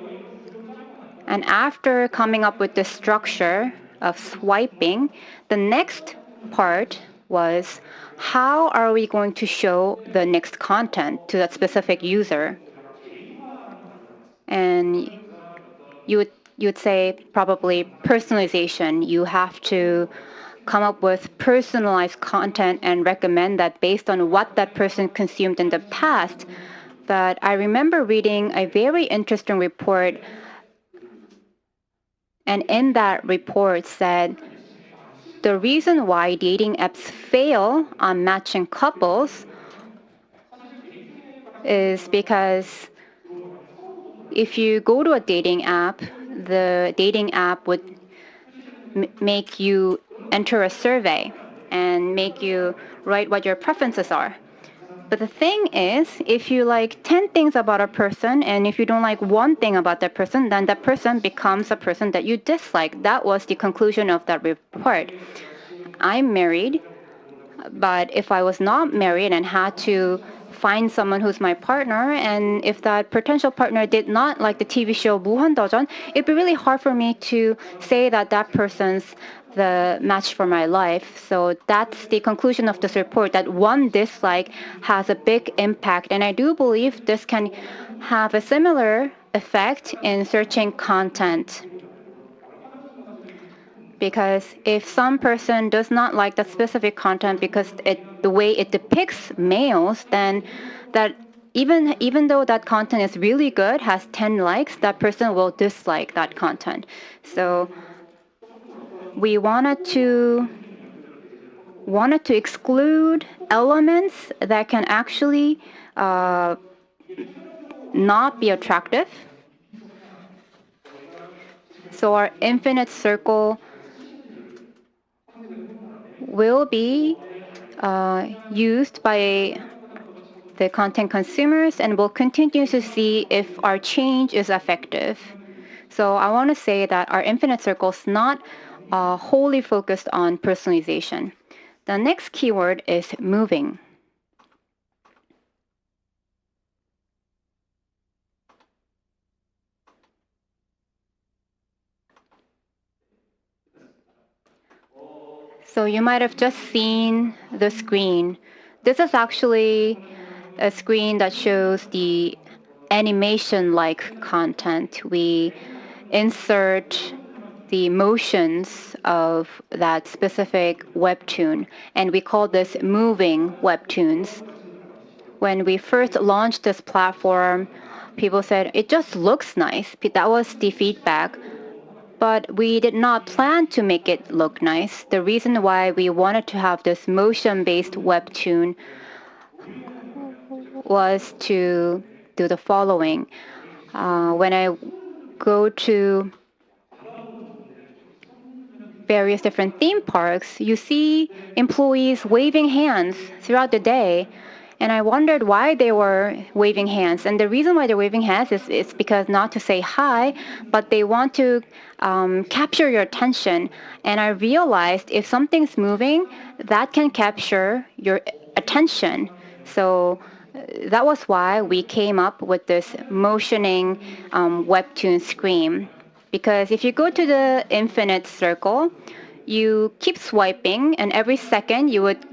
And after coming up with the structure of swiping, the next part was how are we going to show the next content to that specific user? And you would say probably personalization. You have to come up with personalized content and recommend that based on what that person consumed in the past. But I remember reading a very interesting report, and in that report said the reason why dating apps fail on matching couples is because if you go to a dating app, the dating app would make you enter a survey and make you write what your preferences are. But the thing is, if you like 10 things about a person and if you don't like one thing about that person, then that person becomes a person that you dislike. That was the conclusion of that report. I'm married, but if I was not married and had to find someone who's my partner, and if that potential partner did not like the TV show 무한도전, it'd be really hard for me to say that that person's the match for my life. So that's the conclusion of this report, that one dislike has a big impact. And I do believe this can have a similar effect in searching content. Because if some person does not like that specific content because the way it depicts males, then that even though that content is really good, has 10 likes, that person will dislike that content. So we wanted to exclude elements that can actually not be attractive. So our infinite circle will be used by the content consumers, and we'll continue to see if our change is effective. So I want to say that our infinite circle is not wholly focused on personalization. The next keyword is moving. So you might have just seen the screen. This is actually a screen that shows the animation-like content. We insert the motions of that specific webtoon, and we call this moving webtoons. When we first launched this platform, people said, it just looks nice. That was the feedback. But we did not plan to make it look nice. The reason why we wanted to have this motion-based webtoon was to do the following. When I go to various different theme parks, you see employees waving hands throughout the day. And I wondered why they were waving hands. And the reason why they're waving hands is because not to say hi, but they want to capture your attention. And I realized if something's moving, that can capture your attention. So that was why we came up with this motioning webtoon screen. Because if you go to the infinite circle, you keep swiping, and every second you would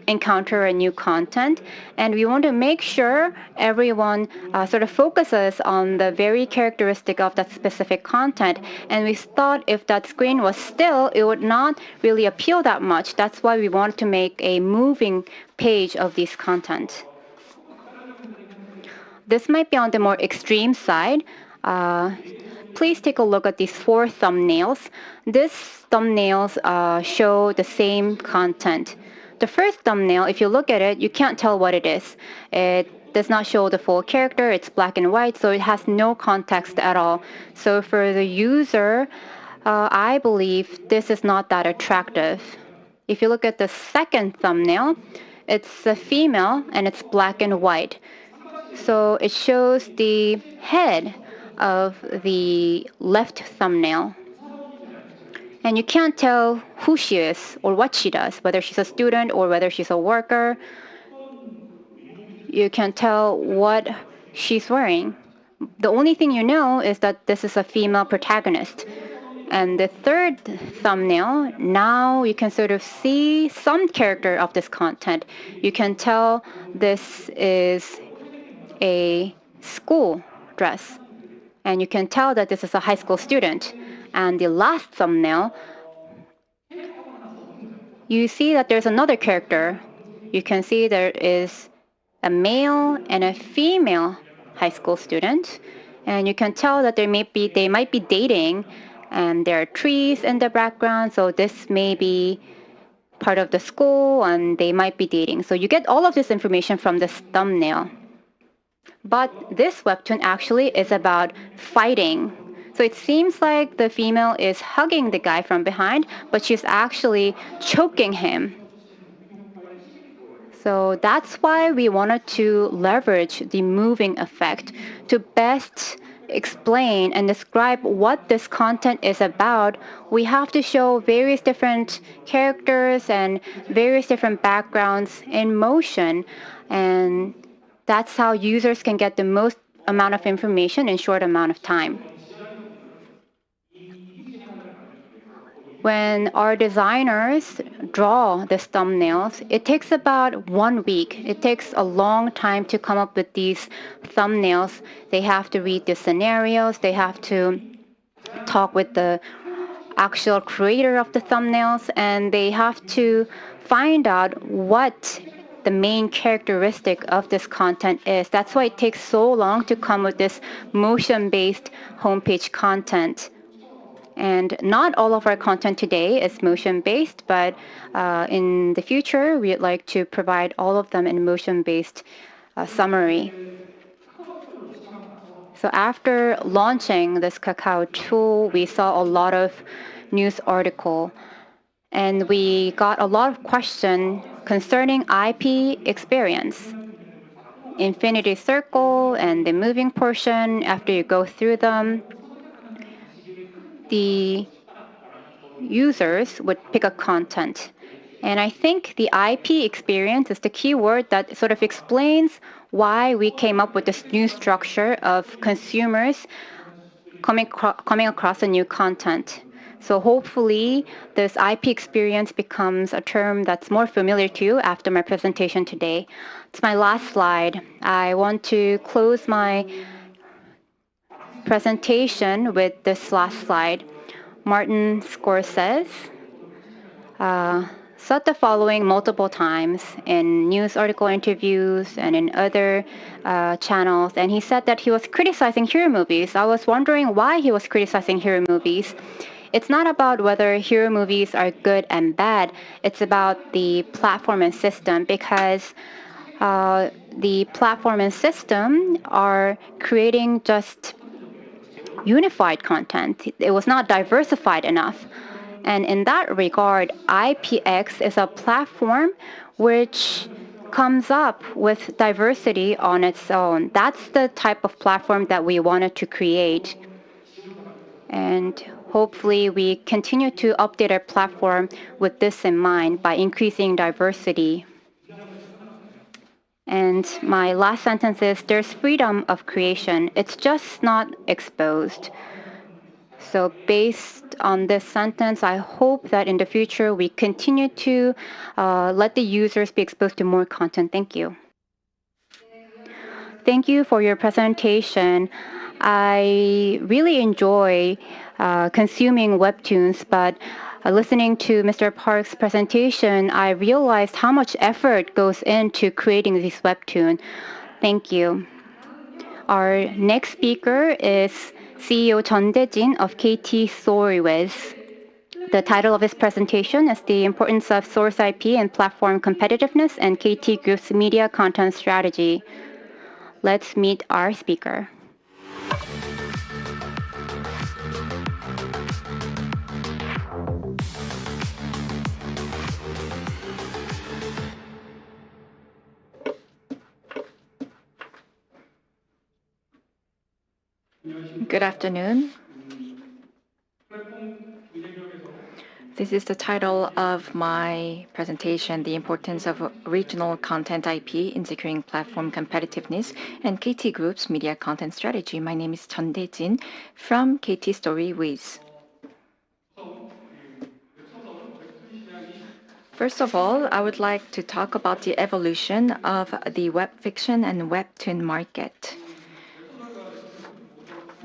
encounter a new content, and we want to make sure everyone sort of focuses on the very characteristic of that specific content. And we thought if that screen was still, it would not really appeal that much. That's why we want to make a moving page of these content. This might be on the more extreme side. Please take a look at these 4 thumbnails. These thumbnails show the same content. The first thumbnail, if you look at it, you can't tell what it is. It does not show the full character. It's black and white, so it has no context at all. So for the user, I believe this is not that attractive. If you look at the second thumbnail, it's a female and it's black and white. So it shows the head of the left thumbnail. And you can't tell who she is or what she does, whether she's a student or whether she's a worker. You can't tell what she's wearing. The only thing you know is that this is a female protagonist. And the third thumbnail, now you can sort of see some character of this content. You can tell this is a school dress. And you can tell that this is a high school student. And the last thumbnail, you see that there's another character. You can see there is a male and a female high school student. And you can tell that they might be dating, and there are trees in the background. So this may be part of the school, and they might be dating. So you get all of this information from this thumbnail. But this webtoon actually is about fighting. So it seems like the female is hugging the guy from behind, but she's actually choking him. So that's why we wanted to leverage the moving effect to best explain and describe what this content is about. We have to show various different characters and various different backgrounds in motion. And that's how users can get the most amount of information in short amount of time. When our designers draw these thumbnails, it takes about 1 week. It takes a long time to come up with these thumbnails. They have to read the scenarios. They have to talk with the actual creator of the thumbnails, and they have to find out what the main characteristic of this content is. That's why it takes so long to come with this motion-based homepage content. And not all of our content today is motion-based, but in the future, we'd like to provide all of them in motion-based summary. So after launching this Kakao tool, we saw a lot of news article, and we got a lot of questions concerning IP experience. Infinity circle and the moving portion, after you go through them, the users would pick a content. And I think the IP experience is the key word that sort of explains why we came up with this new structure of consumers coming across a new content. So hopefully this IP experience becomes a term that's more familiar to you after my presentation today. It's my last slide. I want to close my presentation with this last slide. Martin Scorsese said the following multiple times in news article interviews and in other channels, and he said that he was criticizing hero movies. I was wondering why he was criticizing hero movies. It's not about whether hero movies are good and bad. It's about the platform and system, because the platform and system are creating just unified content. It was not diversified enough. And in that regard, IPX is a platform which comes up with diversity on its own. That's the type of platform that we wanted to create. And hopefully we continue to update our platform with this in mind by increasing diversity. And my last sentence is, there's freedom of creation. It's just not exposed. So based on this sentence, I hope that in the future we continue to let the users be exposed to more content. Thank you. Thank you for your presentation. I really enjoy consuming webtoons, but listening to Mr. Park's presentation, I realized how much effort goes into creating this webtoon. Thank you. Our next speaker is CEO Daejin of KT Storywiz. The title of his presentation is The Importance of Source IP and Platform Competitiveness and KT Group's Media Content Strategy. let's meet our speaker. Good afternoon. This is the title of my presentation, The Importance of Regional Content IP in Securing Platform Competitiveness and KT Group's Media Content Strategy. My name is Daejin from KT Storywiz. First of all, I would like to talk about the evolution of the web fiction and webtoon market.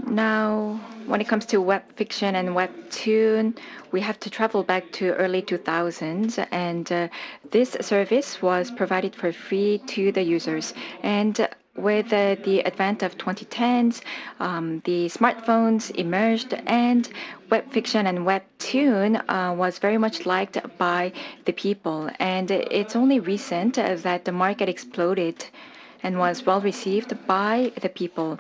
Now, when it comes to web fiction and webtoon, we have to travel back to early 2000s, and this service was provided for free to the users. And with the advent of 2010s, the smartphones emerged, and web fiction and webtoon was very much liked by the people. And it's only recent that the market exploded and was well received by the people.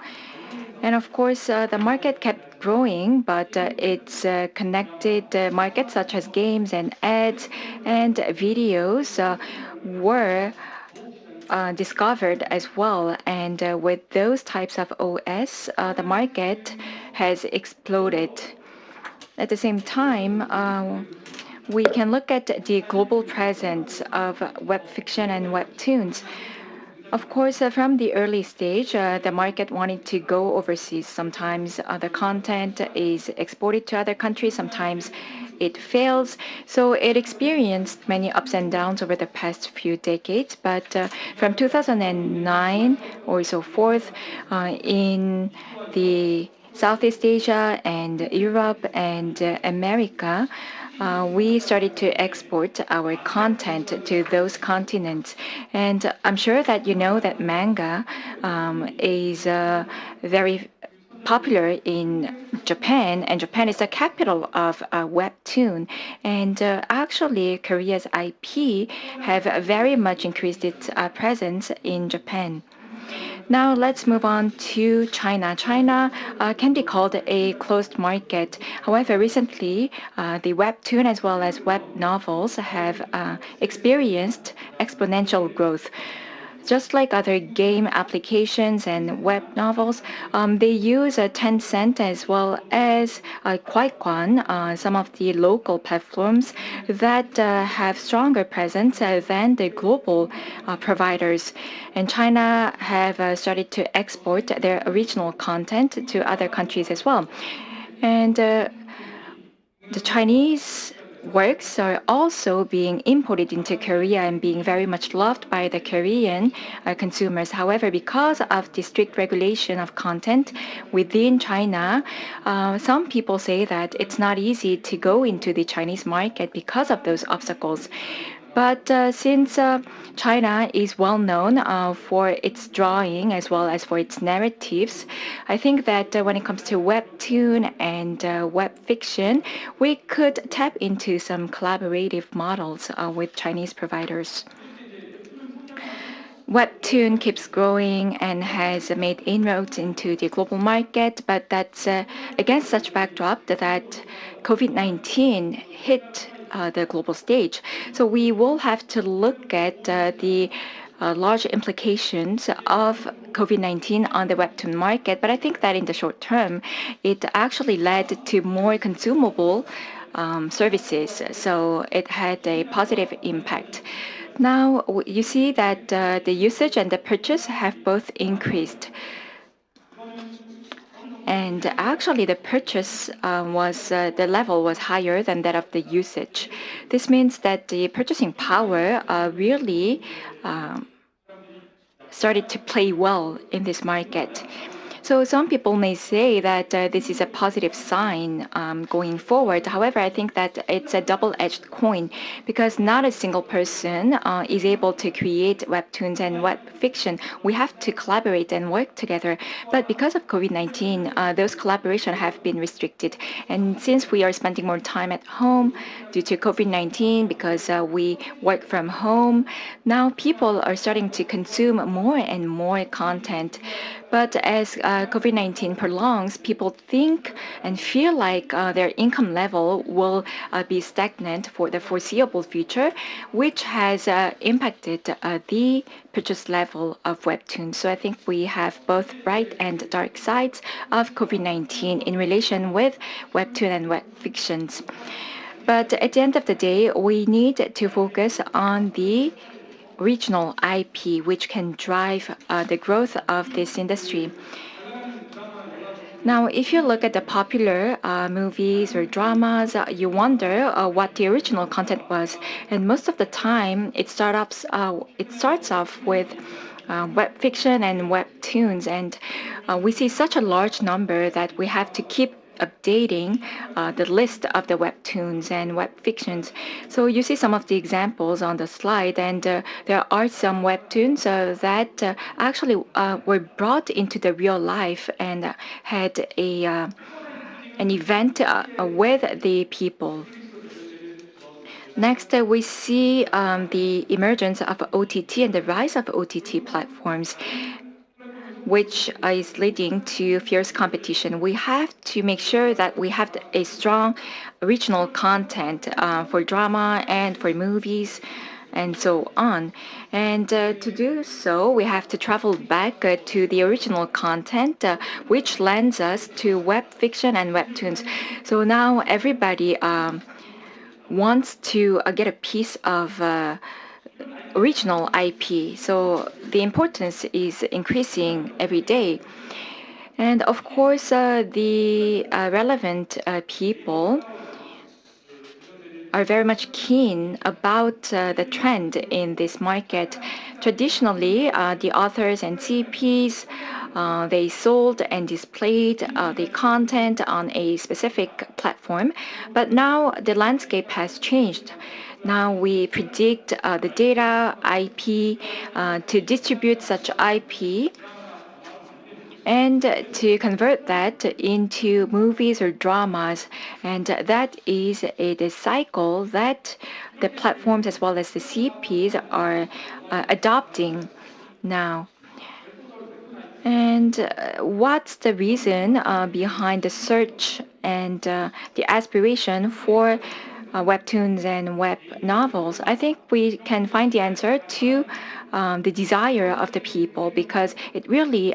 And of course, the market kept growing, but its connected markets such as games and ads and videos were discovered as well. And with those types of OS, the market has exploded. At the same time, we can look at the global presence of web fiction and webtoons. Of course, from the early stage, the market wanted to go overseas. Sometimes the content is exported to other countries, sometimes it fails. So it experienced many ups and downs over the past few decades. But from 2009 or so forth, in the Southeast Asia and Europe and America, we started to export our content to those continents. And I'm sure that you know that manga is very popular in Japan, and Japan is the capital of webtoon. And actually, Korea's IP have very much increased its presence in Japan. Now let's move on to China. China can be called a closed market. However, recently, the webtoon as well as web novels have experienced exponential growth. Just like other game applications and web novels, they use Tencent as well as Kwaikwon, some of the local platforms that have stronger presence than the global providers. And China have started to export their original content to other countries as well. And the Chinese works are also being imported into Korea and being very much loved by the Korean consumers. However, because of the strict regulation of content within China, some people say that it's not easy to go into the Chinese market because of those obstacles. But since China is well known for its drawing as well as for its narratives, I think that when it comes to webtoon and web fiction, we could tap into some collaborative models with Chinese providers. Webtoon keeps growing and has made inroads into the global market, but that's against such backdrop that COVID-19 hit the global stage. So we will have to look at the large implications of COVID-19 on the webtoon market. But I think that in the short term, it actually led to more consumable services. So it had a positive impact. Now you see that the usage and the purchase have both increased. And actually, the purchase the level was higher than that of the usage. This means that the purchasing power really started to play well in this market. So some people may say that this is a positive sign going forward. However, I think that it's a double-edged coin because not a single person is able to create webtoons and web fiction. We have to collaborate and work together. But because of COVID-19, those collaborations have been restricted. And since we are spending more time at home due to COVID-19, because we work from home, now people are starting to consume more and more content. But as COVID-19 prolongs, people think and feel like their income level will be stagnant for the foreseeable future, which has impacted the purchase level of webtoons. So I think we have both bright and dark sides of COVID-19 in relation with webtoon and web fictions. But at the end of the day, we need to focus on the regional IP, which can drive the growth of this industry. Now, if you look at the popular movies or dramas, you wonder what the original content was. And most of the time, it starts off with web fiction and webtoons. And we see such a large number that we have to keep updating the list of the webtoons and web fictions. So you see some of the examples on the slide, and there are some webtoons that actually were brought into the real life and had an event with the people. Next, we see the emergence of OTT and the rise of OTT platforms, which is leading to fierce competition. We have to make sure that we have a strong regional content for drama and for movies and so on. And to do so, we have to travel back to the original content, which lends us to web fiction and webtoons. So now everybody wants to get a piece of original IP. So the importance is increasing every day. And of course, the relevant people are very much keen about the trend in this market. Traditionally, the authors and CPs, they sold and displayed the content on a specific platform. But now the landscape has changed. Now we predict the data IP to distribute such IP and to convert that into movies or dramas. And that is the cycle that the platforms as well as the CPs are adopting now. And what's the reason behind the search and the aspiration for webtoons and web novels? I think we can find the answer to the desire of the people, because it really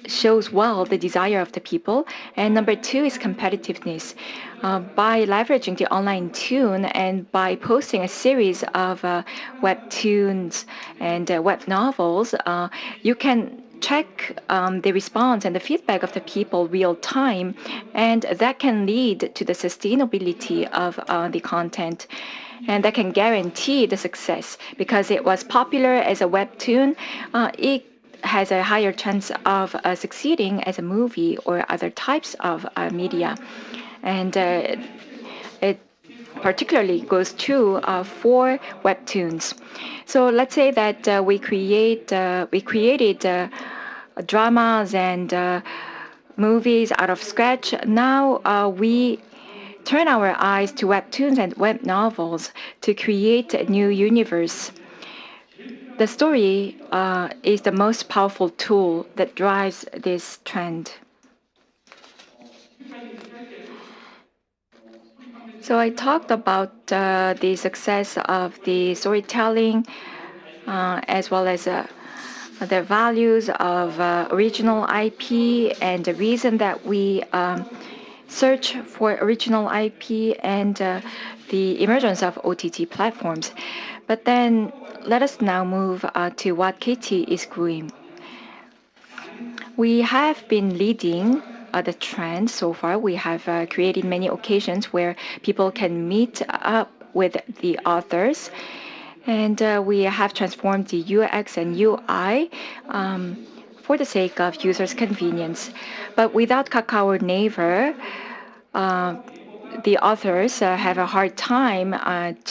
shows well the desire of the people. And number two is competitiveness. By leveraging the online tune and by posting a series of webtoons and web novels, you can check the response and the feedback of the people real time, and that can lead to the sustainability of the content. And that can guarantee the success because it was popular as a webtoon. It has a higher chance of succeeding as a movie or other types of media. And it particularly goes true for webtoons. So let's say that we created dramas and movies out of scratch. Now we turn our eyes to webtoons and web novels to create a new universe. The story is the most powerful tool that drives this trend. So I talked about the success of the storytelling as well as the values of original IP and the reason that we search for original IP and the emergence of OTT platforms. But then let us now move to what KT is doing. We have been leading the trend so far. We have created many occasions where people can meet up with the authors. And we have transformed the UX and UI for the sake of users' convenience. But without Kakao or Naver, the authors have a hard time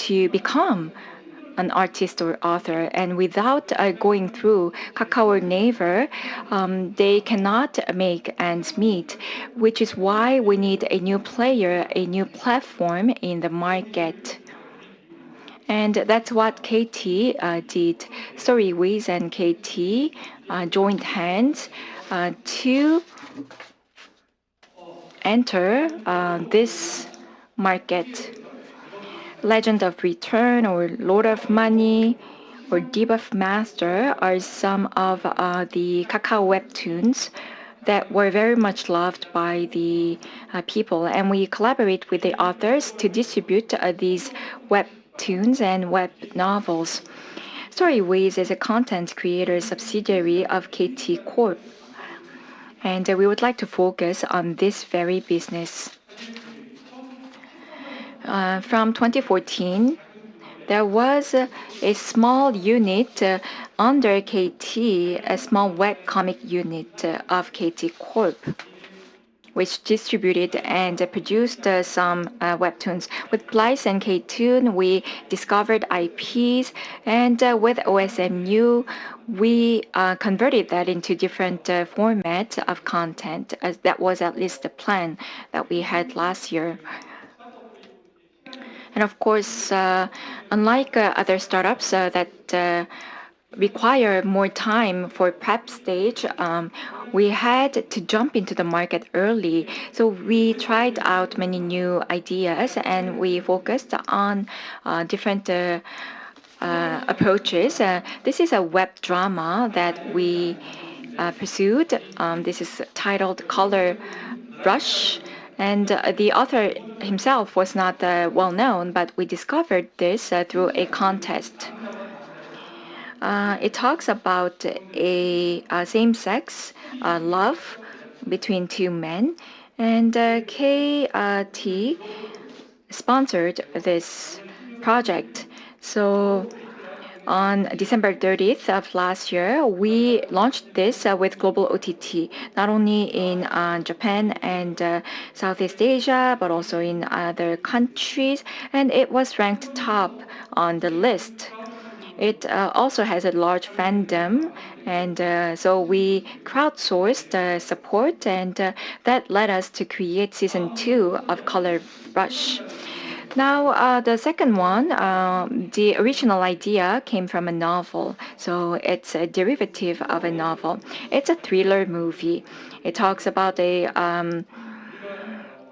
to become an artist or author, and without going through Kakao or Naver, they cannot make ends meet, which is why we need a new player, a new platform in the market. And that's what KT did. Storywiz and KT joined hands to enter this market. Legend of Return or Lord of Money or Debuff Master are some of the Kakao webtoons that were very much loved by the people, and we collaborate with the authors to distribute these webtoons and web novels. Storywiz is a content creator subsidiary of KT Corp, and we would like to focus on this very business. From 2014, there was a small unit under KT, a small webcomic unit of KT Corp, which distributed and produced some webtoons. With Blice and Ktoon, we discovered IPs, and with OSMU, we converted that into different formats of content, as that was at least the plan that we had last year. And of course, unlike other startups that require more time for prep stage, we had to jump into the market early. So we tried out many new ideas, and we focused on different approaches. This is a web drama that we pursued. This is titled Color Rush. And the author himself was not well known, but we discovered this through a contest. It talks about a same-sex love between two men, and KT sponsored this project. So on December 30th of last year, we launched this with global OTT, not only in Japan and Southeast Asia, but also in other countries, and it was ranked top on the list. It also has a large fandom, and so we crowdsourced support, and that led us to create season 2 of Color Rush. Now, the second one, the original idea came from a novel, so it's a derivative of a novel. It's a thriller movie. It talks about a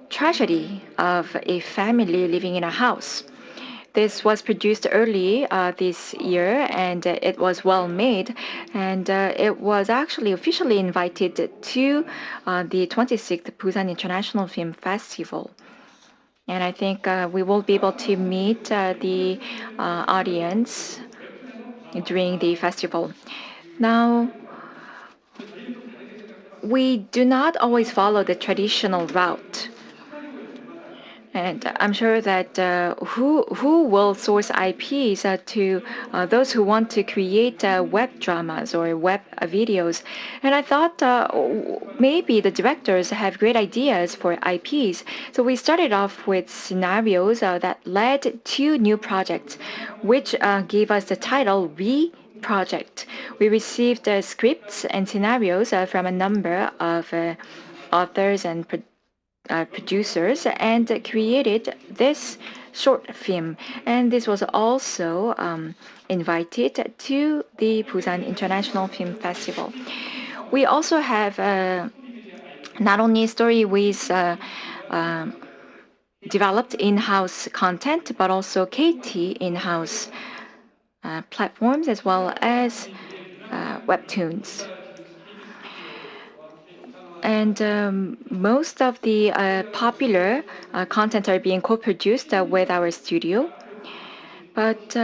tragedy of a family living in a house. This was produced early this year, and it was well made, and it was actually officially invited to the 26th Busan International Film Festival. And I think we will be able to meet the audience during the festival. Now, we do not always follow the traditional route. And I'm sure that who will source IPs to those who want to create web dramas or web videos. And I thought maybe the directors have great ideas for IPs. So we started off with scenarios that led to new projects, which gave us the title We Project. We received scripts and scenarios from a number of authors and producers and created this short film. And this was also invited to the Busan International Film Festival. We also have not only Storywiz developed in-house content, but also KT in-house platforms as well as webtoons. And most of the popular content are being co-produced with our studio. But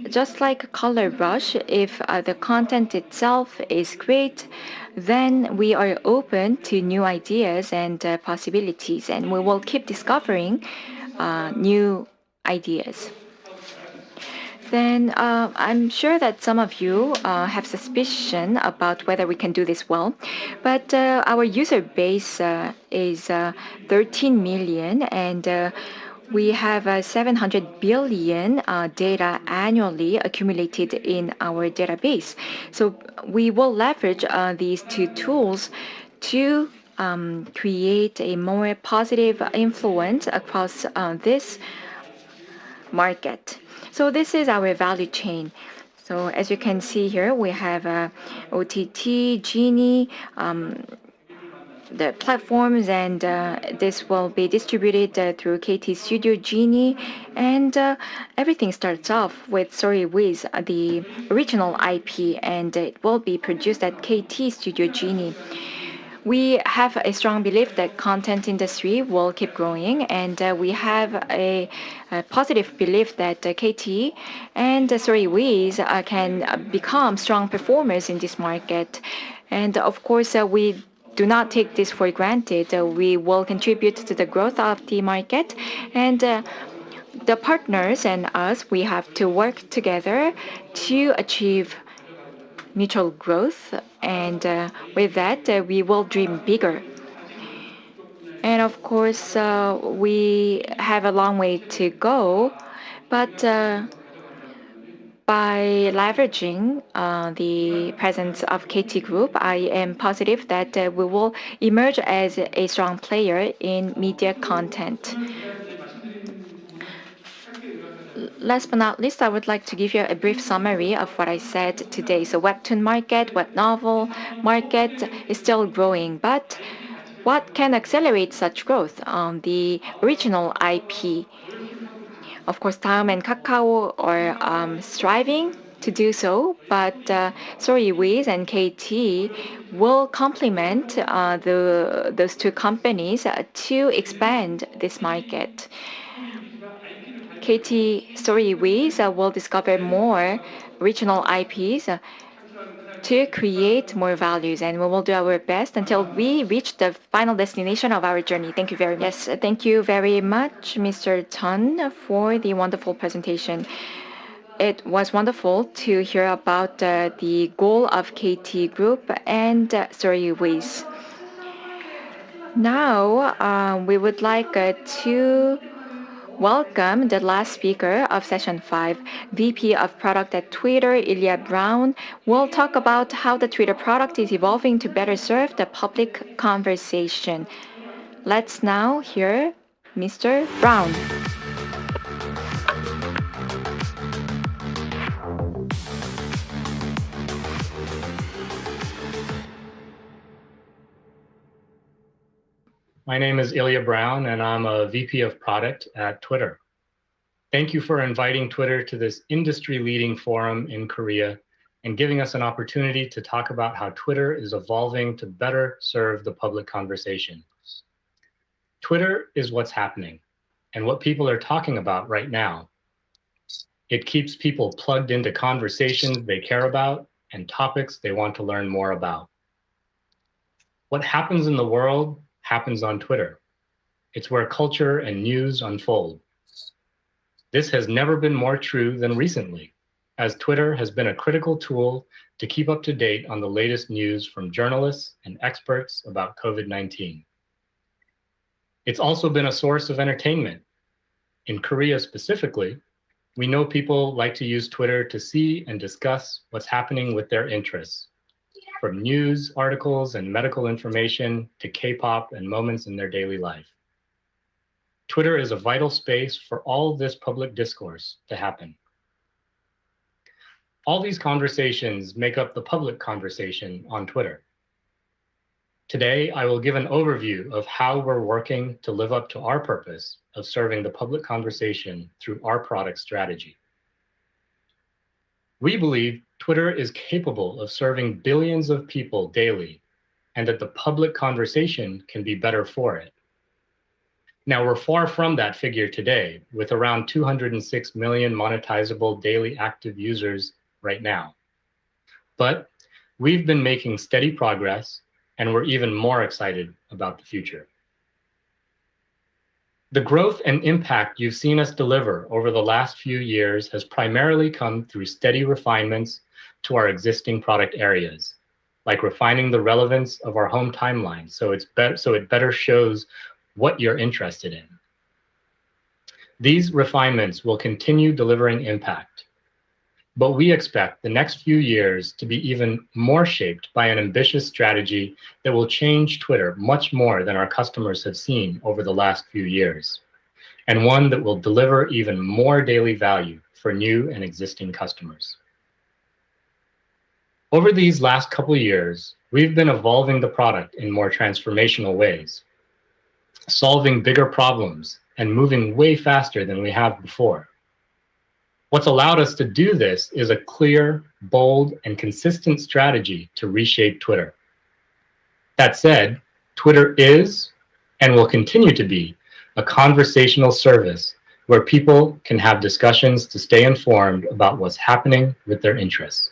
just like Color Rush, if the content itself is great, then we are open to new ideas and possibilities, and we will keep discovering new ideas. then I'm sure that some of you have suspicion about whether we can do this well. But our user base is 13 million, and we have 700 billion data annually accumulated in our database. So we will leverage these two tools to create a more positive influence across this market. So this is our value chain. So as you can see here, we have OTT, Genie, the platforms, and this will be distributed through KT Studio Genie, and everything starts off with Storywiz, the original IP, and it will be produced at KT Studio Genie. We have a strong belief that content industry will keep growing, and we have a positive belief that KT and Storywiz can become strong performers in this market. And of course, we do not take this for granted. We will contribute to the growth of the market, and the partners and us, we have to work together to achieve mutual growth, and with that, we will dream bigger. And of course, we have a long way to go, but by leveraging the presence of KT Group, I am positive that we will emerge as a strong player in media content. Last but not least, I would like to give you a brief summary of what I said today. So webtoon market, web novel market is still growing, but what can accelerate such growth? The original IP. Of course, Daum and Kakao are striving to do so, but Storywiz and KT will complement those two companies to expand this market. KT Storywiz will discover more original IPs to create more values, and we will do our best until we reach the final destination of our journey. Thank you very much. Yes, thank you very much, Mr. Chun, for the wonderful presentation. It was wonderful to hear about the goal of KT Group and Storywiz. Now, we would like to welcome the last speaker of session 5, VP of Product at Twitter, Ilya Brown, will talk about how the Twitter product is evolving to better serve the public conversation. Let's now hear Mr. Brown. My name is Ilya Brown, and I'm a VP of Product at Twitter. Thank you for inviting Twitter to this industry-leading forum in Korea and giving us an opportunity to talk about how Twitter is evolving to better serve the public conversation. Twitter is what's happening and what people are talking about right now. It keeps people plugged into conversations they care about and topics they want to learn more about. What happens in the world happens on Twitter. It's where culture and news unfold. This has never been more true than recently, as Twitter has been a critical tool to keep up to date on the latest news from journalists and experts about COVID-19. It's also been a source of entertainment. In Korea specifically, we know people like to use Twitter to see and discuss what's happening with their interests, from news articles and medical information to K-pop and moments in their daily life. Twitter is a vital space for all this public discourse to happen. All these conversations make up the public conversation on Twitter. Today, I will give an overview of how we're working to live up to our purpose of serving the public conversation through our product strategy. We believe Twitter is capable of serving billions of people daily, and that the public conversation can be better for it. Now, we're far from that figure today, with around 206 million monetizable daily active users right now. But we've been making steady progress, and we're even more excited about the future. The growth and impact you've seen us deliver over the last few years has primarily come through steady refinements to our existing product areas, like refining the relevance of our home timeline so it better shows what you're interested in. These refinements will continue delivering impact, but we expect the next few years to be even more shaped by an ambitious strategy that will change Twitter much more than our customers have seen over the last few years, and one that will deliver even more daily value for new and existing customers. Over these last couple of years, we've been evolving the product in more transformational ways, solving bigger problems and moving way faster than we have before. What's allowed us to do this is a clear, bold, and consistent strategy to reshape Twitter. That said, Twitter is and will continue to be a conversational service where people can have discussions to stay informed about what's happening with their interests.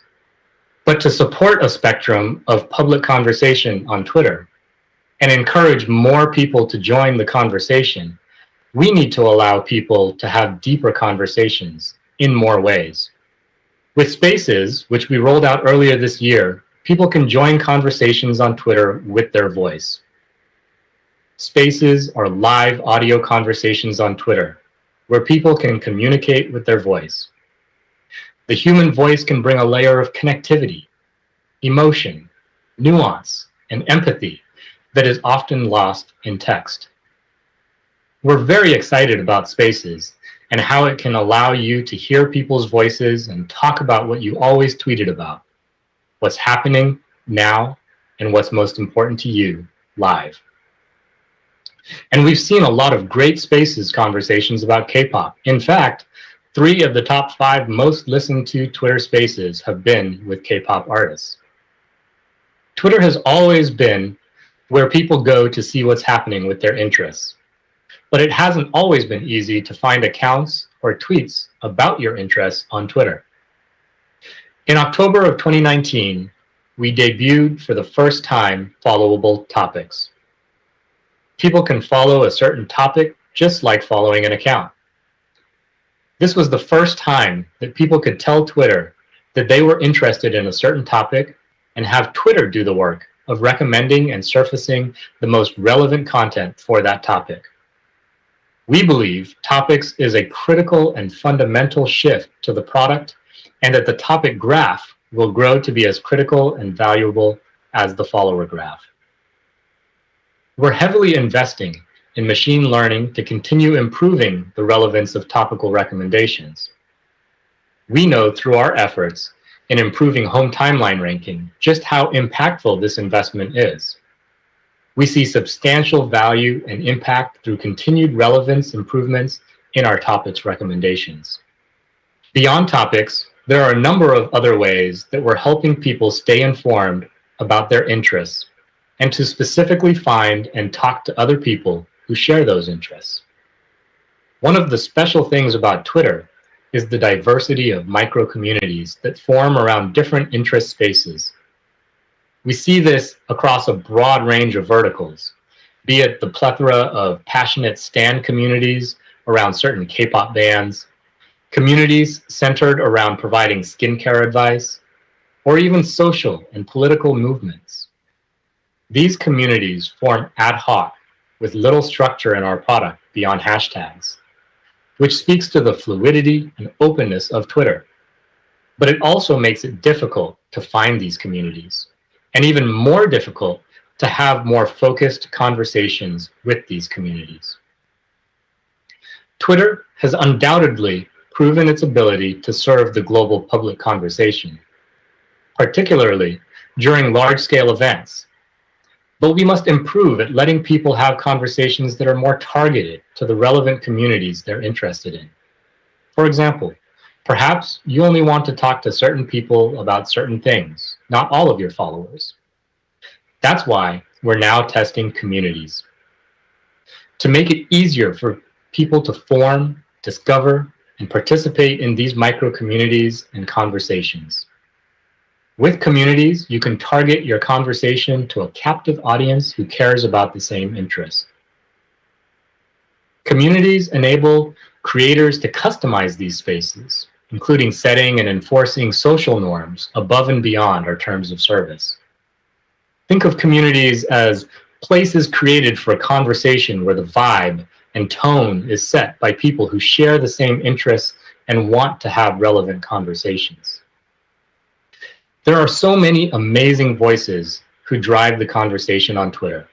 But to support a spectrum of public conversation on Twitter and encourage more people to join the conversation, we need to allow people to have deeper conversations in more ways. With Spaces, which we rolled out earlier this year, people can join conversations on Twitter with their voice. Spaces are live audio conversations on Twitter, where people can communicate with their voice. The human voice can bring a layer of connectivity, emotion, nuance, and empathy that is often lost in text. We're very excited about Spaces and how it can allow you to hear people's voices and talk about what you always tweeted about, what's happening now, and what's most important to you live. And we've seen a lot of great Spaces conversations about K-pop. In fact, 3 of the top 5 most listened to Twitter Spaces have been with K-pop artists. Twitter has always been where people go to see what's happening with their interests. But it hasn't always been easy to find accounts or tweets about your interests on Twitter. In October of 2019, we debuted for the first time followable topics. People can follow a certain topic just like following an account. This was the first time that people could tell Twitter that they were interested in a certain topic and have Twitter do the work of recommending and surfacing the most relevant content for that topic. We believe topics is a critical and fundamental shift to the product, and that the topic graph will grow to be as critical and valuable as the follower graph. We're heavily investing in machine learning to continue improving the relevance of topical recommendations. We know through our efforts in improving home timeline ranking just how impactful this investment is. We see substantial value and impact through continued relevance improvements in our topics recommendations. Beyond topics, there are a number of other ways that we're helping people stay informed about their interests and to specifically find and talk to other people who share those interests. One of the special things about Twitter is the diversity of micro-communities that form around different interest spaces. We see this across a broad range of verticals, be it the plethora of passionate stan communities around certain K-pop bands, communities centered around providing skincare advice, or even social and political movements. These communities form ad hoc with little structure in our product beyond hashtags, which speaks to the fluidity and openness of Twitter. But it also makes it difficult to find these communities, and even more difficult to have more focused conversations with these communities. Twitter has undoubtedly proven its ability to serve the global public conversation, particularly during large-scale events. But we must improve at letting people have conversations that are more targeted to the relevant communities they're interested in. For example, perhaps you only want to talk to certain people about certain things, not all of your followers. That's why we're now testing communities. To make it easier for people to form, discover, and participate in these micro-communities and conversations. With communities, you can target your conversation to a captive audience who cares about the same interests. Communities enable creators to customize these spaces, including setting and enforcing social norms above and beyond our terms of service. Think of communities as places created for a conversation where the vibe and tone is set by people who share the same interests and want to have relevant conversations. There are so many amazing voices who drive the conversation on Twitter.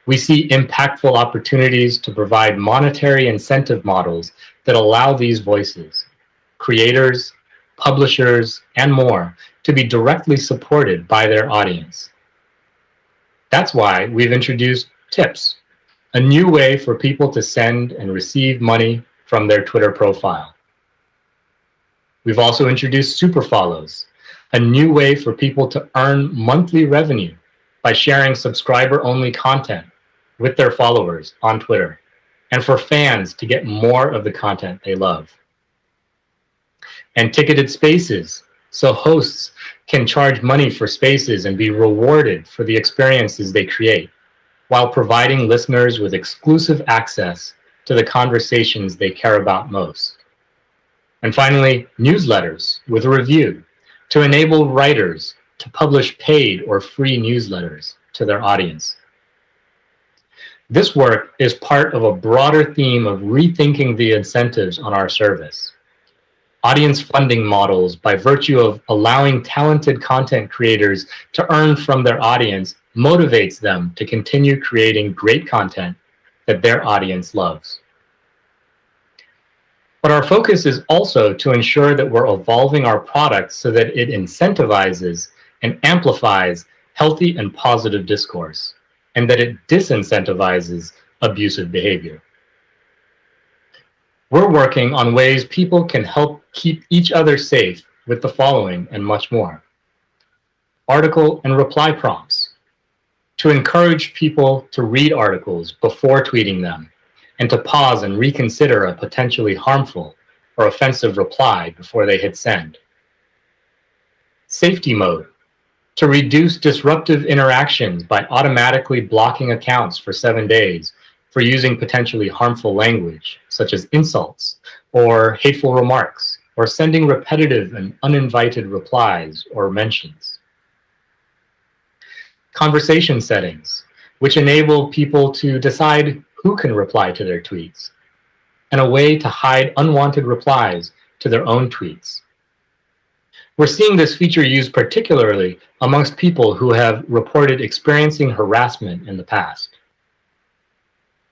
We see impactful opportunities to provide monetary incentive models that allow these voices, creators, publishers, and more, to be directly supported by their audience. That's why we've introduced Tips, a new way for people to send and receive money from their Twitter profile. We've also introduced Super Follows, a new way for people to earn monthly revenue by sharing subscriber-only content with their followers on Twitter, and for fans to get more of the content they love. And ticketed spaces, so hosts can charge money for spaces and be rewarded for the experiences they create, while providing listeners with exclusive access to the conversations they care about most. And finally, newsletters with a review to enable writers to publish paid or free newsletters to their audience. This work is part of a broader theme of rethinking the incentives on our service. Audience funding models, by virtue of allowing talented content creators to earn from their audience, motivates them to continue creating great content that their audience loves. But our focus is also to ensure that we're evolving our product so that it incentivizes and amplifies healthy and positive discourse, and that it disincentivizes abusive behavior. We're working on ways people can help keep each other safe with the following and much more. Article and reply prompts, to encourage people to read articles before tweeting them, and to pause and reconsider a potentially harmful or offensive reply before they hit send. Safety mode, to reduce disruptive interactions by automatically blocking accounts for 7 days for using potentially harmful language, such as insults or hateful remarks, or sending repetitive and uninvited replies or mentions. Conversation settings, which enable people to decide who can reply to their tweets, and a way to hide unwanted replies to their own tweets. We're seeing this feature used particularly amongst people who have reported experiencing harassment in the past.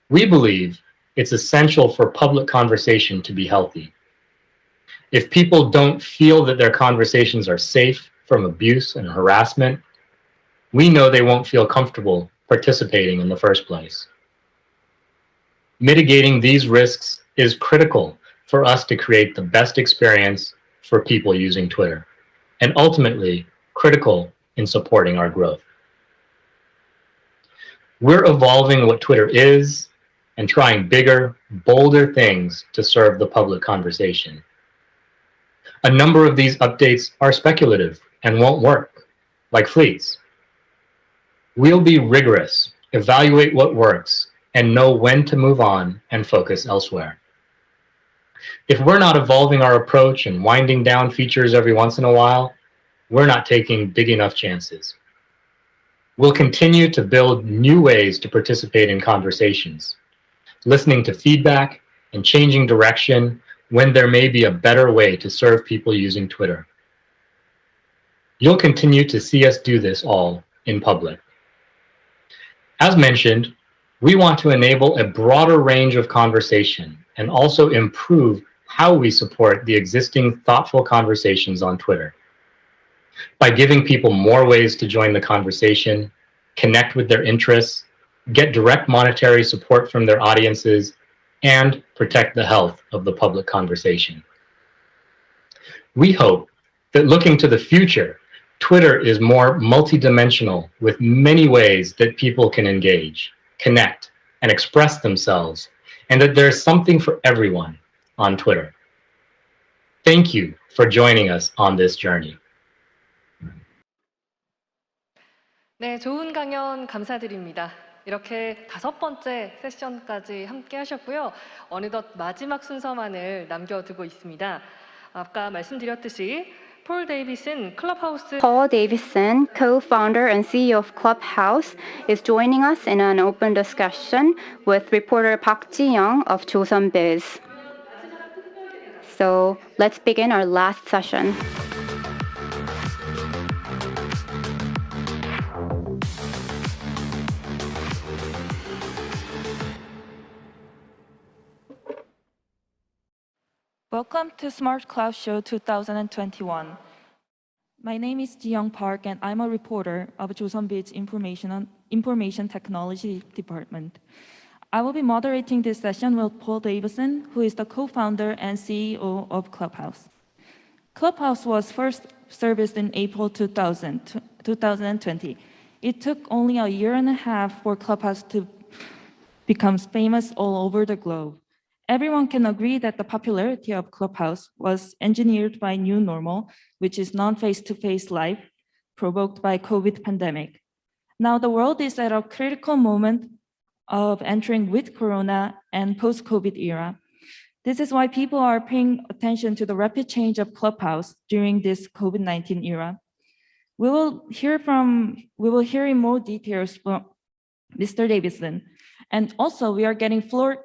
We believe it's essential for public conversation to be healthy. If people don't feel that their conversations are safe from abuse and harassment, we know they won't feel comfortable participating in the first place. Mitigating these risks is critical for us to create the best experience for people using Twitter, and ultimately critical in supporting our growth. We're evolving what Twitter is and trying bigger, bolder things to serve the public conversation. A number of these updates are speculative and won't work, like fleets. We'll be rigorous, evaluate what works, and know when to move on and focus elsewhere. If we're not evolving our approach and winding down features every once in a while, we're not taking big enough chances. We'll continue to build new ways to participate in conversations, listening to feedback and changing direction when there may be a better way to serve people using Twitter. You'll continue to see us do this all in public. As mentioned, we want to enable a broader range of conversation and also improve how we support the existing thoughtful conversations on Twitter. By giving people more ways to join the conversation, connect with their interests, get direct monetary support from their audiences, and protect the health of the public conversation. We hope that looking to the future, Twitter is more multidimensional with many ways that people can engage, connect, and express themselves, and that there's something for everyone on Twitter. Thank you for joining us on this journey. 네, 좋은 강연 감사드립니다. 이렇게 5번째 세션까지 함께 하셨고요. 어느덧 마지막 순서만을 남겨두고 있습니다. 아까 말씀드렸듯이 폴 데이비슨 클럽하우스 Paul Davison, co-founder and CEO of Clubhouse, is joining us in an open discussion with reporter Park Ji-young of Chosunbiz. So let's begin our last session. Welcome to SmartCloud Show 2021. My name is Ji-young Park, and I'm a reporter of Chosunbiz Information Technology Department. I will be moderating this session with Paul Davison, who is the co-founder and CEO of Clubhouse. Clubhouse was first serviced in April 2020. It took only a year and a half for Clubhouse to become famous all over the globe. Everyone can agree that the popularity of Clubhouse was engineered by new normal, which is non-face-to-face life provoked by COVID pandemic. Now the world is at a critical moment of entering with Corona and post-COVID era. This is why people are paying attention to the rapid change of Clubhouse during this COVID-19 era. We will hear in more details from Mr. Davison. And also we are getting floor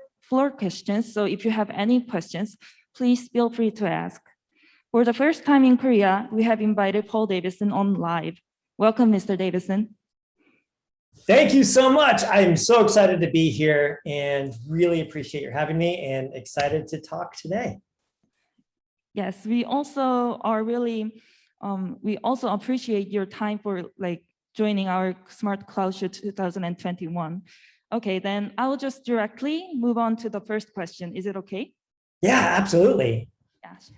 questions. So if you have any questions, please feel free to ask. For the first time in Korea, we have invited Paul Davison on live. Welcome, Mr. Davison. Thank you so much. I'm so excited to be here and really appreciate your having me and excited to talk today. Yes, we also are really, we also appreciate your time for joining our Smart Cloud Show 2021. Okay, then I will just directly move on to the first question. Is it okay? Yeah, absolutely. Yes.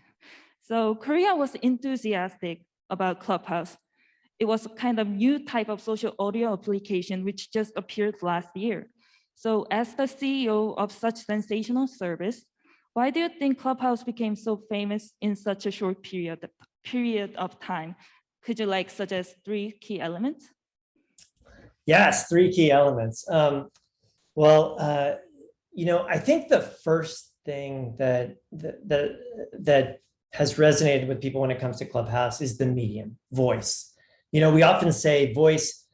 So Korea was enthusiastic about Clubhouse. It was a kind of new type of social audio application which just appeared last year. So as the CEO of such sensational service, why do you think Clubhouse became so famous in such a short period of time? Could you suggest 3 key elements? Yes, 3 key elements. I think the first thing that has resonated with people when it comes to Clubhouse is the medium, voice. We often say voice,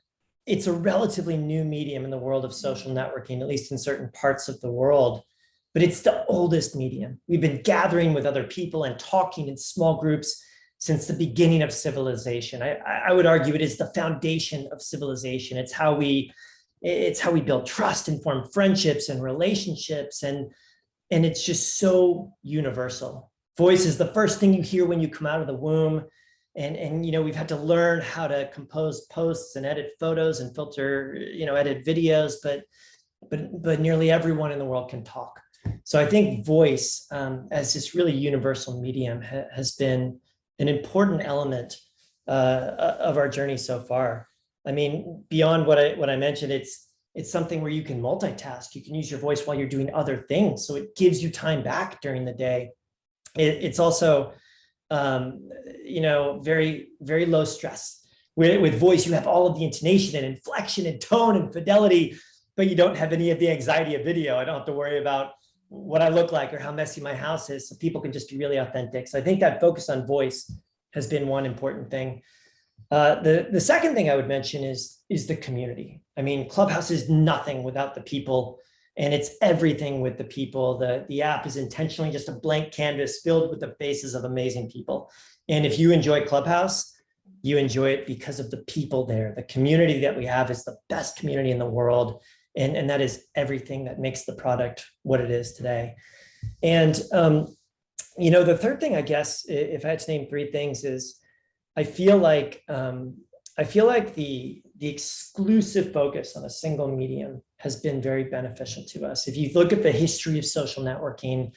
it's a relatively new medium in the world of social networking, at least in certain parts of the world, but it's the oldest medium. We've been gathering with other people and talking in small groups since the beginning of civilization. I would argue it is the foundation of civilization. It's how we build trust and form friendships and relationships. And it's just so universal. Voice is the first thing you hear when you come out of the womb. And we've had to learn how to compose posts and edit photos and filter, edit videos, but nearly everyone in the world can talk. So I think voice as this really universal medium has been an important element of our journey so far. I mean, beyond what I mentioned, it's something where you can multitask. You can use your voice while you're doing other things. So it gives you time back during the day. It's also, very, very low stress. With voice, you have all of the intonation and inflection and tone and fidelity, but you don't have any of the anxiety of video. I don't have to worry about what I look like or how messy my house is. So people can just be really authentic. So I think that focus on voice has been one important thing. The second thing I would mention is the community. I mean, Clubhouse is nothing without the people, and it's everything with the people. The app is intentionally just a blank canvas filled with the faces of amazing people. And if you enjoy Clubhouse, you enjoy it because of the people there. The community that we have is the best community in the world. And that is everything that makes the product what it is today. And, the third thing, I guess, if I had to name 3 things, is I feel like the exclusive focus on a single medium has been very beneficial to us. If you look at the history of social networking,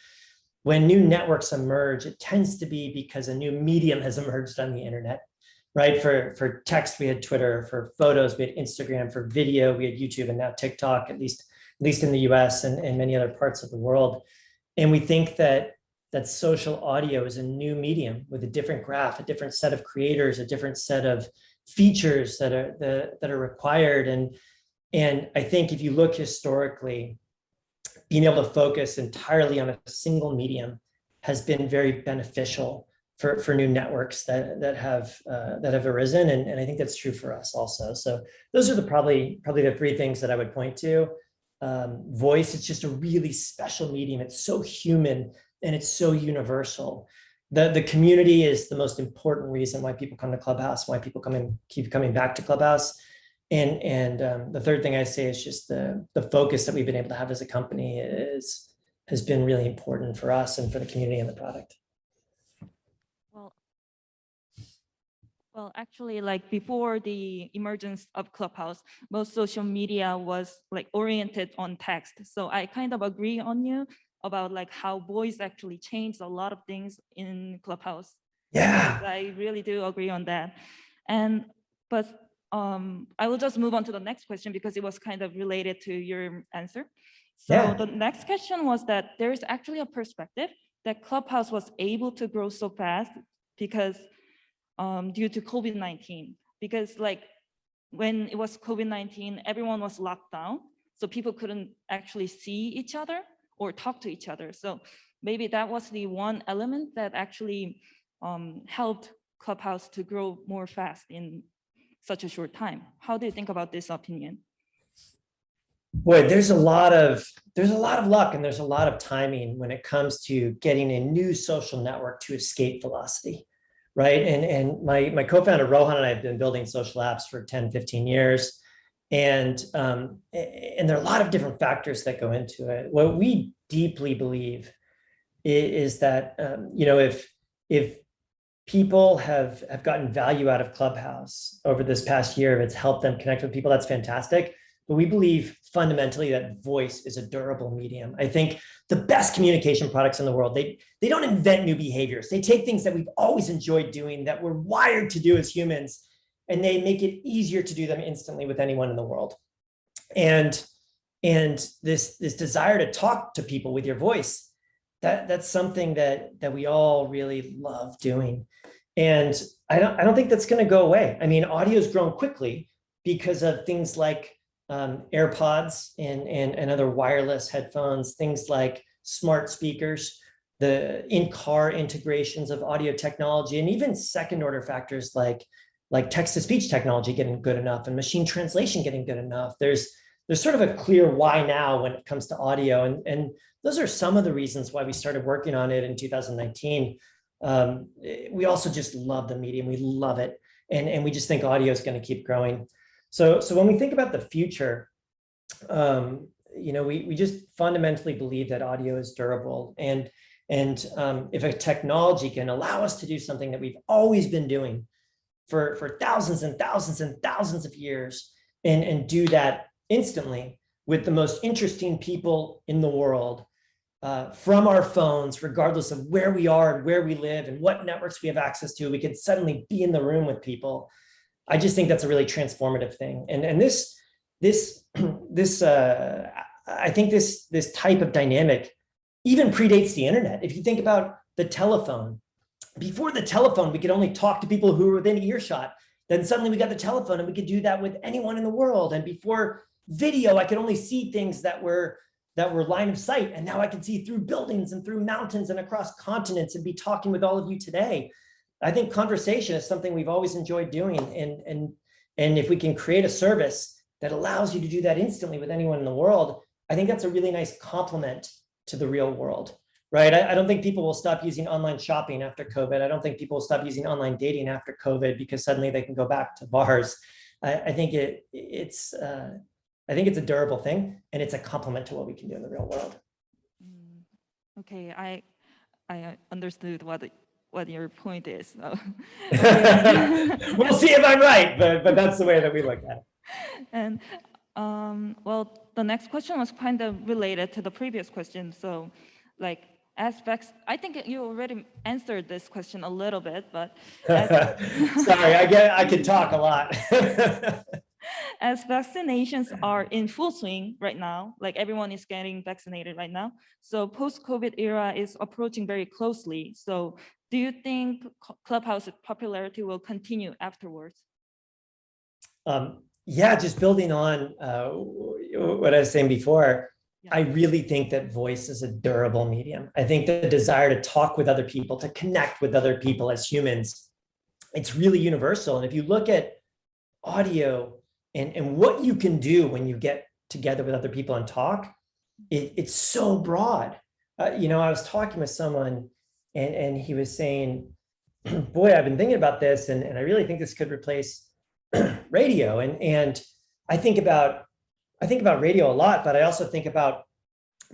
when new networks emerge, it tends to be because a new medium has emerged on the internet, right? For text, we had Twitter. For photos, we had Instagram. For video, we had YouTube, and now TikTok, at least in the US and many other parts of the world. And we think that social audio is a new medium with a different graph, a different set of creators, a different set of features that are required. And I think if you look historically, being able to focus entirely on a single medium has been very beneficial for new networks that have arisen, and I think that's true for us also. So those are probably the three things that I would point to. Voice, it's just a really special medium. It's so human and it's so universal. The community is the most important reason why people come to Clubhouse, why people keep coming back to Clubhouse. And the third thing I say is just the focus that we've been able to have as a company has been really important for us and for the community and the product. Well, actually, like before the emergence of Clubhouse, most social media was like oriented on text. So I kind of agree on you about like how voice actually changed a lot of things in Clubhouse. Yeah, I really do agree on that. But I will just move on to the next question because it was kind of related to your answer. So the next question was that there is actually a perspective that Clubhouse was able to grow so fast because due to COVID-19, because like when it was COVID-19, everyone was locked down. So people couldn't actually see each other or talk to each other. So maybe that was the one element that actually helped Clubhouse to grow more fast in such a short time. How do you think about this opinion? Boy, there's a lot of luck and there's a lot of timing when it comes to getting a new social network to escape velocity. Right. And my co-founder Rohan and I have been building social apps for 10, 15 years. And there are a lot of different factors that go into it. What we deeply believe is that, if people have gotten value out of Clubhouse over this past year, if it's helped them connect with people, that's fantastic. But we believe fundamentally that voice is a durable medium. I think the best communication products in the world, they don't invent new behaviors. They take things that we've always enjoyed doing, that we're wired to do as humans, and they make it easier to do them instantly with anyone in the world. And this desire to talk to people with your voice, that's something that we all really love doing. And I don't think that's going to go away. I mean, audio's grown quickly because of things like AirPods and other wireless headphones, things like smart speakers, the in-car integrations of audio technology, and even second order factors like text-to-speech technology getting good enough and machine translation getting good enough. There's sort of a clear why now when it comes to audio. And those are some of the reasons why we started working on it in 2019. We also just love the medium. We love it. And we just think audio is going to keep growing. So when we think about the future, we just fundamentally believe that audio is durable. And if a technology can allow us to do something that we've always been doing for thousands and thousands and thousands of years, and do that instantly with the most interesting people in the world, from our phones, regardless of where we are and where we live and what networks we have access to, we can suddenly be in the room with people. I just think that's a really transformative thing. And I think this type of dynamic even predates the internet. If you think about the telephone, before the telephone, we could only talk to people who were within earshot. Then suddenly we got the telephone and we could do that with anyone in the world. And before video, I could only see things that were line of sight. And now I can see through buildings and through mountains and across continents and be talking with all of you today. I think conversation is something we've always enjoyed doing. And if we can create a service that allows you to do that instantly with anyone in the world, I think that's a really nice complement to the real world, right? I don't think people will stop using online shopping after COVID. I don't think people will stop using online dating after COVID because suddenly they can go back to bars. I think it's a durable thing, and it's a complement to what we can do in the real world. Okay, I understood what your point is. So. We'll see if I'm right, but that's the way that we look at it. And well, the next question was kind of related to the previous question. So, like aspects, I think you already answered this question a little bit, but sorry, I can talk a lot. As vaccinations are in full swing right now, like everyone is getting vaccinated right now. So post-COVID era is approaching very closely. So do you think Clubhouse's popularity will continue afterwards? Yeah, just building on what I was saying before, I really think that voice is a durable medium. I think the desire to talk with other people, to connect with other people as humans, it's really universal. And if you look at audio and what you can do when you get together with other people and talk, it's so broad. You know, I was talking with someone and he was saying, boy, I've been thinking about this and I really think this could replace radio. And I think about radio a lot, but I also think about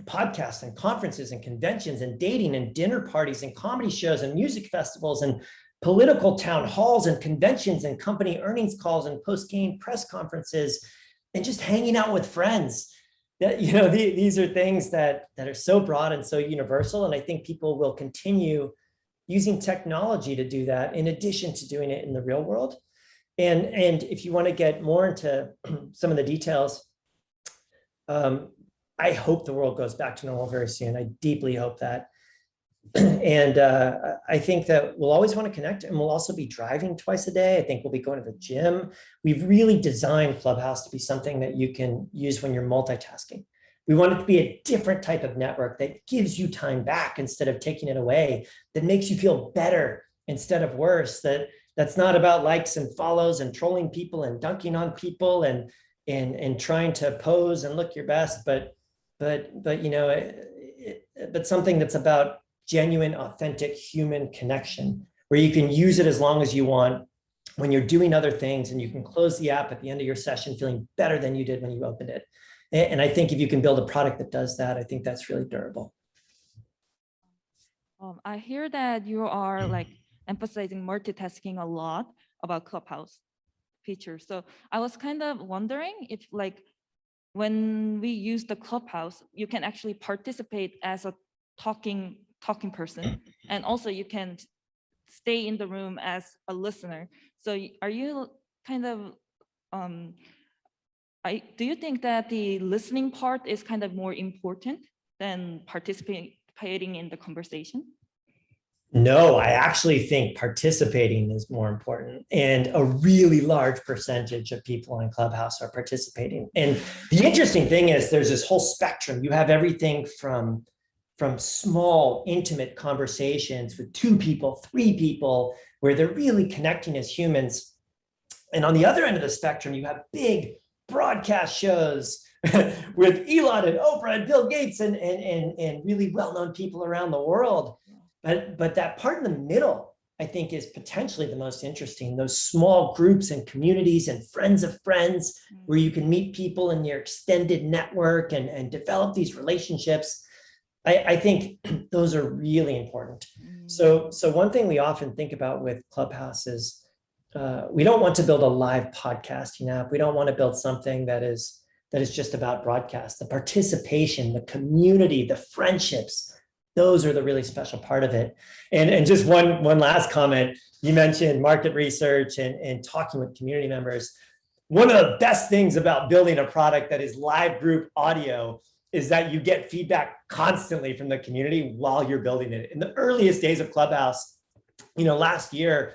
podcasts and conferences and conventions and dating and dinner parties and comedy shows and music festivals and political town halls and conventions and company earnings calls and post-game press conferences and just hanging out with friends. That, you know, these are things that are so broad and so universal. And I think people will continue using technology to do that in addition to doing it in the real world. And if you want to get more into some of the details, I hope the world goes back to normal very soon. I deeply hope that. And I think that we'll always want to connect, and we'll also be driving twice a day. I think we'll be going to the gym. We've really designed Clubhouse to be something that you can use when you're multitasking. We want it to be a different type of network that gives you time back instead of taking it away, that makes you feel better instead of worse, that's not about likes and follows and trolling people and dunking on people and trying to pose and look your best, but you know, but something that's about genuine, authentic human connection, where you can use it as long as you want when you're doing other things, and you can close the app at the end of your session feeling better than you did when you opened it. And I think if you can build a product that does that, I think that's really durable. I hear that you are like emphasizing multitasking a lot about Clubhouse features. So I was kind of wondering if, like, when we use the Clubhouse, you can actually participate as a talking person, and also you can stay in the room as a listener. So are you kind of do you think that the listening part is kind of more important than participating in the conversation? No, I actually think participating is more important, and a really large percentage of people on Clubhouse are participating. And the interesting thing is there's this whole spectrum. You have everything from small, intimate conversations with 2 people, 3 people, where they're really connecting as humans. And on the other end of the spectrum, you have big broadcast shows with Elon and Oprah and Bill Gates and really well-known people around the world. But that part in the middle, I think, is potentially the most interesting. Those small groups and communities and friends of friends, where you can meet people in your extended network and develop these relationships. I think those are really important. So one thing we often think about with Clubhouse is we don't want to build a live podcasting app. We don't want to build something that is just about broadcast. The participation, the community, the friendships, those are the really special part of it. And just one last comment. You mentioned market research and talking with community members. One of the best things about building a product that is live group audio is that you get feedback constantly from the community while you're building it. In the earliest days of Clubhouse, you know, last year,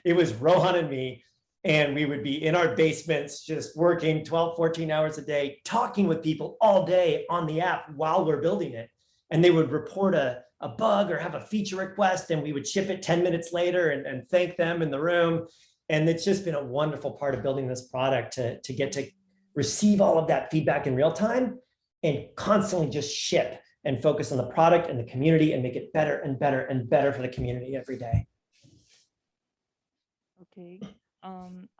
it was Rohan and me, and we would be in our basements just working 12, 14 hours a day, talking with people all day on the app while we're building it. And they would report a bug or have a feature request, and we would ship it 10 minutes later and thank them in the room. And it's just been a wonderful part of building this product to get to receive all of that feedback in real time and constantly just ship and focus on the product and the community and make it better and better and better for the community every day. Okay,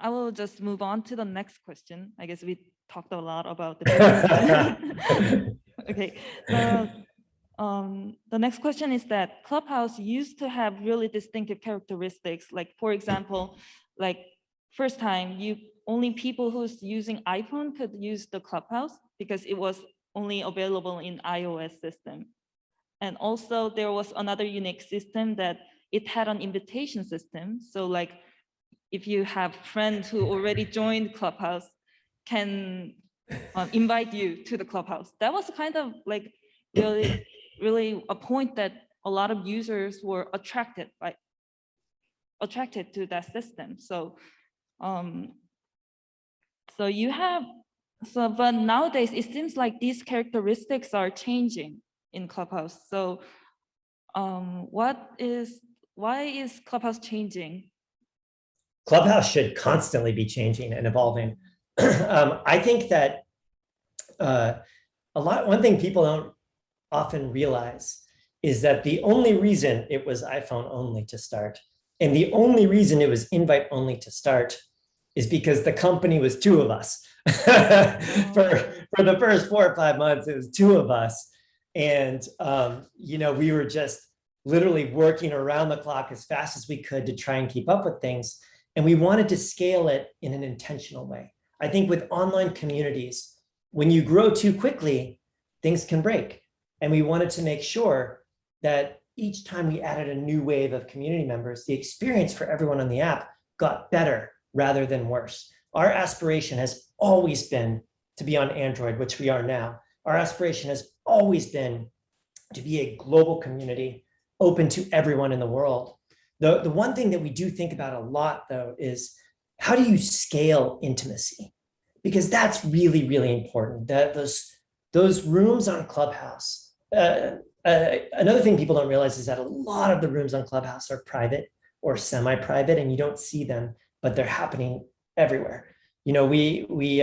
I will just move on to the next question. I guess we talked a lot about the okay. The next question is that Clubhouse used to have really distinctive characteristics. Like, for example, like first time, only people who's using iPhone could use the Clubhouse because it was only available in iOS system. And also there was another unique system that it had an invitation system. So like if you have friends who already joined Clubhouse can invite you to the Clubhouse. That was kind of like really a point that a lot of users were attracted to that system. So So you have, but nowadays it seems like these characteristics are changing in Clubhouse. So why is Clubhouse changing? Clubhouse should constantly be changing and evolving. I think that one thing people don't often realize is that the only reason it was iPhone only to start, and the only reason it was invite only to start, is because the company was two of us. For the first 4 or 5 months, it was two of us. And we were just literally working around the clock as fast as we could to try and keep up with things. And we wanted to scale it in an intentional way. I think with online communities, when you grow too quickly, things can break. And we wanted to make sure that each time we added a new wave of community members, the experience for everyone on the app got better rather than worse. Our aspiration has always been to be on Android, which we are now. Our aspiration has always been to be a global community open to everyone in the world. The one thing that we do think about a lot, though, is how do you scale intimacy? Because that's really, really important. That those rooms on Clubhouse. Another thing people don't realize is that a lot of the rooms on Clubhouse are private or semi-private, and you don't see them, but they're happening everywhere. We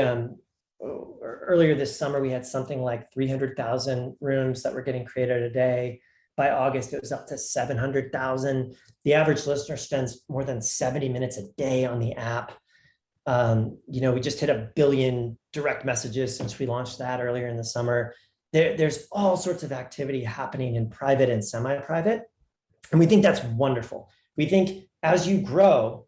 earlier this summer, we had something like 300,000 rooms that were getting created a day. By August, it was up to 700,000. The average listener spends more than 70 minutes a day on the app. We just hit 1 billion direct messages since we launched that earlier in the summer. There's all sorts of activity happening in private and semi-private. And we think that's wonderful. We think as you grow,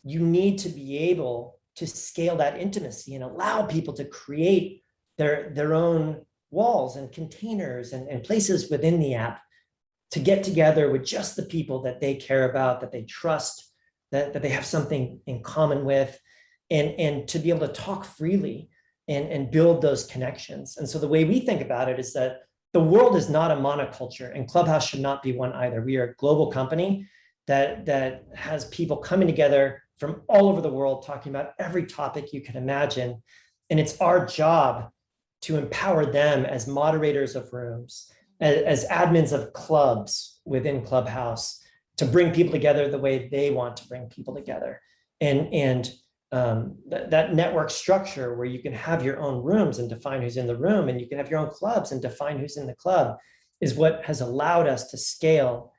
you need to be able to scale that intimacy and allow people to create their own walls and containers and places within the app to get together with just the people that they care about, that they trust, that they have something in common with, and to be able to talk freely and build those connections. And so the way we think about it is that the world is not a monoculture, and Clubhouse should not be one either. We are a global company that has people coming together from all over the world talking about every topic you can imagine. And it's our job to empower them as moderators of rooms, as admins of clubs within Clubhouse, to bring people together the way they want to bring people together. And that network structure where you can have your own rooms and define who's in the room, and you can have your own clubs and define who's in the club, is what has allowed us to scale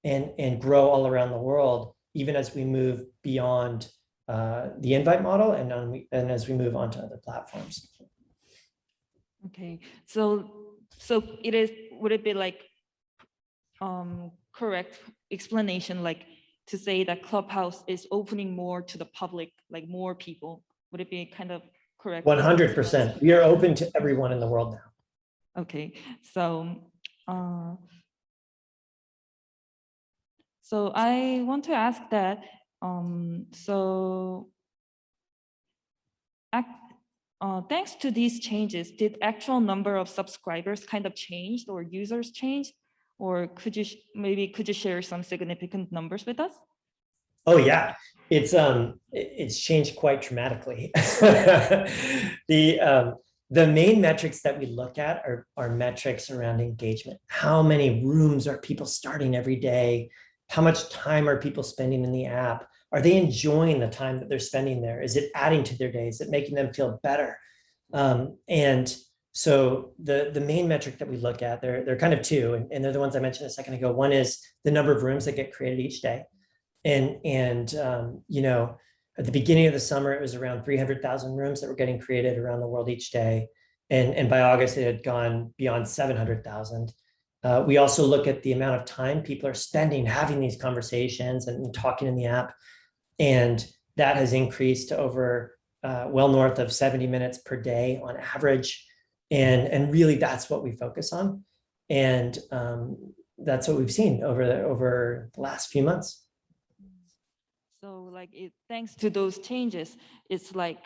and grow all around the world, even as we move beyond the invite model and as we move on to other platforms. Okay, so would it be like correct explanation, like to say that Clubhouse is opening more to the public, like more people? Would it be kind of correct? 100%. We are open to everyone in the world now. Okay, so so I want to ask that, thanks to these changes, did actual number of subscribers kind of changed or users changed? Or could you share some significant numbers with us? Oh yeah, it's changed quite dramatically. The main metrics that we look at are metrics around engagement. How many rooms are people starting every day? How much time are people spending in the app? Are they enjoying the time that they're spending there? Is it adding to their day? Is it making them feel better? And so the main metric that we look at, there are kind of two, and they're the ones I mentioned a second ago. One is the number of rooms that get created each day. And at the beginning of the summer, it was around 300,000 rooms that were getting created around the world each day. And by August, it had gone beyond 700,000. We also look at the amount of time people are spending having these conversations and talking in the app. And that has increased to over well north of 70 minutes per day on average. And really, that's what we focus on. And that's what we've seen over the last few months. So like thanks to those changes, it's like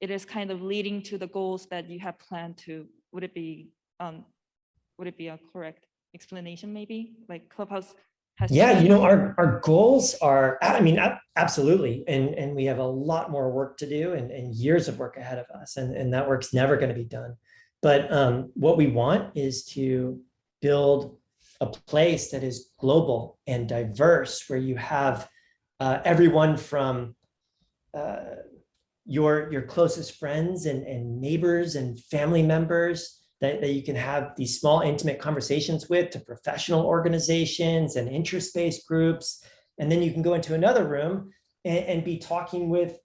it is kind of leading to the goals that you have planned to. Would it be a correct explanation maybe? Like Clubhouse Yeah, you know, our goals are, I mean, absolutely. And we have a lot more work to do and years of work ahead of us. And that work's never going to be done. But what we want is to build a place that is global and diverse, where you have everyone from your closest friends and neighbors and family members that you can have these small, intimate conversations with, to professional organizations and interest-based groups. And then you can go into another room and be talking with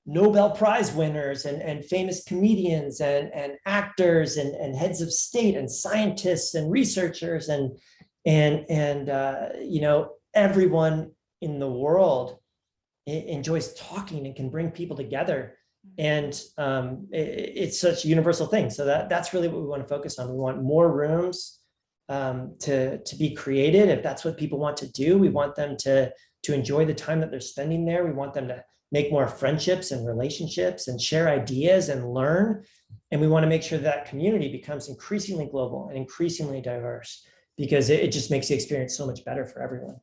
Nobel Prize winners and famous comedians and actors and heads of state and scientists and researchers and you know, everyone in the world enjoys talking and can bring people together. And it's such a universal thing. So that's really what we want to focus on. We want more rooms to be created. If that's what people want to do, we want them to enjoy the time that they're spending there. We want them to make more friendships and relationships and share ideas and learn. And we want to make sure that community becomes increasingly global and increasingly diverse, because it just makes the experience so much better for everyone.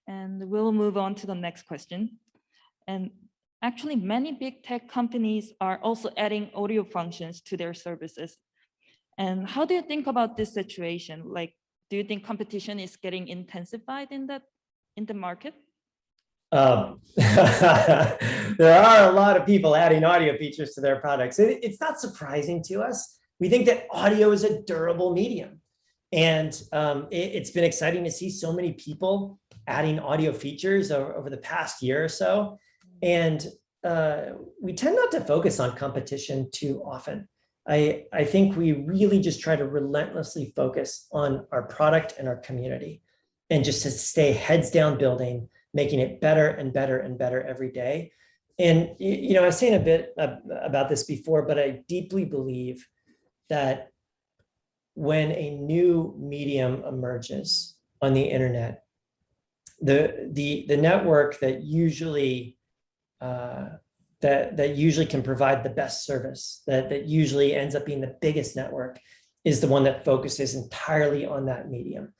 And we'll move on to the next question. And actually, many big tech companies are also adding audio functions to their services. And how do you think about this situation? Like, do you think competition is getting intensified in the market? There are a lot of people adding audio features to their products. It's not surprising to us. We think that audio is a durable medium. And it's been exciting to see so many people adding audio features over the past year or so. And we tend not to focus on competition too often. I think we really just try to relentlessly focus on our product and our community, and just to stay heads down building, making it better and better and better every day. And, you know, I was saying a bit about this before, but I deeply believe that when a new medium emerges on the internet, the network that usually that usually can provide the best service, that usually ends up being the biggest network, is the one that focuses entirely on that medium.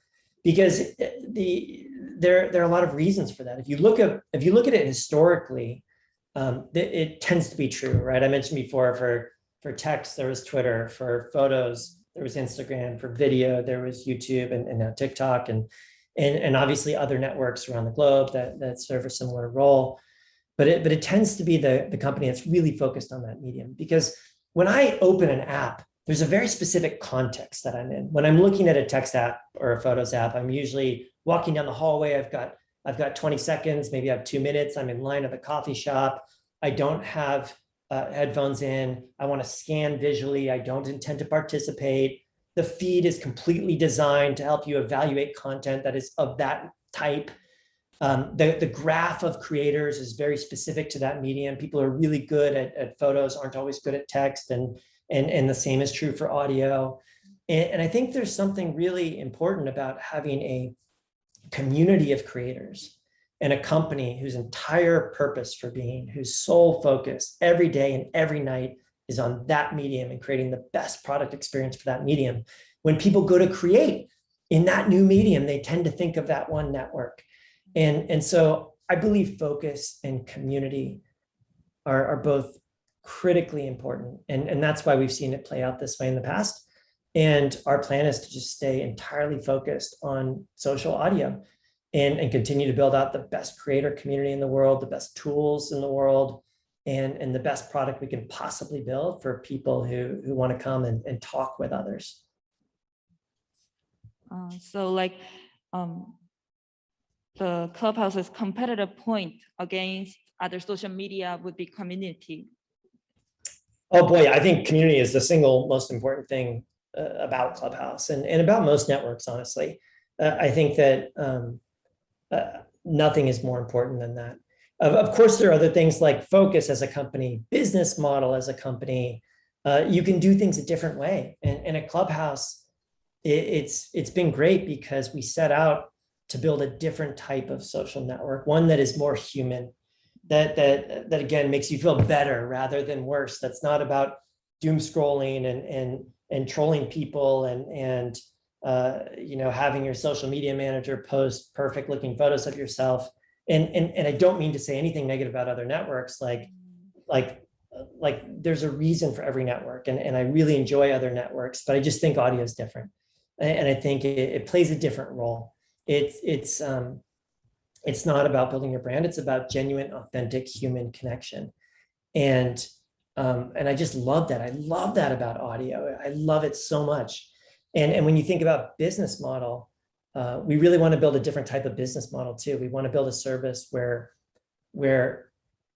Because there are a lot of reasons for that. If you look at it historically, it tends to be true, right? I mentioned before, for text there was Twitter, for photos there was Instagram, for video there was YouTube, and now TikTok, and obviously other networks around the globe that serve a similar role. But it tends to be the company that's really focused on that medium. Because when I open an app, there's a very specific context that I'm in. When I'm looking at a text app or a photos app, I'm usually walking down the hallway. I've got 20 seconds, maybe I have 2 minutes. I'm in line at the coffee shop. I don't have headphones in. I want to scan visually. I don't intend to participate. The feed is completely designed to help you evaluate content that is of that type. The graph of creators is very specific to that medium. People are really good at photos, aren't always good at text, and the same is true for audio. And I think there's something really important about having a community of creators and a company whose entire purpose for being, whose sole focus every day and every night is on that medium and creating the best product experience for that medium. When people go to create in that new medium, they tend to think of that one network. And so I believe focus and community are both critically important. And that's why we've seen it play out this way in the past. And our plan is to just stay entirely focused on social audio and continue to build out the best creator community in the world, the best tools in the world, and the best product we can possibly build for people who want to come and talk with others. So like the Clubhouse's competitive point against other social media would be community. Oh boy, I think community is the single most important thing about Clubhouse and about most networks, honestly. I think that nothing is more important than that. Of course, there are other things like focus as a company, business model as a company. You can do things a different way. And at Clubhouse, it's been great because we set out to build a different type of social network, one that is more human, that again makes you feel better rather than worse. That's not about doom scrolling and trolling people and having your social media manager post perfect looking photos of yourself. And I don't mean to say anything negative about other networks, like there's a reason for every network, and I really enjoy other networks, but I just think audio is different. And I think it plays a different role. It's not about building your brand, it's about genuine, authentic human connection. And I just love that. I love that about audio. I love it so much. And when you think about business model, we really want to build a different type of business model too. We want to build a service where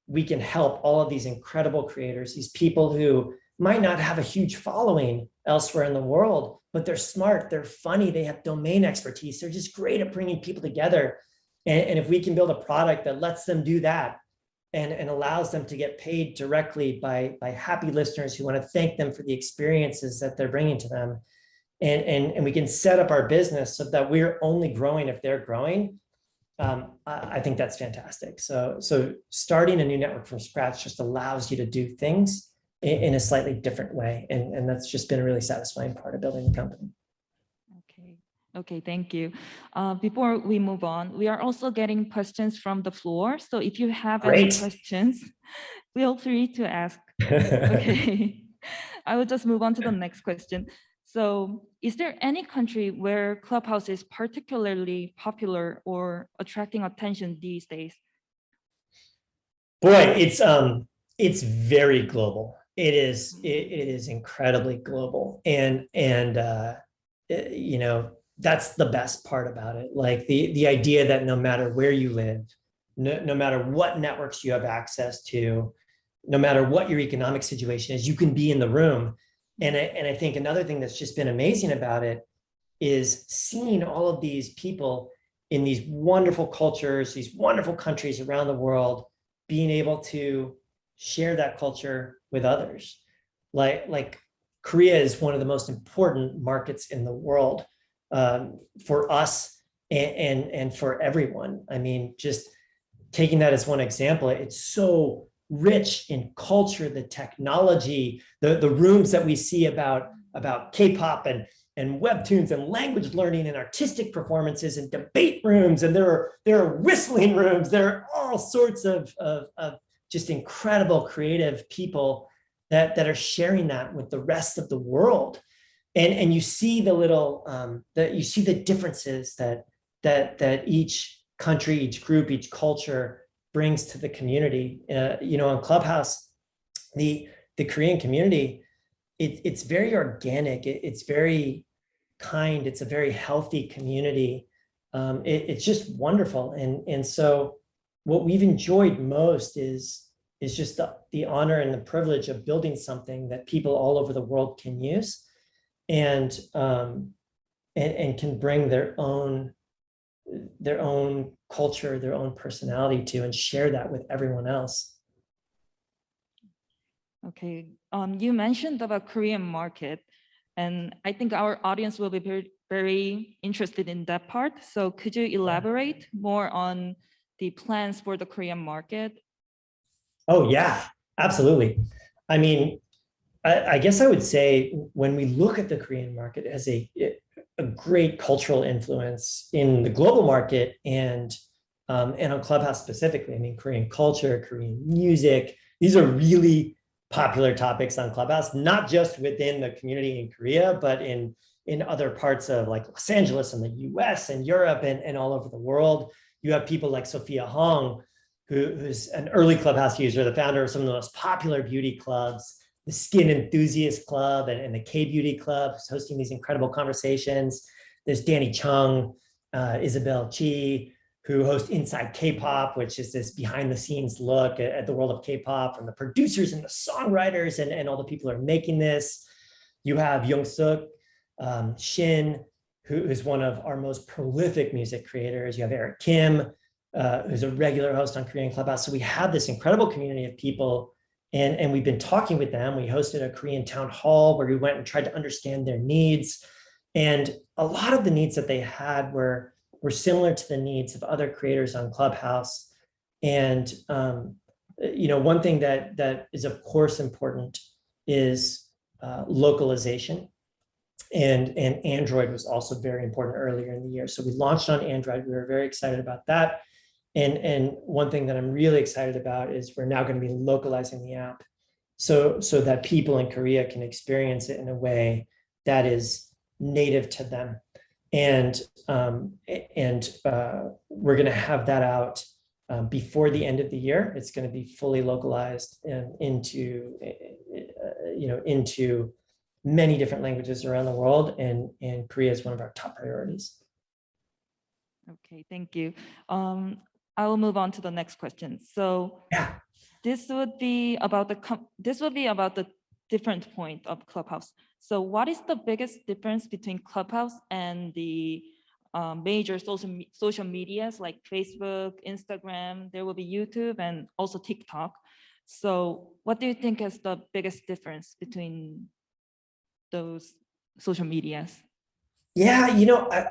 we can help all of these incredible creators, these people who might not have a huge following elsewhere in the world, but they're smart, they're funny, they have domain expertise, they're just great at bringing people together. And if we can build a product that lets them do that and allows them to get paid directly by happy listeners who want to thank them for the experiences that they're bringing to them, and we can set up our business so that we're only growing if they're growing, I think that's fantastic. So starting a new network from scratch just allows you to do things in a slightly different way. And that's just been a really satisfying part of building the company. Okay, thank you. Before we move on, we are also getting questions from the floor. So if you have any questions, feel free to ask. Okay, I will just move on to the next question. So is there any country where Clubhouse is particularly popular or attracting attention these days? Boy, it's very global. It is incredibly global. And that's the best part about it. Like the idea that no matter where you live, no matter what networks you have access to, no matter what your economic situation is, you can be in the room. And I think another thing that's just been amazing about it is seeing all of these people in these wonderful cultures, these wonderful countries around the world, being able to share that culture with others. Like Korea is one of the most important markets in the world for us and for everyone. I mean, just taking that as one example, it's so rich in culture, the technology, the rooms that we see about K-pop and webtoons and language learning and artistic performances and debate rooms, and there are whistling rooms. There are all sorts of just incredible creative people that are sharing that with the rest of the world. And you see the little you see the differences that each country, each group, each culture brings to the community. On Clubhouse, the Korean community, it's very organic. It's very kind. It's a very healthy community. It's just wonderful. And so what we've enjoyed most is just the honor and the privilege of building something that people all over the world can use and can bring their own culture, their own personality to, and share that with everyone else. Okay, you mentioned about Korean market, and I think our audience will be very, very interested in that part. So could you elaborate more on the plans for the Korean market? Oh yeah, absolutely. I mean, I guess I would say when we look at the Korean market as a great cultural influence in the global market and on Clubhouse specifically, I mean, Korean culture, Korean music, these are really popular topics on Clubhouse, not just within the community in Korea, but in other parts of like Los Angeles and the US and Europe and all over the world. You have people like Sophia Hong, who's an early Clubhouse user, the founder of some of the most popular beauty clubs, the Skin Enthusiast Club and the K-Beauty Club, who's hosting these incredible conversations. There's Danny Chung, Isabel Chi, who host Inside K-Pop, which is this behind the scenes look at the world of K-pop from the producers and the songwriters and all the people who are making this. You have Jeong-seo, Shin, who is one of our most prolific music creators. You have Eric Kim, who's a regular host on Korean Clubhouse. So we have this incredible community of people, and we've been talking with them. We hosted a Korean town hall where we went and tried to understand their needs. And a lot of the needs that they had were similar to the needs of other creators on Clubhouse. And one thing that is of course important is localization. And Android was also very important earlier in the year. So we launched on Android. We were very excited about that. And one thing that I'm really excited about is we're now going to be localizing the app so that people in Korea can experience it in a way that is native to them. And we're going to have that out before the end of the year. It's going to be fully localized into many different languages around the world, and Korea is one of our top priorities. Okay, thank you. I will move on to the next question. So yeah, this would be about the different point of Clubhouse. So what is the biggest difference between Clubhouse and the major social medias like Facebook, Instagram? There will be YouTube and also TikTok. So what do you think is the biggest difference between those social medias? Yeah,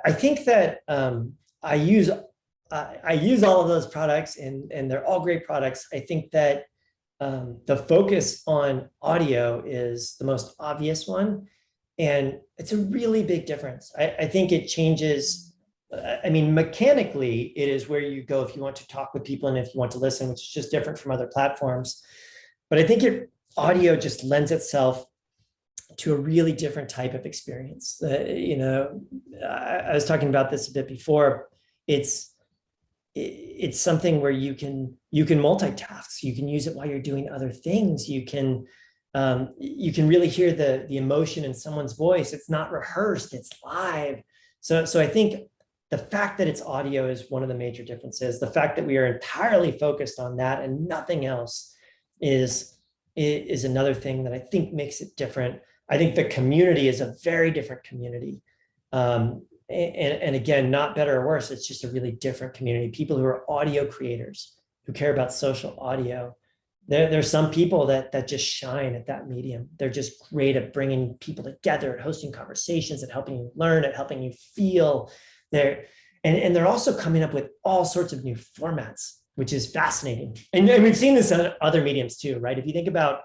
I think that I use all of those products, and they're all great products. I think that the focus on audio is the most obvious one, and it's a really big difference. I think it changes. I mean, mechanically, it is where you go if you want to talk with people and if you want to listen, which is just different from other platforms. But I think audio just lends itself to a really different type of experience. I was talking about this a bit before. It's something where you can multitask. You can use it while you're doing other things. You can really hear the emotion in someone's voice. It's not rehearsed, it's live. So I think the fact that it's audio is one of the major differences. The fact that we are entirely focused on that and nothing else is another thing that I think makes it different. I think the community is a very different community. And again, not better or worse, it's just a really different community. People who are audio creators, who care about social audio. There's some people that just shine at that medium. They're just great at bringing people together, at hosting conversations, at helping you learn, at helping you feel. And they're also coming up with all sorts of new formats, which is fascinating. And we've seen this on other mediums too, right? If you think about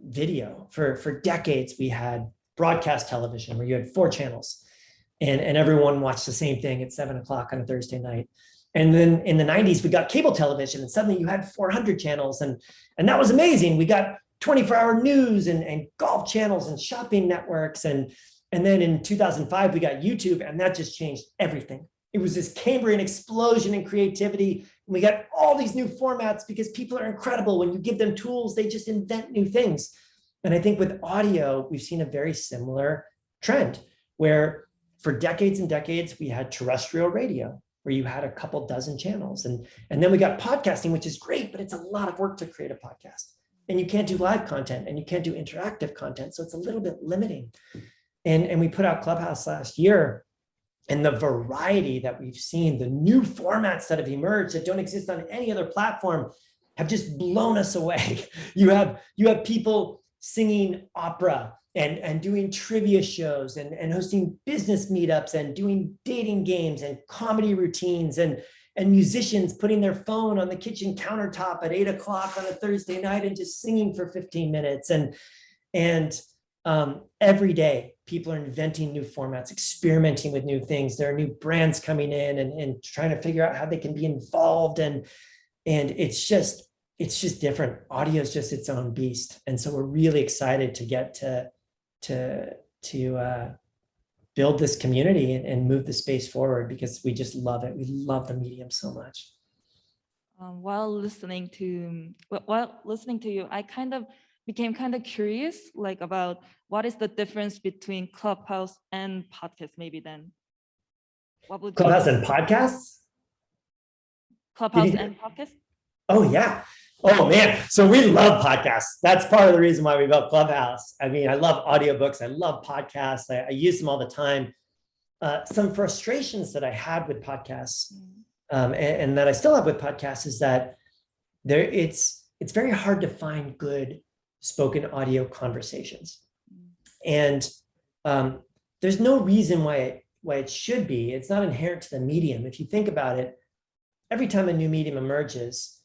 video, for decades, we had broadcast television where you had 4 channels and everyone watched the same thing at 7 o'clock on a Thursday night. And then in the 90s, we got cable television and suddenly you had 400 channels and that was amazing. We got 24-hour news and golf channels and shopping networks. And then in 2005, we got YouTube, and that just changed everything. It was this Cambrian explosion in creativity. And we got all these new formats because people are incredible. When you give them tools, they just invent new things. And I think with audio, we've seen a very similar trend where for decades and decades, we had terrestrial radio where you had a couple dozen channels. And then we got podcasting, which is great, but it's a lot of work to create a podcast. And you can't do live content and you can't do interactive content. So it's a little bit limiting. And we put out Clubhouse last year, and the variety that we've seen, the new formats that have emerged that don't exist on any other platform have just blown us away. You have people singing opera and doing trivia shows and hosting business meetups and doing dating games and comedy routines and musicians putting their phone on the kitchen countertop at 8 o'clock on a Thursday night and just singing for 15 minutes. And every day, people are inventing new formats, experimenting with new things. There are new brands coming in and trying to figure out how they can be involved. And it's just different. Audio is just its own beast. And so we're really excited to get to build this community and move the space forward because we just love it. We love the medium so much. While listening to you, I became kind of curious, like about what is the difference between Clubhouse and podcast, maybe then. What would Clubhouse and podcasts? Clubhouse and podcast? Oh, yeah. Oh, man. So we love podcasts. That's part of the reason why we built Clubhouse. I mean, I love audiobooks. I love podcasts. I use them all the time. Some frustrations that I had with podcasts and that I still have with podcasts is that it's very hard to find good spoken audio conversations. And there's no reason why it should be. It's not inherent to the medium. If you think about it, every time a new medium emerges,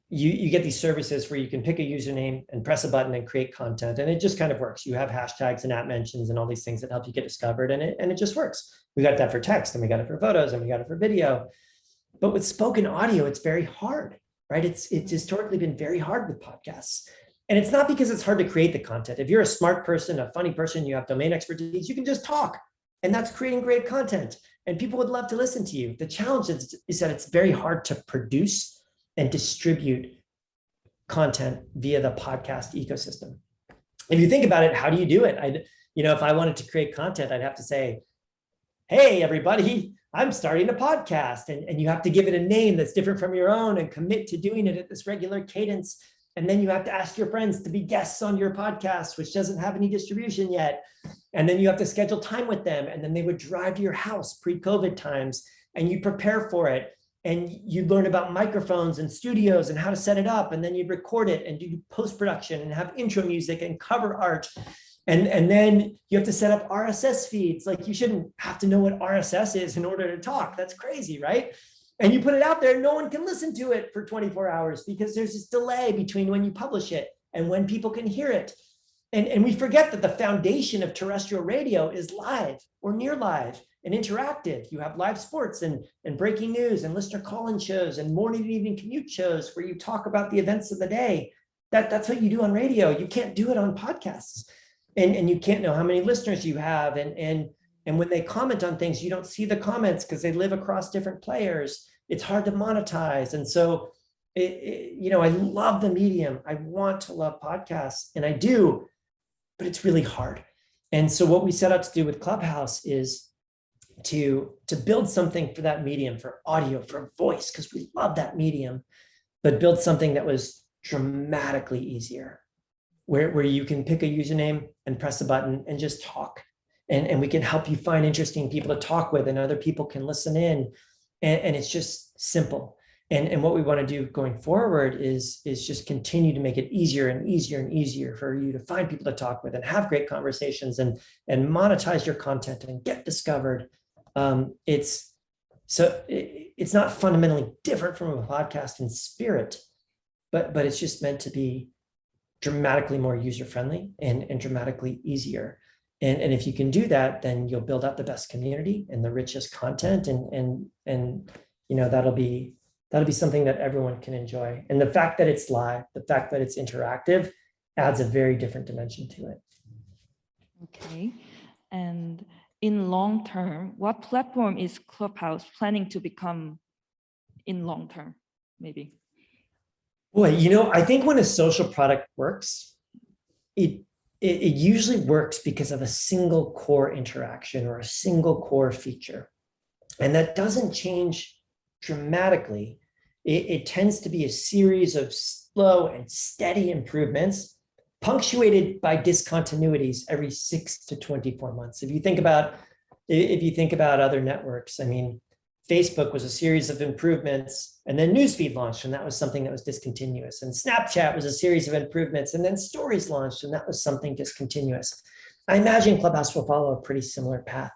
you get these services where you can pick a username and press a button and create content, and it just kind of works. You have hashtags and @ mentions and all these things that help you get discovered, and it just works. We got that for text, and we got it for photos, and we got it for video. But with spoken audio, it's very hard, right? It's historically been very hard with podcasts. And it's not because it's hard to create the content. If you're a smart person, a funny person, you have domain expertise, you can just talk. And that's creating great content. And people would love to listen to you. The challenge is that it's very hard to produce and distribute content via the podcast ecosystem. If you think about it, how do you do it? If I wanted to create content, I'd have to say, hey, everybody, I'm starting a podcast. And you have to give it a name that's different from your own and commit to doing it at this regular cadence. And then you have to ask your friends to be guests on your podcast, which doesn't have any distribution yet. And then you have to schedule time with them. And then they would drive to your house pre-COVID times, and you prepare for it. And you learn about microphones and studios and how to set it up. And then you record it and do post-production and have intro music and cover art. And then you have to set up RSS feeds. Like, you shouldn't have to know what RSS is in order to talk. That's crazy, right? And you put it out there, no one can listen to it for 24 hours because there's this delay between when you publish it and when people can hear it. And we forget that the foundation of terrestrial radio is live or near live and interactive. You have live sports and breaking news and listener call-in shows and morning and evening commute shows where you talk about the events of the day. That's what you do on radio. You can't do it on podcasts. And you can't know how many listeners you have. And when they comment on things, you don't see the comments because they live across different players. It's hard to monetize. And so, I love the medium. I want to love podcasts, and I do, but it's really hard. And so what we set out to do with Clubhouse is to build something for that medium, for audio, for voice, because we love that medium, but build something that was dramatically easier, where you can pick a username and press a button and just talk. And we can help you find interesting people to talk with, and other people can listen in. And it's just simple. And what we want to do going forward is just continue to make it easier and easier and easier for you to find people to talk with and have great conversations and monetize your content and get discovered. It's not fundamentally different from a podcast in spirit, but it's just meant to be dramatically more user-friendly and dramatically easier. And if you can do that, then you'll build up the best community and the richest content, and that'll be something that everyone can enjoy. And the fact that it's live, the fact that it's interactive, adds a very different dimension to it. Okay, and in long term, what platform is Clubhouse planning to become in long term, maybe? Boy, I think when a social product works, it usually works because of a single core interaction or a single core feature. And that doesn't change dramatically. It tends to be a series of slow and steady improvements, punctuated by discontinuities every 6 to 24 months. If you think about other networks, Facebook was a series of improvements, and then Newsfeed launched, and that was something that was discontinuous. And Snapchat was a series of improvements, and then Stories launched, and that was something discontinuous. I imagine Clubhouse will follow a pretty similar path,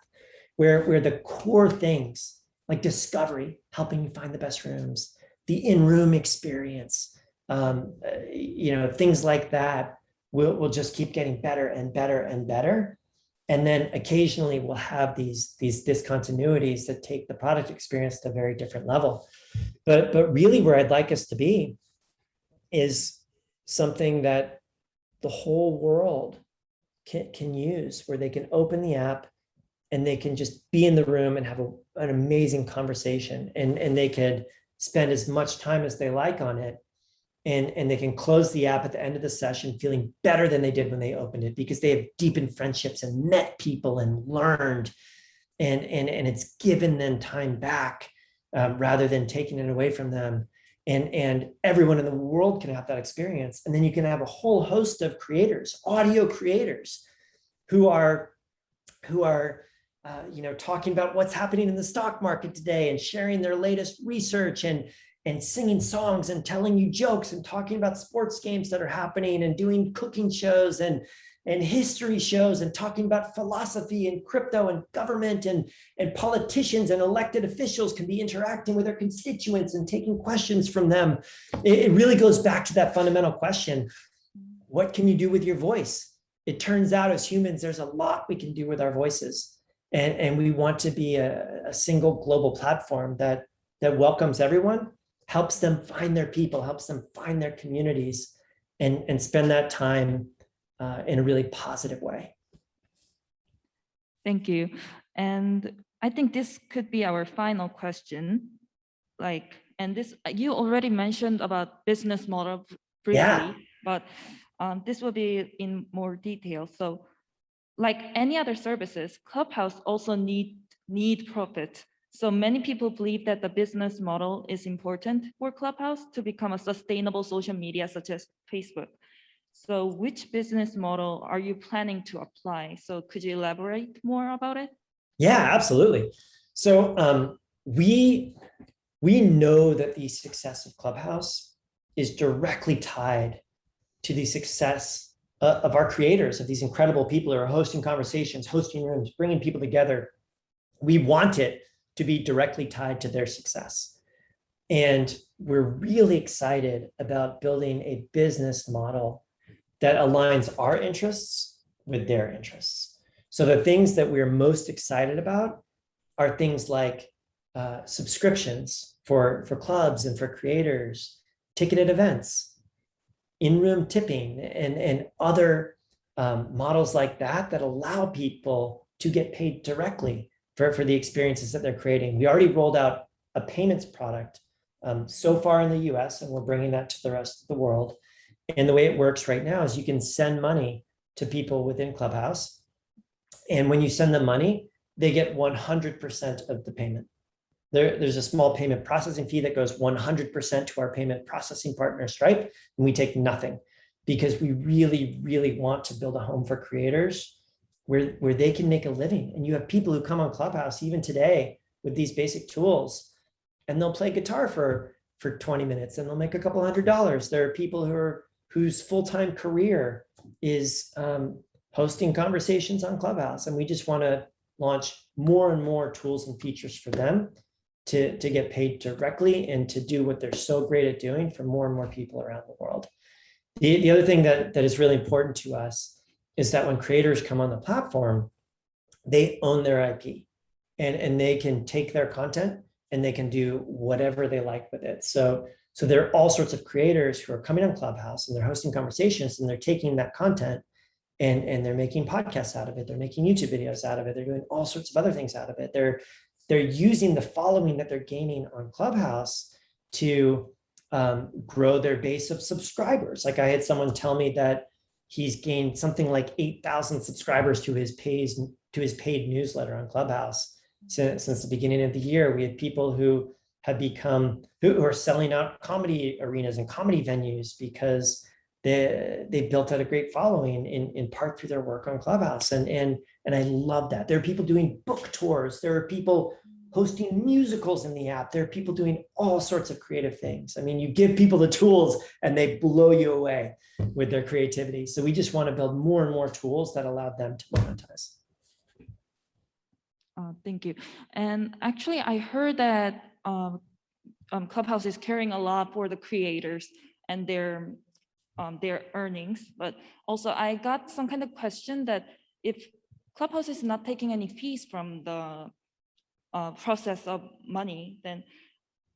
where the core things like discovery, helping you find the best rooms, the in-room experience, things like that will just keep getting better and better and better. And then occasionally we'll have these discontinuities that take the product experience to a very different level. But really where I'd like us to be is something that the whole world can use, where they can open the app and they can just be in the room and have an amazing conversation, and they could spend as much time as they like on it. And they can close the app at the end of the session feeling better than they did when they opened it, because they have deepened friendships and met people and learned, and it's given them time back rather than taking it away from them. And everyone in the world can have that experience. And then you can have a whole host of creators, audio creators, who are talking about what's happening in the stock market today and sharing their latest research and singing songs and telling you jokes and talking about sports games that are happening and doing cooking shows and and history shows and talking about philosophy and crypto and government and politicians and elected officials can be interacting with their constituents and taking questions from them. It really goes back to that fundamental question. What can you do with your voice? It turns out as humans, there's a lot we can do with our voices. And we want to be a single global platform that welcomes everyone, helps them find their people, helps them find their communities, and spend that time in a really positive way. Thank you. And I think this could be our final question. And this, you already mentioned about business model briefly, but this will be in more detail. So like any other services, Clubhouse also need profit. So many people believe that the business model is important for Clubhouse to become a sustainable social media such as Facebook. So which business model are you planning to apply? So could you elaborate more about it? Yeah, absolutely. So we know that the success of Clubhouse is directly tied to the success of our creators, of these incredible people who are hosting conversations, hosting rooms, bringing people together. We want it to be directly tied to their success. And we're really excited about building a business model that aligns our interests with their interests. So the things that we're most excited about are things like subscriptions for clubs and for creators, ticketed events, in-room tipping, and other models like that allow people to get paid directly for the experiences that they're creating. We already rolled out a payments product so far in the US, and we're bringing that to the rest of the world. And the way it works right now is you can send money to people within Clubhouse. And when you send them money, they get 100% of the payment. There's a small payment processing fee that goes 100% to our payment processing partner, Stripe, and we take nothing because we really, really want to build a home for creators where they can make a living. And you have people who come on Clubhouse even today with these basic tools, and they'll play guitar for 20 minutes and they'll make a couple $100. There are people whose full-time career is hosting conversations on Clubhouse, and we just want to launch more and more tools and features for them to get paid directly and to do what they're so great at doing for more and more people around the world. The other thing that is really important to us is that when creators come on the platform, they own their IP and they can take their content and they can do whatever they like with it. So there are all sorts of creators who are coming on Clubhouse and they're hosting conversations and they're taking that content and they're making podcasts out of it. They're making YouTube videos out of it. They're doing all sorts of other things out of it. They're using the following that they're gaining on Clubhouse to grow their base of subscribers. Like I had someone tell me that he's gained something like 8,000 subscribers to his paid newsletter on Clubhouse since the beginning of the year. We had people who are selling out comedy arenas and comedy venues because they built out a great following in part through their work on Clubhouse. And I love that. There are people doing book tours. There are people hosting musicals in the app. There are people doing all sorts of creative things. I mean, you give people the tools and they blow you away with their creativity. So we just want to build more and more tools that allow them to monetize. Thank you. And actually, I heard that Clubhouse is caring a lot for the creators and their earnings, but also I got some kind of question that if Clubhouse is not taking any fees from the process of money, then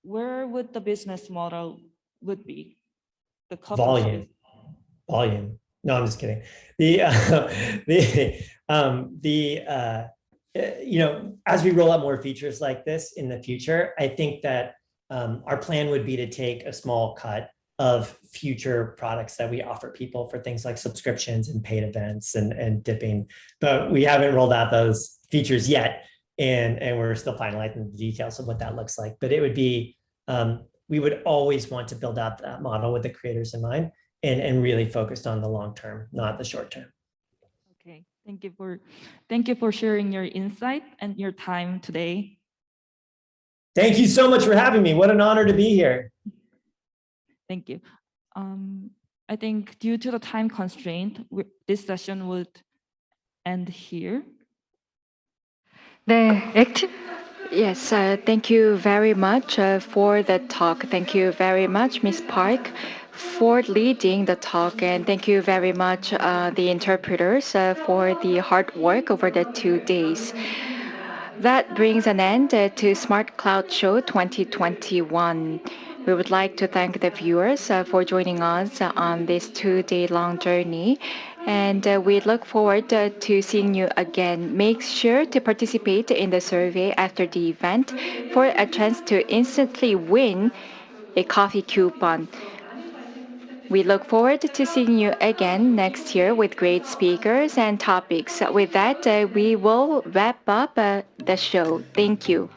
where would the business model would be? The Clubhouse volume. No, I'm just kidding. As we roll out more features like this in the future, I think that our plan would be to take a small cut of future products that we offer people for things like subscriptions and paid events and dipping, but we haven't rolled out those features yet. And we're still finalizing the details of what that looks like. But it would be, we would always want to build out that model with the creators in mind and really focused on the long term, not the short term. Okay, thank you for sharing your insight and your time today. Thank you so much for having me. What an honor to be here. Thank you. I think due to the time constraint, this session would end here. 네, 액티브 Yes, thank you very much for the talk. Thank you very much, Ms. Park, for leading the talk, and thank you very much, the interpreters, for the hard work over the 2 days. That brings an end to Smart Cloud Show 2021. We would like to thank the viewers for joining us on this 2-day-long journey, and we look forward to seeing you again. Make sure to participate in the survey after the event for a chance to instantly win a coffee coupon. We look forward to seeing you again next year with great speakers and topics. With that, we will wrap up the show. Thank you.